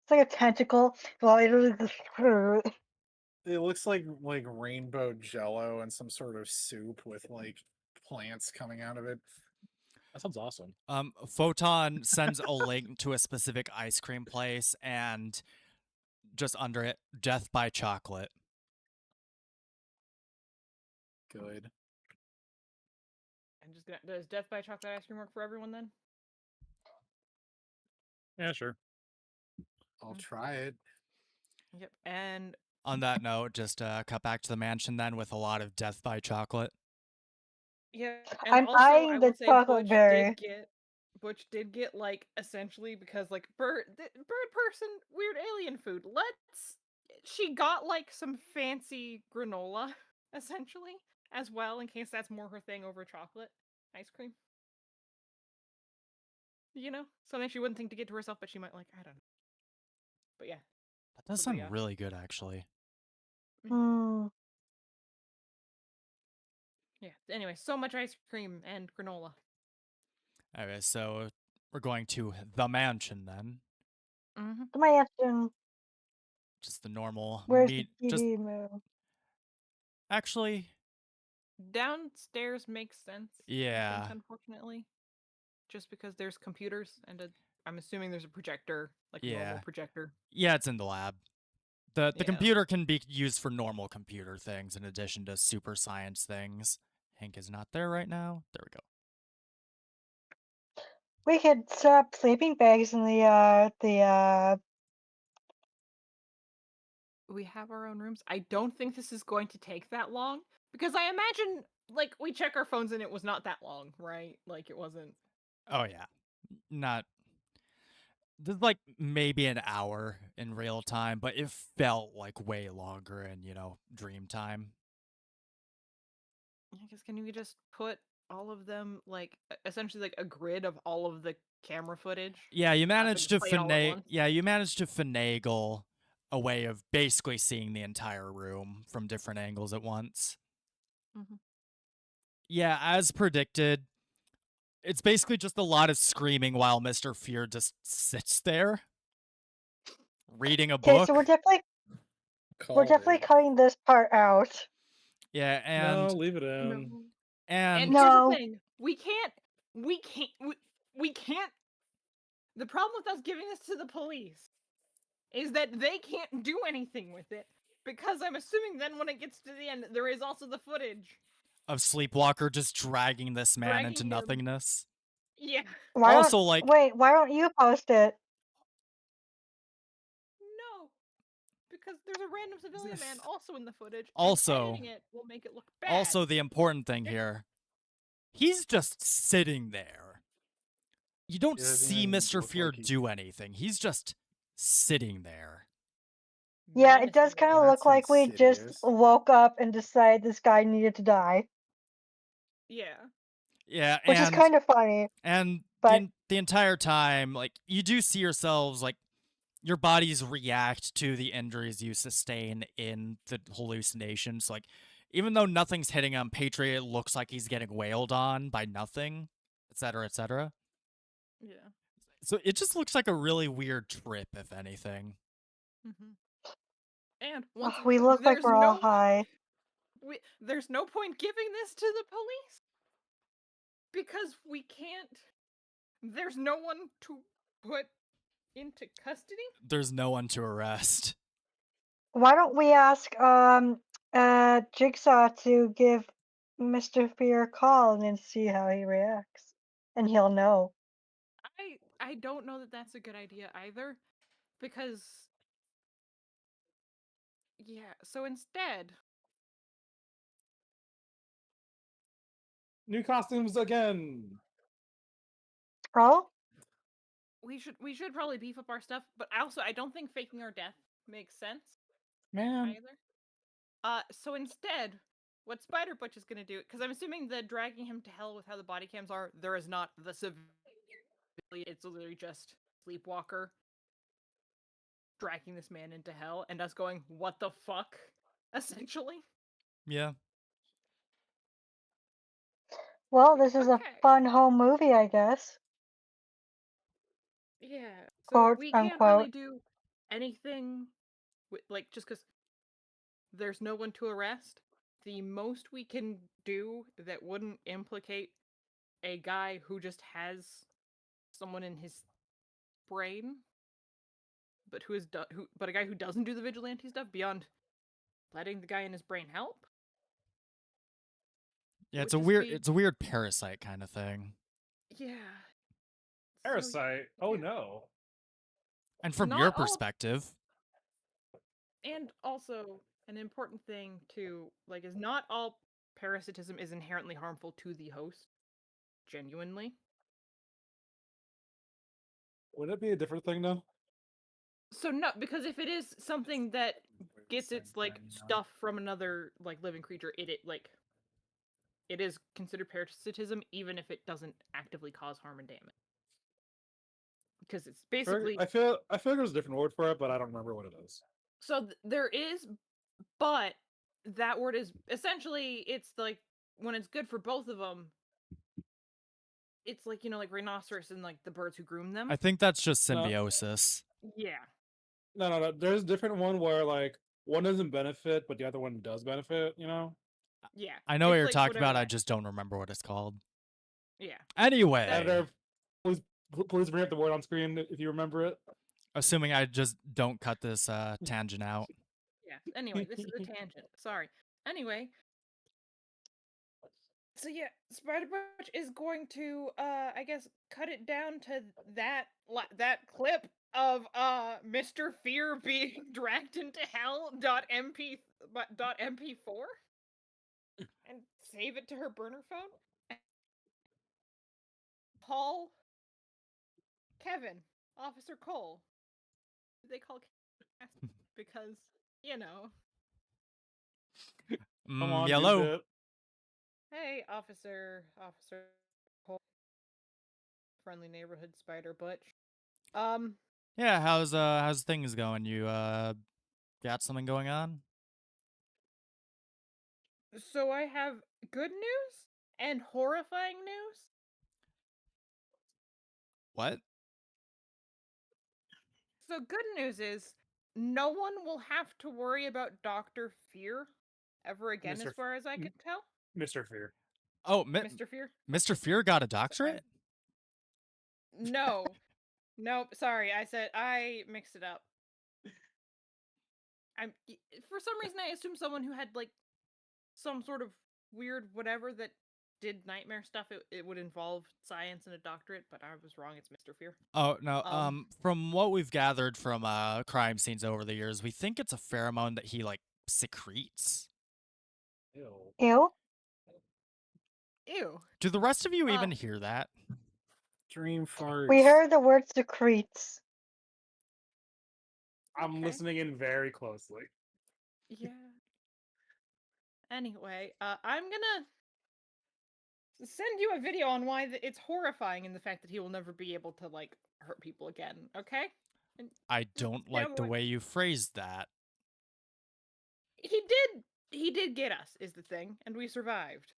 It's like a tentacle. Well, it was.
It looks like rainbow jello and some sort of soup with like plants coming out of it.
That sounds awesome.
Photon sends a link to a specific ice cream place, and just under it, death by chocolate.
Good.
I'm just gonna. Does Death by Chocolate ice cream work for everyone then?
Yeah, sure.
I'll try it.
Yep. And
On that note, just cut back to the mansion then with a lot of death by chocolate.
yeah, and
I'm
also I
eyeing
will
the
say
chocolate berry.
Butch did get like essentially because like bird person weird alien food. She got like some fancy granola essentially as well in case that's more her thing over chocolate ice cream. You know, something she wouldn't think to get to herself, but she might like. I don't know. But yeah,
That does
so,
sound
yeah.
really good, actually.
Hmm.
Yeah. Anyway, so much ice cream and granola.
Okay, so we're going to the mansion then.
Mm-hmm.
The mansion.
Just the normal
Where's the
meat. Just
TV move?
actually,
Downstairs makes sense. I
yeah,
think, unfortunately, just because there's computers and I'm assuming there's a projector, like a normal
yeah,
projector.
yeah. It's in the lab. The
Yeah.
computer can be used for normal computer things in addition to super science things. Hank is not there right now. There we go.
We could set up sleeping bags in the
We have our own rooms. I don't think this is going to take that long because I imagine like we check our phones and it was not that long, right? Like it wasn't.
Oh yeah, not. There's like maybe an hour in real time, but it felt like way longer in dream time.
I guess can we just put all of them like essentially like a grid of all of the camera footage
Yeah, you
up and
managed
just
to
play it all at once?
finagle a way of basically seeing the entire room from different angles at once.
Mm-hmm.
Yeah, as predicted, it's basically just a lot of screaming while Mr. Fear just sits there reading a
Okay, so
book.
we're
Called
definitely
it.
cutting this part out.
Yeah,
No,
and
leave it in.
No.
and
And here's the
No.
thing: we can't, we can't. The problem with us giving this to the police is that they can't do anything with it because I'm assuming then when it gets to the end, there is also the footage
of Sleepwalker just dragging this man into
dragging him.
nothingness.
Yeah.
Also, like,
Why don't you post it?
No, because there's a random civilian man also in the footage,
Also-
and editing it will make it look bad.
also the important thing here, he's just sitting there. You don't
It doesn't
see
even
Mr.
look
Fear
like he's-
do anything. He's just sitting there.
Yeah, it does kind of
That's
look like we just
insidious.
woke up and decided this guy needed to die,
Yeah.
Yeah,
which is kind of funny.
and
but-
the entire time, like, you do see yourselves, like, your bodies react to the injuries you sustain in the hallucinations. Like, even though nothing's hitting him, Patriot looks like he's getting wailed on by nothing, etc., etc.
Yeah.
So it just looks like a really weird trip, if anything.
Mm-hmm. And
we look like we're all high.
There's no point giving this to the police because we can't. There's no one to put into custody.
There's no one to arrest.
Why don't we ask Jigsaw to give Mr. Fear a call and then see how he reacts, and he'll know.
I don't know that that's a good idea either, because yeah. So instead,
New costumes again.
Oh,
we should probably beef up our stuff, but also I don't think faking our death makes sense
Man.
either. So instead, what Spider Butch is gonna do, because I'm assuming that dragging him to hell with how the body cams are, there is not the civilian. It's literally just Sleepwalker dragging this man into hell, and us going, "What the fuck?" Essentially.
Yeah.
well, this is a
Okay.
fun home movie, I guess.
Yeah. So
Quote,
we can't really
unquote.
do anything with, like, just because There's no one to arrest. The most we can do that wouldn't implicate a guy who just has someone in his brain, but but a guy who doesn't do the vigilante stuff beyond letting the guy in his brain help.
Yeah,
would
it's a
just
weird
be-
it's a weird parasite kind of thing.
Yeah. So,
Parasite. Oh
yeah.
no.
And from
Not
your
all-
perspective,
And also, an important thing to like is not all parasitism is inherently harmful to the host. Genuinely.
Would it be a different thing though?
So no, because if it is something that gets its like stuff from another like living creature, it is considered parasitism even if it doesn't actively cause harm and damage. Because it's basically
I feel like there's a different word for it, but I don't remember what it is.
so there is, but that word is essentially it's like when it's good for both of them. It's like like rhinoceros and like the birds who groom them.
I think that's just
No.
symbiosis.
Yeah.
No. There's a different one where like one doesn't benefit, but the other one does benefit.
Yeah.
I know what
It's
you're
like
talking
whatever
about. I
that-
just don't remember what it's called.
Yeah.
Anyway,
Editor, please bring up the word on screen if you remember it.
assuming I just don't cut this tangent out.
Yeah. Anyway, this is a tangent. Sorry. Anyway. So yeah, Spider Butch is going to I guess cut it down to that clip of Mr. Fear being dragged into hell.mp.mp4 and save it to her burner phone. Paul Kevin, Officer Cole. They call Kevin because,
Come on,
Yellow.
use it.
Hey, Officer Cole, friendly neighborhood Spider Butch.
Yeah, how's things going? You got something going on?
So I have good news and horrifying news.
What?
So good news is no one will have to worry about Dr. Fear ever again,
Mr.
as far as I can tell.
Mr. Fear.
Oh,
Mr. Fear?
Mr. Fear got a doctorate?
No. Nope, sorry, I mixed it up. For some reason I assumed someone who had like some sort of weird whatever that did nightmare stuff, it would involve science and a doctorate, but I was wrong. It's Mr. Fear.
Oh no. From what we've gathered from crime scenes over the years, we think it's a pheromone that he like secretes.
Ew.
Ew.
Ew.
Do the rest of you even hear that?
Dream farts.
We heard the word secretes.
I'm
Okay.
listening in very closely.
Yeah. Anyway, I'm gonna send you a video on why it's horrifying in the fact that he will never be able to like hurt people again. Okay? And
I don't like the way you phrased that.
he did get us, is the thing, and we survived.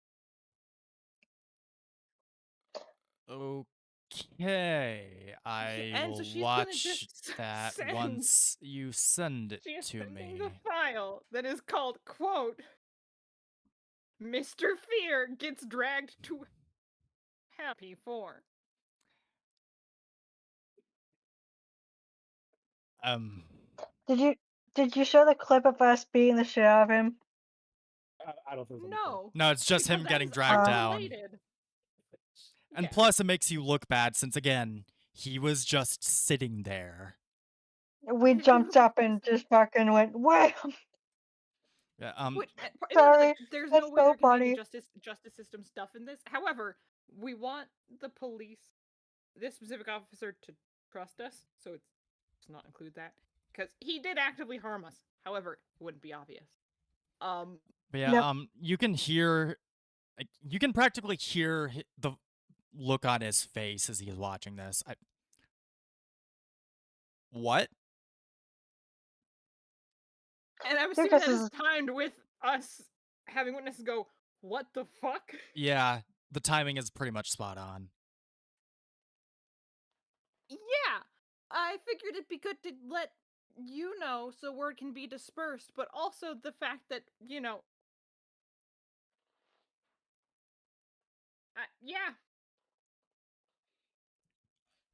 Okay, I
and so
will
she's gonna
watch
just
that
send-
once you send it
She is
to
sending
me.
the file that is called, quote, Mr. Fear gets dragged to Happy 4.
Did you show the clip of us beating the shit out of him?
I don't think so.
No.
No, it's just him
because that
getting
is
dragged down.
unrelated.
And
Yeah.
plus, it makes you look bad since, again, he was just sitting there.
We jumped up and just fucking went, wham!
Yeah,
Which,
Sorry,
there's
that's
no way
so
there can be
funny.
any justice system stuff in this. However, we want the police, this specific officer, to trust us, so it's not include that because he did actively harm us. However, it wouldn't be obvious.
But yeah,
Yep.
you can hear, like, you can practically hear the look on his face as he's watching this. What?
And I'm
Dude,
assuming
this
that is
is-
timed with us having witnesses go, "What the fuck?"
Yeah, the timing is pretty much spot on.
Yeah, I figured it'd be good to let so word can be dispersed, but also the fact that, yeah,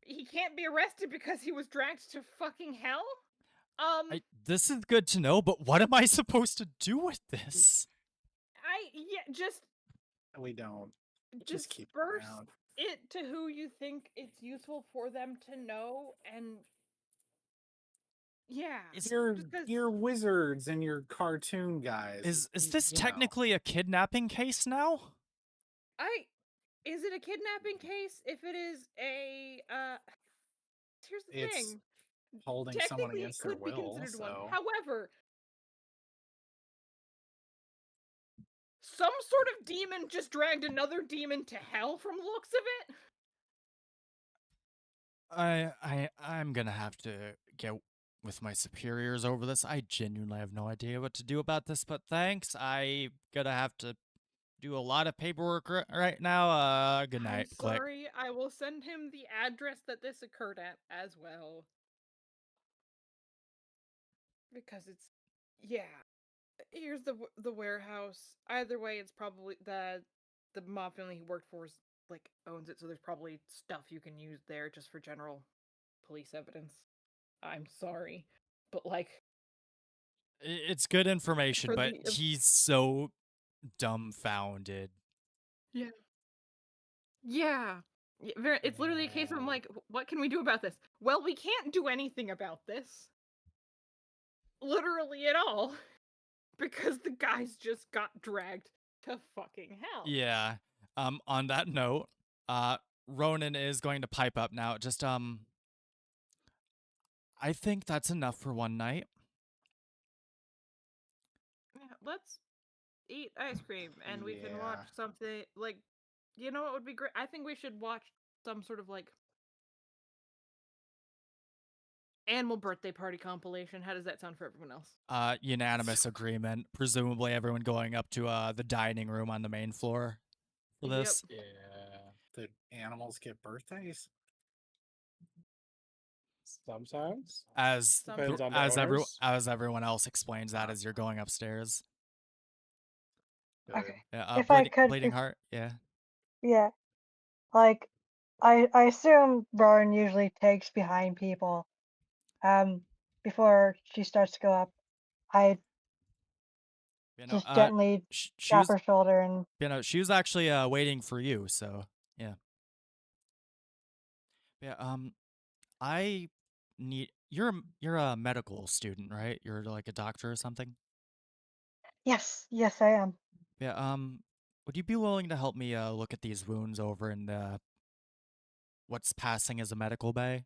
he can't be arrested because he was dragged to fucking hell?
This is good to know, but what am I supposed to do with this?
Just
We don't. Just keep it
disperse
around.
it to who you think it's useful for them to know, and yeah,
You're wizards and you're cartoon guys.
Is this
you know.
technically a kidnapping case now?
Is it a kidnapping case? If it is here's the
It's
thing.
holding someone
Technically, it
against their
could be
will?
considered one.
So
However, some sort of demon just dragged another demon to hell from the looks of it.
I'm gonna have to get with my superiors over this. I genuinely have no idea what to do about this, but thanks. I gonna have to do a lot of paperwork right now. Good night.
I'm
Click.
sorry. I will send him the address that this occurred at as well. Because it's here's the warehouse. Either way, it's probably the mob family he worked for like owns it, so there's probably stuff you can use there just for general police evidence. I'm sorry, but like
It's good information,
for
but
the
he's so dumbfounded.
yeah. Yeah. It's literally a case of I'm like, what can we do about this? Well, we can't do anything about this. Literally at all. Because the guys just got dragged to fucking hell.
Yeah. On that note, Ronan is going to pipe up now. Just I think that's enough for one night.
Yeah, let's eat ice cream and we can watch
Yeah.
something like, you know what would be great? I think we should watch some sort of like animal birthday party compilation. How does that sound for everyone else?
Unanimous agreement. Presumably everyone going up to the dining room on the main floor for this.
Yeah. The animals get birthdays?
Sometimes.
As
Depends on the
as everyone else explains that as you're going upstairs.
Good.
Okay.
Yeah,
If I could,
bleeding heart. Yeah.
yeah, like I assume Rowan usually takes behind people. Before she starts to go up, I
You know,
just gently
she
tap
was
her shoulder and
she was actually waiting for you. So yeah. Yeah. I need you're a medical student, right? You're like a doctor or something.
yes, yes, I am.
Yeah. Would you be willing to help me look at these wounds over in the what's passing as a medical bay?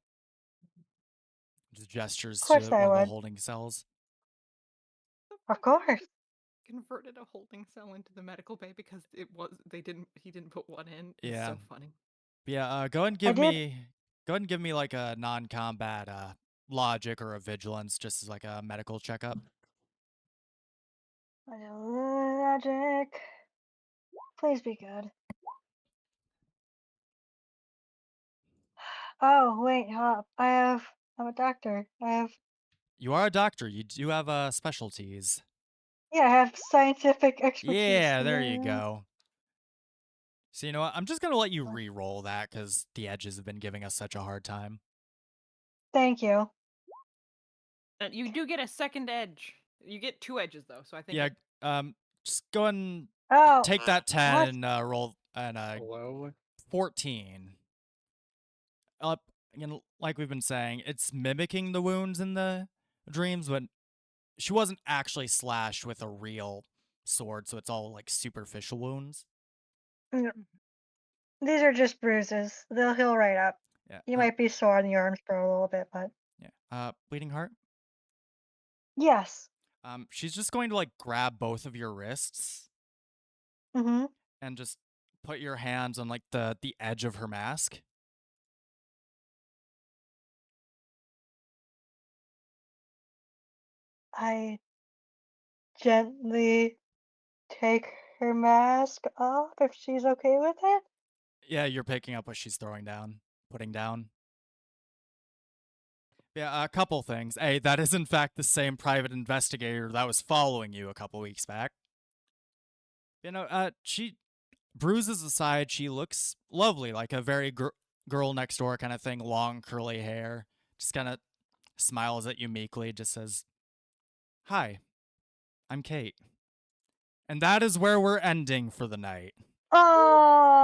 Just gestures
Of course
to
I
one of the
would.
holding cells.
Of course.
Converted a holding cell into the medical bay because he didn't put one in. It's
Yeah.
so funny.
Yeah. Go ahead and
I
give me like a non-combat logic or a vigilance, just as like a medical checkup.
Magic. Please be good. Oh wait, hold up. I'm a doctor.
You are a doctor. You do have specialties.
Yeah, I have scientific expertise.
Yeah, there you go. So you know what? I'm just gonna let you re-roll that because the edges have been giving us such a hard time.
Thank you.
And you do get a second edge. You get 2 edges though, so I think
Yeah. Just go ahead and
Oh,
take that 10
what?
and roll and
Hello?
14. Up again, like we've been saying, it's mimicking the wounds in the dreams, but she wasn't actually slashed with a real sword, so it's all like superficial wounds.
These are just bruises. They'll heal right up.
Yeah.
You might be sore on the arms for a little bit, but
Yeah. Bleeding heart.
yes.
She's just going to like grab both of your wrists
Mm-hmm.
and just put your hands on like the edge of her mask.
I gently take her mask off if she's okay with it.
Yeah, you're picking up what she's throwing down, putting down. Yeah, a couple things. A, that is in fact the same private investigator that was following you a couple weeks back. She, bruises aside, she looks lovely, like a very girl next door kind of thing, long curly hair. Just kind of smiles at you meekly, just says, "Hi, I'm Kate." And that is where we're ending for the night.
Oh.